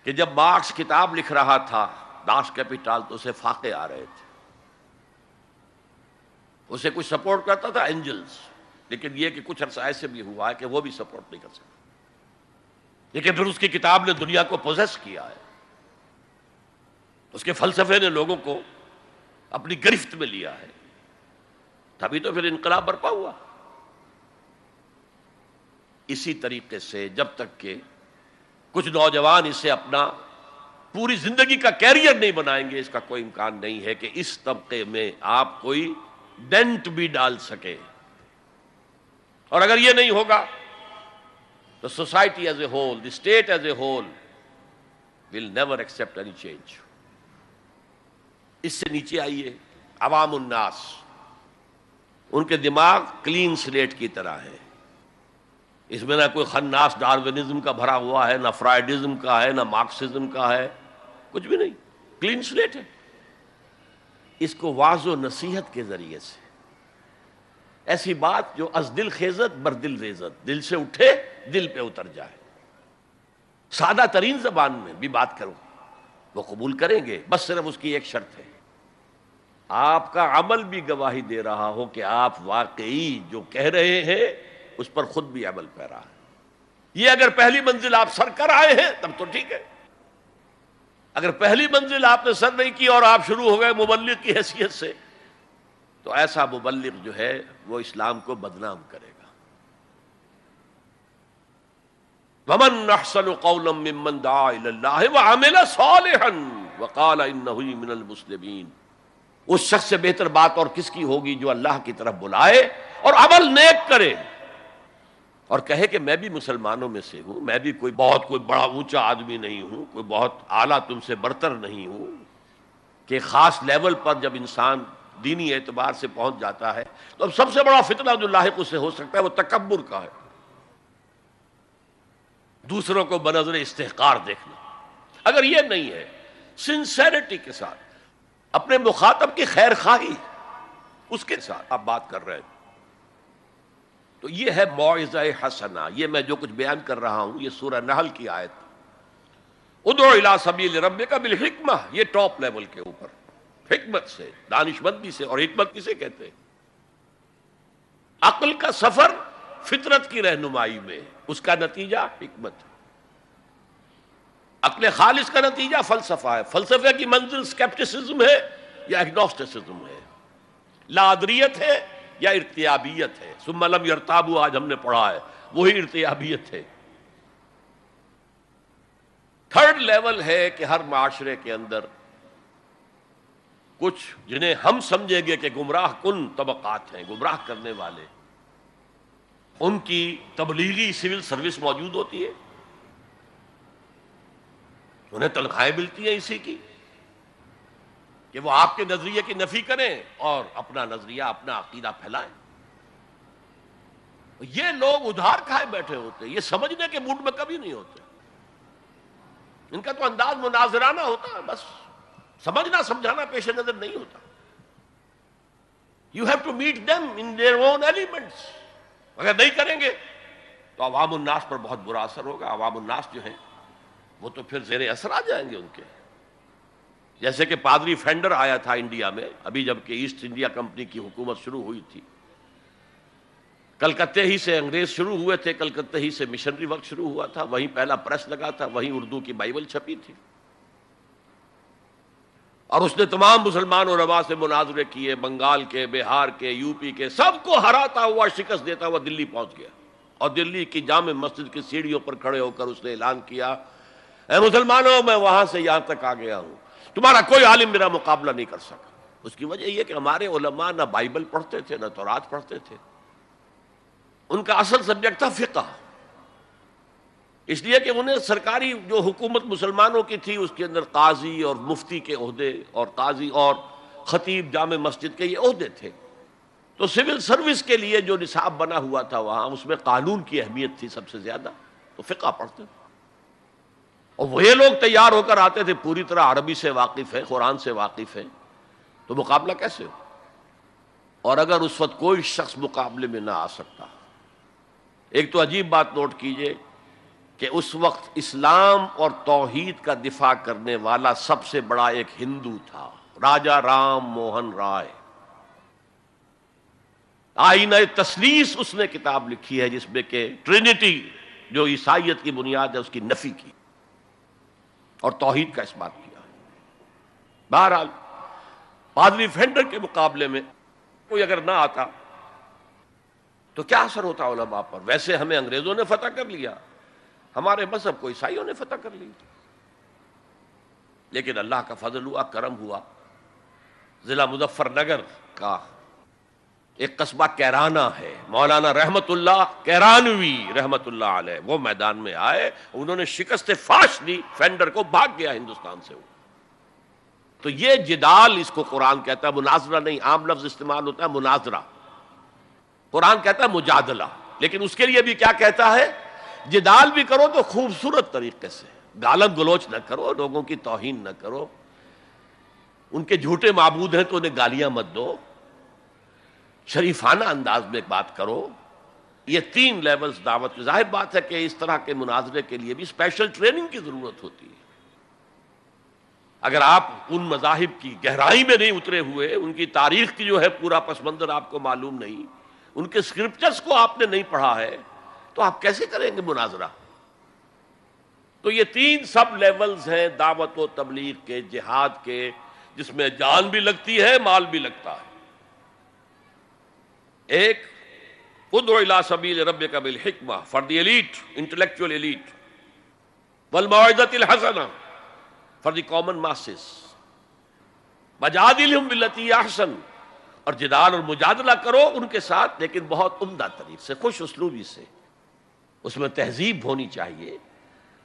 کہ جب مارکس کتاب لکھ رہا تھا داس کیپیٹال تو اسے فاقے آ رہے تھے. اسے کچھ سپورٹ کرتا تھا اینجلز، لیکن یہ کہ کچھ عرصہ ایسے بھی ہوا ہے کہ وہ بھی سپورٹ نہیں کر سکتا. لیکن پھر اس کی کتاب نے دنیا کو پوزیس کیا ہے، اس کے فلسفے نے لوگوں کو اپنی گرفت میں لیا ہے. تبھی تو پھر انقلاب برپا ہوا. اسی طریقے سے جب تک کہ کچھ نوجوان اسے اپنا پوری زندگی کا کیریئر نہیں بنائیں گے، اس کا کوئی امکان نہیں ہے کہ اس طبقے میں آپ کوئی ڈینٹ بھی ڈال سکے. اور اگر یہ نہیں ہوگا تو society as a whole, the state as a whole will never accept any change. اس سے نیچے آئیے عوام الناس، ان کے دماغ کلین سلیٹ کی طرح ہے. اس میں نہ کوئی خناس ڈارونزم کا بھرا ہوا ہے، نہ فرائڈزم کا ہے، نہ مارکسزم کا ہے، کچھ بھی نہیں. کلین سلیٹ ہے. اس کو واعظ و نصیحت کے ذریعے سے ایسی بات جو از دل خیزت بر دل ریزت، دل سے اٹھے دل پہ اتر جائے، سادہ ترین زبان میں بھی بات کرو وہ قبول کریں گے. بس صرف اس کی ایک شرط ہے، آپ کا عمل بھی گواہی دے رہا ہو کہ آپ واقعی جو کہہ رہے ہیں اس پر خود بھی عمل پیرا ہے. یہ اگر پہلی منزل آپ سر کر آئے ہیں تب تو ٹھیک ہے. اگر پہلی منزل آپ نے سر نہیں کی اور آپ شروع ہو گئے مبلغ کی حیثیت سے، تو ایسا مبلغ جو ہے وہ اسلام کو بدنام کرے گا. وَمَنْ أَحْسَنُ قَوْلًا مِّمَّنْ دَعَا إِلَى اللَّهِ وَعَمِلَ صَالِحًا وَقَالَ إِنَّهُ مِنَ الْمُسْلِمِينَ. اس شخص سے بہتر بات اور کس کی ہوگی جو اللہ کی طرف بلائے اور عمل نیک کرے اور کہے کہ میں بھی مسلمانوں میں سے ہوں، میں بھی کوئی بڑا اونچا آدمی نہیں ہوں، کوئی بہت اعلیٰ تم سے برتر نہیں ہوں. کہ خاص لیول پر جب انسان دینی اعتبار سے پہنچ جاتا ہے تو اب سب سے بڑا فتنہ جو لاحق اسے ہو سکتا ہے وہ تکبر کا ہے، دوسروں کو بنظر استحقار دیکھنا. اگر یہ نہیں ہے سنسیریٹی کے ساتھ اپنے مخاطب کی خیر خواہی اس کے ساتھ آپ بات کر رہے ہیں، تو یہ ہے موعظہ حسنہ. یہ میں جو کچھ بیان کر رہا ہوں یہ سورہ نحل کی آیت، ادعو الی سبیل ربک بالحکمہ، یہ ٹاپ لیول کے اوپر حکمت سے، دانشمندی سے. اور حکمت کسے کہتے ہیں؟ عقل کا سفر فطرت کی رہنمائی میں، اس کا نتیجہ حکمت. عقل خالص کا نتیجہ فلسفہ ہے. فلسفے کی منزل سکیپٹسزم ہے یا ایگنوسٹسزم ہے، لا ادریت ہے یا ارتیابیت ہے. ثم لم یرتابوا آج ہم نے پڑھا ہے، وہی ارتیابیت ہے۔ تھرڈ لیول ہے کہ ہر معاشرے کے اندر کچھ جنہیں ہم سمجھیں گے کہ گمراہ کن طبقات ہیں، گمراہ کرنے والے، ان کی تبلیغی سول سروس موجود ہوتی ہے، انہیں تنخواہیں ملتی ہیں اسی کی کہ وہ آپ کے نظریے کی نفی کریں اور اپنا نظریہ، اپنا عقیدہ پھیلائیں۔ یہ لوگ ادھار کھائے بیٹھے ہوتے ہیں، یہ سمجھنے کے موڈ میں کبھی نہیں ہوتے، ان کا تو انداز مناظرانہ ہوتا ہے، بس سمجھنا سمجھانا پیش نظر نہیں ہوتا۔ You have to meet them in their own elements۔ اگر نہیں کریں گے تو عوام الناس پر بہت برا اثر ہوگا۔ عوام الناس جو ہیں وہ تو پھر زیر اثر آ جائیں گے ان کے، جیسے کہ پادری فینڈر آیا تھا انڈیا میں، ابھی جب کہ ایسٹ انڈیا کمپنی کی حکومت شروع ہوئی تھی، کلکتے ہی سے انگریز شروع ہوئے تھے، کلکتے ہی سے مشنری ورک شروع ہوا تھا، وہیں پہلا پریس لگا تھا، وہیں اردو کی بائبل چھپی تھی، اور اس نے تمام مسلمان علماء سے مناظرے کیے، بنگال کے، بہار کے، یو پی کے، سب کو ہراتا ہوا، شکست دیتا ہوا دلی پہنچ گیا، اور دلی کی جامع مسجد کی سیڑھیوں پر کھڑے ہو کر اس نے اعلان کیا، اے مسلمانوں، میں وہاں سے یہاں تک آ گیا ہوں، تمہارا کوئی عالم میرا مقابلہ نہیں کر سکا۔ اس کی وجہ یہ کہ ہمارے علماء نہ بائبل پڑھتے تھے نہ تورات پڑھتے تھے، ان کا اصل سبجیکٹ تھا فقہ، اس لیے کہ انہیں سرکاری جو حکومت مسلمانوں کی تھی اس کے اندر قاضی اور مفتی کے عہدے، اور قاضی اور خطیب جامع مسجد کے یہ عہدے تھے، تو سول سروس کے لیے جو نصاب بنا ہوا تھا وہاں، اس میں قانون کی اہمیت تھی سب سے زیادہ، تو فقہ پڑھتے تھے، اور وہ لوگ تیار ہو کر آتے تھے، پوری طرح عربی سے واقف ہے، قرآن سے واقف ہے، تو مقابلہ کیسے ہو؟ اور اگر اس وقت کوئی شخص مقابلے میں نہ آ سکتا، ایک تو عجیب بات نوٹ کیجئے کہ اس وقت اسلام اور توحید کا دفاع کرنے والا سب سے بڑا ایک ہندو تھا، راجا رام موہن رائے، آئینہ تثلیث اس نے کتاب لکھی ہے جس میں کہ ٹرینٹی جو عیسائیت کی بنیاد ہے اس کی نفی کی اور توحید کا اثبات کیا۔ بہرحال پادری فینڈر کے مقابلے میں کوئی اگر نہ آتا تو کیا اثر ہوتا علماء پر؟ ویسے ہمیں انگریزوں نے فتح کر لیا، ہمارے مذہب کو عیسائیوں نے فتح کر لیا، لیکن اللہ کا فضل ہوا، کرم ہوا، ضلع مظفر نگر کا ایک قصبہ کیرانہ ہے، مولانا رحمت اللہ کیرانوی رحمت اللہ علیہ، وہ میدان میں آئے، انہوں نے شکست فاش دی، فینڈر کو بھاگ گیا ہندوستان سے۔ تو یہ جدال اس کو قرآن کہتا ہے، مناظرہ نہیں، عام لفظ استعمال ہوتا ہے مناظرہ، قرآن کہتا ہے مجادلہ، لیکن اس کے لیے بھی کیا کہتا ہے؟ جدال بھی کرو تو خوبصورت طریقے سے، گالم گلوچ نہ کرو، لوگوں کی توہین نہ کرو، ان کے جھوٹے معبود ہیں تو انہیں گالیاں مت دو، شریفانہ انداز میں بات کرو۔ یہ تین لیولز دعوت، ظاہر بات ہے کہ اس طرح کے مناظرے کے لیے بھی اسپیشل ٹریننگ کی ضرورت ہوتی ہے۔ اگر آپ ان مذاہب کی گہرائی میں نہیں اترے ہوئے، ان کی تاریخ کی جو ہے پورا پس منظر آپ کو معلوم نہیں، ان کے اسکرپچرز کو آپ نے نہیں پڑھا ہے، تو آپ کیسے کریں گے مناظرہ؟ تو یہ تین سب لیولز ہیں دعوت و تبلیغ کے، جہاد کے، جس میں جان بھی لگتی ہے، مال بھی لگتا ہے۔ ایک ادعو الی سبیل ربک بالحکمہ for the elite, intellectual elite, والموعظۃ الحسنہ فار دی کامن ماسز، وجادلہم باللتی ہی احسن، اور جدال اور مجادلہ کرو ان کے ساتھ، لیکن بہت عمدہ طریقے سے، خوش اسلوبی سے، اس میں تہذیب ہونی چاہیے،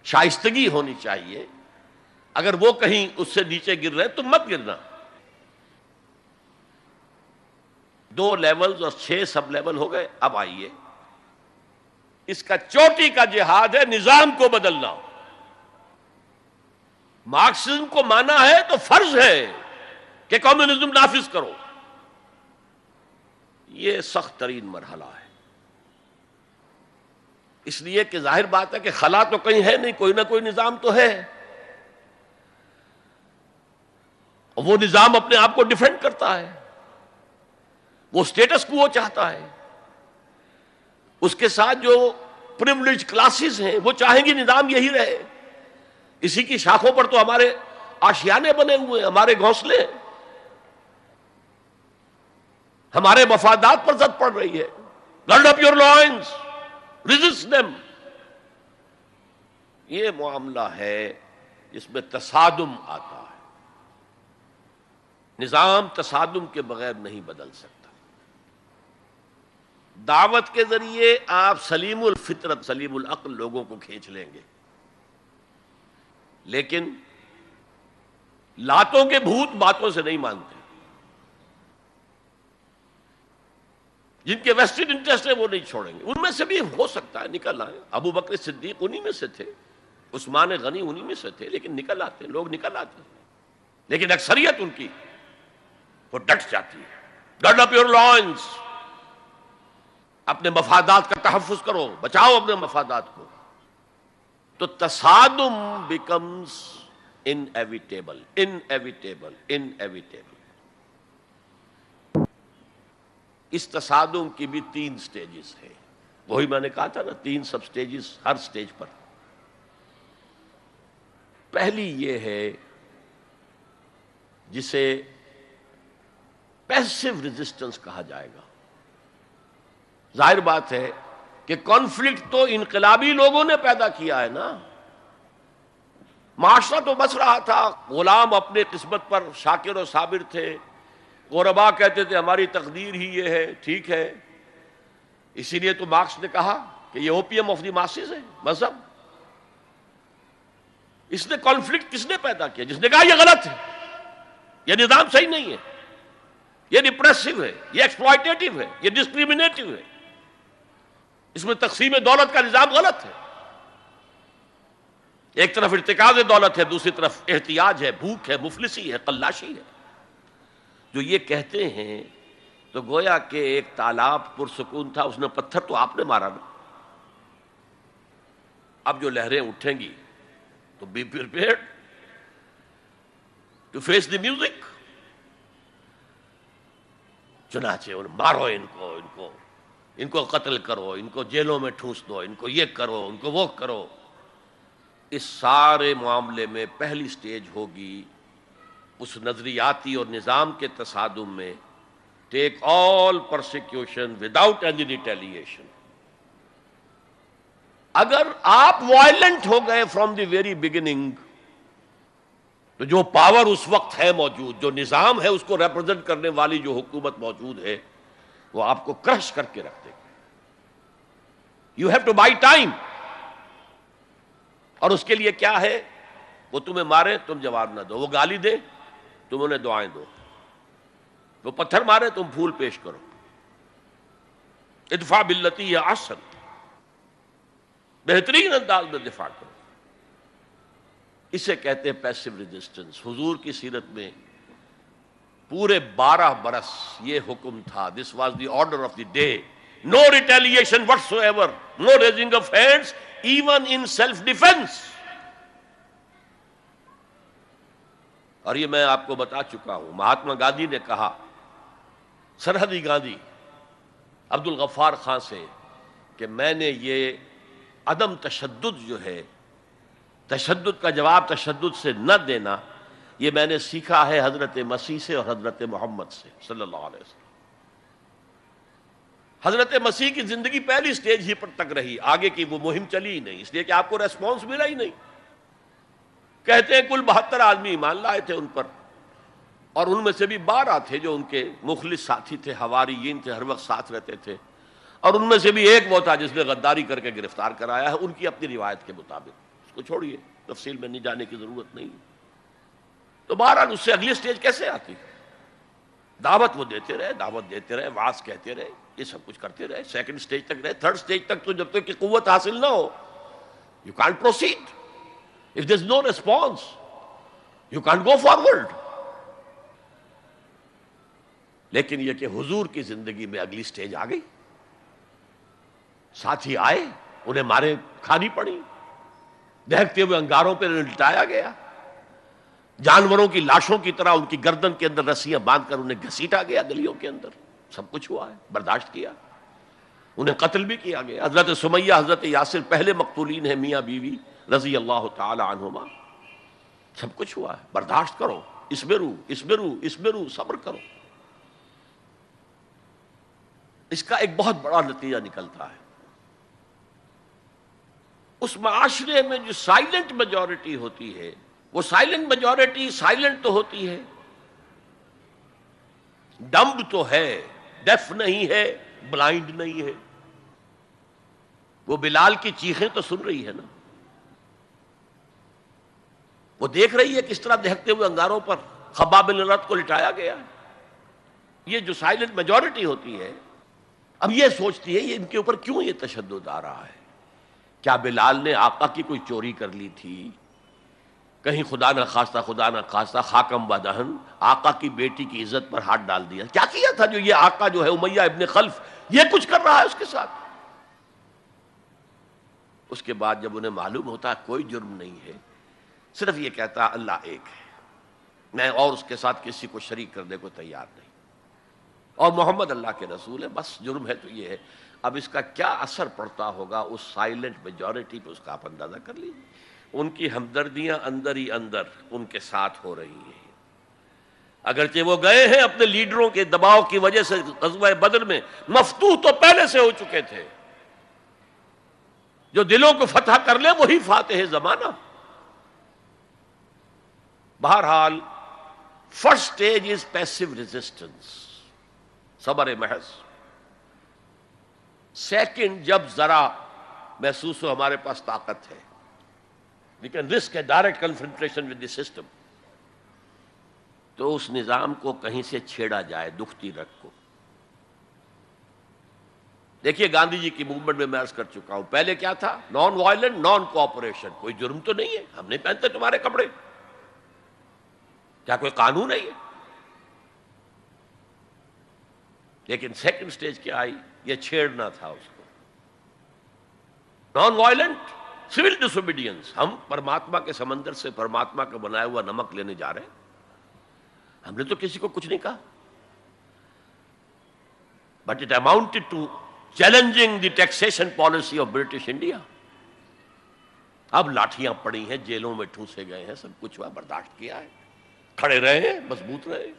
شائستگی ہونی چاہیے، اگر وہ کہیں اس سے نیچے گر رہے تو مت گرنا۔ 2 لیولز اور 6 سب لیول ہو گئے، اب آئیے اس کا چوٹی کا جہاد ہے نظام کو بدلنا۔ مارکسزم کو مانا ہے تو فرض ہے کہ کمیونزم نافذ کرو، یہ سخت ترین مرحلہ ہے، اس لیے کہ ظاہر بات ہے کہ خلا تو کہیں ہے نہیں، کوئی نہ کوئی نظام تو ہے، اور وہ نظام اپنے آپ کو ڈیفینڈ کرتا ہے، وہ سٹیٹس کو وہ چاہتا ہے، اس کے ساتھ جو پریولیج کلاسز ہیں وہ چاہیں گی نظام یہی رہے، اسی کی شاخوں پر تو ہمارے آشیانے بنے ہوئے ہیں، ہمارے گھونسلے، ہمارے مفادات پر زد پڑ رہی ہے۔ Grid up your lines, resist them. یہ معاملہ ہے جس میں تصادم آتا ہے. نظام تصادم کے بغیر نہیں بدل سکتا. دعوت کے ذریعے آپ سلیم الفطرت سلیم العقل لوگوں کو کھینچ لیں گے، لیکن لاتوں کے بھوت باتوں سے نہیں مانتے. جن کے ویسٹڈ انٹرسٹ ہے وہ نہیں چھوڑیں گے. ان میں سے بھی ہو سکتا ہے نکل آئے. ابو بکر صدیق انہی میں سے تھے، عثمان غنی انہی میں سے تھے، لیکن نکل آتے ہیں، لوگ نکل آتے ہیں. لیکن اکثریت ان کی وہ ڈٹ جاتی ہے. گارڈ اپ یور لائنز، اپنے مفادات کا تحفظ کرو، بچاؤ اپنے مفادات کو. تو تصادم بیکمز انیویٹیبل. اس تصادم کی بھی 3 سٹیجز ہیں. وہی میں نے کہا تھا نا، 3 سب سٹیجز ہر سٹیج پر. پہلی یہ ہے جسے پیسو ریزسٹنس کہا جائے گا. ظاہر بات ہے کہ کانفلکٹ تو انقلابی لوگوں نے پیدا کیا ہے نا. معاشرہ تو بس رہا تھا، غلام اپنے قسمت پر شاکر و صابر تھے. غربا کہتے تھے ہماری تقدیر ہی یہ ہے. ٹھیک ہے، اسی لیے تو مارکس نے کہا کہ یہ اوپیم آف دی ماسز ہے مذہب. اس نے کانفلکٹ کس نے پیدا کیا؟ جس نے کہا یہ غلط ہے، یہ نظام صحیح نہیں ہے، یہ ڈپریسو ہے، یہ ایکسپلائٹیٹو ہے، یہ ڈسکریمنیٹو ہے، اس میں تقسیم دولت کا نظام غلط ہے. ایک طرف ارتکاز دولت ہے، دوسری طرف احتیاج ہے، بھوک ہے، مفلسی ہے، قلاشی ہے. جو یہ کہتے ہیں تو گویا کہ ایک تالاب پرسکون تھا، اس نے پتھر تو آپ نے مارا نا. اب جو لہریں اٹھیں گی تو be prepared to face the music. چنانچہ مارو ان کو قتل کرو، ان کو جیلوں میں ٹھونس دو، ان کو یہ کرو، ان کو وہ کرو. اس سارے معاملے میں پہلی سٹیج ہوگی اس نظریاتی اور نظام کے تصادم میں ٹیک آل پرسیکیوشن وداؤٹ اینی ریٹیلیشن. اگر آپ وائلنٹ ہو گئے فرام دی ویری بگننگ تو جو پاور اس وقت ہے موجود، جو نظام ہے اس کو ریپرزینٹ کرنے والی جو حکومت موجود ہے، وہ آپ کو کرش کر کے رکھ دے گی. You have to buy time. اور اس کے لیے کیا ہے؟ وہ تمہیں مارے تم جواب نہ دو، وہ گالی دے تم انہیں دعائیں دو، وہ پتھر مارے تم پھول پیش کرو. ادفع باللتی ہی احسن، بہترین انداز میں دفاع کرو. اسے کہتے ہیں پیسو ریزسٹنس. حضور کی سیرت میں پورے 12 برس یہ حکم تھا. This was the order of the day. No retaliation whatsoever, no raising of hands even in self defence. اور یہ میں آپ کو بتا چکا ہوں. مہاتما گاندھی نے کہا، سرحدی گاندھی عبد الغفار خان سے، کہ میں نے یہ عدم تشدد جو ہے، تشدد کا جواب تشدد سے نہ دینا، یہ میں نے سیکھا ہے حضرت مسیح سے اور حضرت محمد سے صلی اللہ علیہ وسلم. حضرت مسیح کی زندگی پہلی سٹیج ہی پر تک رہی، آگے کی وہ مہم چلی ہی نہیں، اس لیے کہ آپ کو ریسپانس ملا ہی نہیں. کہتے ہیں کل 72 آدمی ایمان لائے تھے ان پر، اور ان میں سے بھی 12 تھے جو ان کے مخلص ساتھی تھے، حواریین تھے، ہر وقت ساتھ رہتے تھے. اور ان میں سے بھی ایک وہ تھا جس نے غداری کر کے گرفتار کرایا ہے، ان کی اپنی روایت کے مطابق. اس کو چھوڑیے، تفصیل میں نہیں جانے کی ضرورت نہیں. تو بہرحال اس سے اگلی سٹیج کیسے آتی؟ دعوت وہ دیتے رہے، وعظ کہتے رہے، یہ سب کچھ کرتے رہے. سیکنڈ سٹیج تک رہے. تھرڈ سٹیج تک تو جب تک کہ قوت حاصل نہ ہو، you can't proceed. If there is no response, you can't go forward. لیکن یہ کہ حضور کی زندگی میں اگلی سٹیج آ گئی. ساتھی آئے، انہیں مارے کھانی پڑی، دہکتے ہوئے انگاروں پہ لٹایا گیا، جانوروں کی لاشوں کی طرح ان کی گردن کے اندر رسیاں باندھ کر انہیں گھسیٹا گیا گلیوں کے اندر. سب کچھ ہوا ہے، برداشت کیا. انہیں قتل بھی کیا گیا. حضرت سمیہ، حضرت یاسر پہلے مقتولین ہیں، میاں بیوی رضی اللہ تعالی عنہما. سب کچھ ہوا ہے، برداشت کرو، اسبرو، صبر کرو. اس کا ایک بہت بڑا نتیجہ نکلتا ہے. اس معاشرے میں جو سائلنٹ میجورٹی ہوتی ہے، وہ سائلنٹ میجورٹی سائلنٹ تو ہوتی ہے، ڈمب تو ہے، ڈیف نہیں ہے، بلائنڈ نہیں ہے. وہ بلال کی چیخیں تو سن رہی ہے نا، وہ دیکھ رہی ہے کس طرح دہکتے ہوئے انگاروں پر خباب بن الارت کو لٹایا گیا ہے. یہ جو سائلنٹ میجورٹی ہوتی ہے اب یہ سوچتی ہے یہ ان کے اوپر کیوں یہ تشدد آ رہا ہے. کیا بلال نے آقا کی کوئی چوری کر لی تھی؟ کہیں خدا نہ خواستہ خاکم و دہن آقا کی بیٹی کی عزت پر ہاتھ ڈال دیا؟ کیا کیا تھا جو یہ آقا جو ہے امیہ ابن خلف یہ کچھ کر رہا ہے اس کے ساتھ؟ اس کے بعد جب انہیں معلوم ہوتا ہے کوئی جرم نہیں ہے، صرف یہ کہتا ہے اللہ ایک ہے، میں اور اس کے ساتھ کسی کو شریک کرنے کو تیار نہیں، اور محمد اللہ کے رسول ہے، بس جرم ہے تو یہ ہے. اب اس کا کیا اثر پڑتا ہوگا اس سائلنٹ میجورٹی پہ، اس کا آپ اندازہ کر لیجیے. ان کی ہمدردیاں اندر ہی اندر ان کے ساتھ ہو رہی ہیں. اگرچہ وہ گئے ہیں اپنے لیڈروں کے دباؤ کی وجہ سے غزوہ بدر میں، مفتوح تو پہلے سے ہو چکے تھے، جو دلوں کو فتح کر لے وہی فاتح زمانہ. بہرحال first stage is passive resistance, صبر محض. سیکنڈ، جب ذرا محسوس ہو ہمارے پاس طاقت ہے، we can risk a direct confrontation with the system، تو اس نظام کو کہیں سے چھیڑا جائے دکھتی رگ کو. دیکھیے گاندھی جی کی موومنٹ میں عرض کر چکا ہوں، پہلے کیا تھا؟ Non violent, naan cooperation. کوئی جرم تو نہیں ہے، ہم نہیں پہنتے تمہارے کپڑے، کیا کوئی قانون ہے یہ؟ لیکن سیکنڈ سٹیج کیا آئی؟ یہ چھیڑنا تھا اس کو. نان وائلنٹ سول ڈس اوبیڈینس. ہم پرماتما کے سمندر سے پرماتما کا بنایا ہوا نمک لینے جا رہے ہیں، ہم نے تو کسی کو کچھ نہیں کہا، but it amounted to challenging the taxation policy of British India. اب لاٹھیاں پڑی ہیں، جیلوں میں ٹھوسے گئے ہیں، سب کچھ ہوا، برداشت کیا ہے، کھڑے رہے ہیں، مضبوط رہے.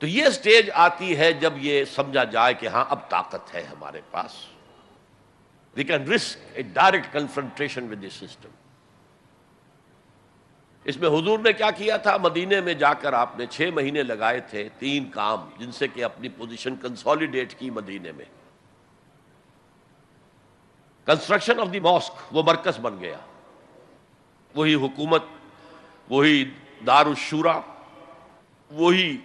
تو یہ سٹیج آتی ہے جب یہ سمجھا جائے کہ ہاں اب طاقت ہے ہمارے پاس، we can risk a direct confrontation with the system. اس میں حضور نے کیا کیا تھا؟ مدینے میں جا کر آپ نے 6 مہینے لگائے تھے، 3 کام جن سے کہ اپنی پوزیشن کنسالیڈیٹ کی. مدینے میں کنسٹرکشن آف دی ماسک، وہ مرکز بن گیا، وہی حکومت، وہی دار الشورا، وہی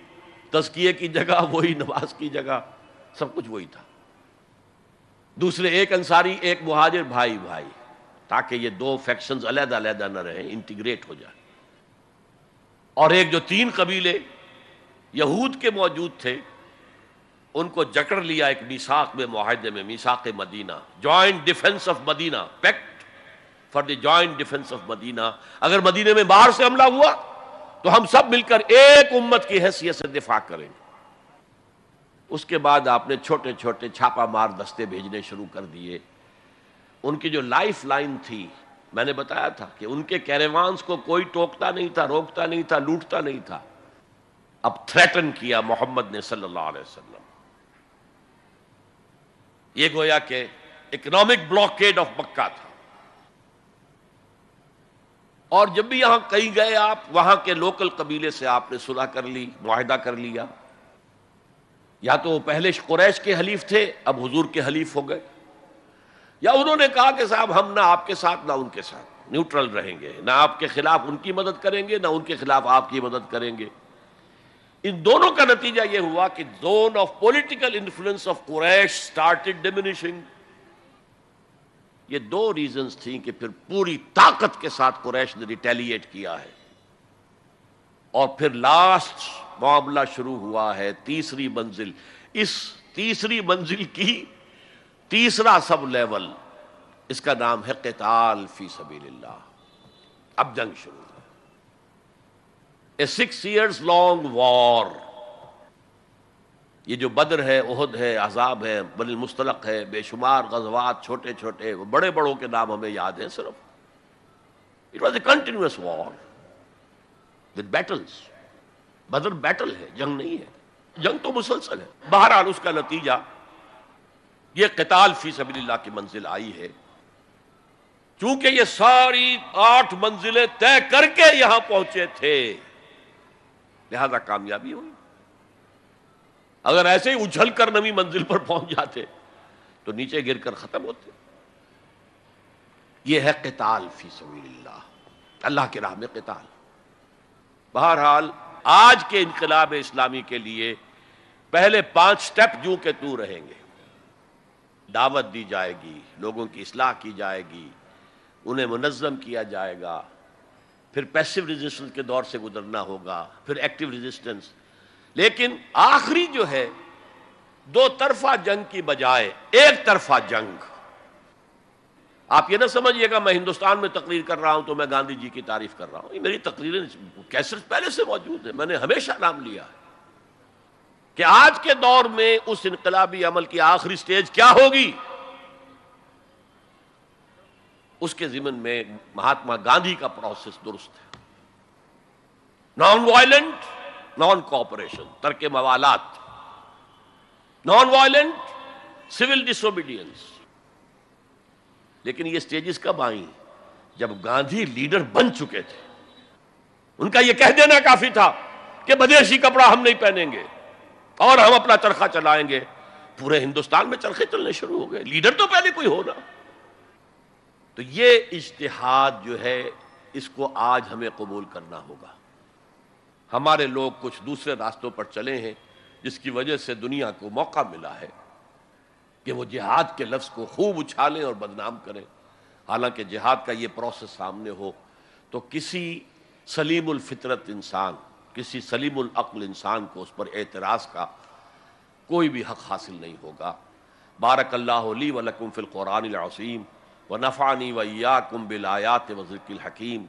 تزکیے کی جگہ، وہی نماز کی جگہ، سب کچھ وہی تھا. دوسرے ایک انصاری ایک مہاجر، بھائی بھائی، تاکہ یہ 2 فیکشنز علیحدہ علیحدہ نہ رہیں، انٹیگریٹ ہو جائے. اور ایک جو 3 قبیلے یہود کے موجود تھے ان کو جکڑ لیا ایک میثاق میں، معاہدے میں، میثاق مدینہ، joint defence of Medina, pact for the joint defence of Medina. اگر مدینے میں باہر سے حملہ ہوا تو ہم سب مل کر ایک امت کی حیثیت سے دفاع کریں گے. اس کے بعد آپ نے چھوٹے چھوٹے چھاپا مار دستے بھیجنے شروع کر دیے. ان کی جو لائف لائن تھی، میں نے بتایا تھا کہ ان کے کیریوانز کو کوئی ٹوکتا نہیں تھا، روکتا نہیں تھا، لوٹتا نہیں تھا. اب تھریٹن کیا محمد نے صلی اللہ علیہ وسلم. یہ گویا کہ اکنامک بلاکیڈ آف مکہ تھا. اور جب بھی یہاں کہیں گئے آپ، وہاں کے لوکل قبیلے سے آپ نے صلح کر لی، معاہدہ کر لیا. یا تو وہ پہلے قریش کے حلیف تھے، اب حضور کے حلیف ہو گئے، یا انہوں نے کہا کہ صاحب ہم نہ آپ کے ساتھ نہ ان کے ساتھ، نیوٹرل رہیں گے، نہ آپ کے خلاف ان کی مدد کریں گے، نہ ان کے خلاف آپ کی مدد کریں گے. ان دونوں کا نتیجہ یہ ہوا کہ zone of political influence of Quraish started diminishing. یہ 2 ریزنز تھیں کہ پھر پوری طاقت کے ساتھ قریش نے ریٹیلیٹ کیا ہے. اور پھر لاسٹ معاملہ شروع ہوا ہے، تیسری منزل. اس تیسری منزل کی تیسرا سب لیول، اس کا نام ہے قتال فی سبیل اللہ. اب جنگ شروع ہے، اے 6 years long وار. یہ جو بدر ہے، احد ہے، احزاب ہے، بنی المصطلق ہے، بے شمار غزوات، چھوٹے چھوٹے، بڑے بڑوں کے نام ہمیں یاد ہیں صرف. It was a continuous war with battles. Badr battle ہے، جنگ نہیں ہے، جنگ تو مسلسل ہے. بہرحال اس کا نتیجہ یہ قتال فی سبیل اللہ کی منزل آئی ہے. چونکہ یہ ساری 8 منزلیں طے کر کے یہاں پہنچے تھے، لہذا کامیابی ہوئی. اگر ایسے ہی اچھل کر نویں منزل پر پہنچ جاتے تو نیچے گر کر ختم ہوتے. یہ ہے قتال فی سبیل اللہ، اللہ کی راہ میں قتال. بہرحال آج کے انقلاب اسلامی کے لیے پہلے 5 سٹیپ جو کہ تو رہیں گے. دعوت دی جائے گی، لوگوں کی اصلاح کی جائے گی، انہیں منظم کیا جائے گا، پھر پیسو ریزسٹنس کے دور سے گزرنا ہوگا، پھر ایکٹیو ریزسٹنس. لیکن آخری جو ہے 2 طرفہ جنگ کی بجائے 1 طرفہ جنگ. آپ یہ نہ سمجھیے گا میں ہندوستان میں تقریر کر رہا ہوں تو میں گاندھی جی کی تعریف کر رہا ہوں. یہ میری تقریریں کیسٹ پہلے سے موجود ہیں، میں نے ہمیشہ نام لیا ہے کہ آج کے دور میں اس انقلابی عمل کی آخری سٹیج کیا ہوگی. اس کے ضمن میں مہاتما گاندھی کا پروسیس درست ہے. نان وائلنٹ، نان کوآپریشن، ترک موالات، نان وائلنٹ، سول ڈس اوبیڈینس. لیکن یہ سٹیجز کب آئیں؟ جب گاندھی لیڈر بن چکے تھے. ان کا یہ کہہ دینا کافی تھا کہ بدیشی کپڑا ہم نہیں پہنیں گے اور ہم اپنا چرخہ چلائیں گے. پورے ہندوستان میں چرخے چلنے شروع ہو گئے. لیڈر تو پہلے کوئی ہونا. تو یہ اجتہاد جو ہے اس کو آج ہمیں قبول کرنا ہوگا. ہمارے لوگ کچھ دوسرے راستوں پر چلے ہیں جس کی وجہ سے دنیا کو موقع ملا ہے کہ وہ جہاد کے لفظ کو خوب اچھالیں اور بدنام کریں. حالانکہ جہاد کا یہ پروسیس سامنے ہو تو کسی سلیم الفطرت انسان، کسی سلیم العقل انسان کو اس پر اعتراض کا کوئی بھی حق حاصل نہیں ہوگا. بارک اللہ لی و لکم فی القرآن العظیم ونفعنی وإیاکم بالآیات والذکر الحکیم.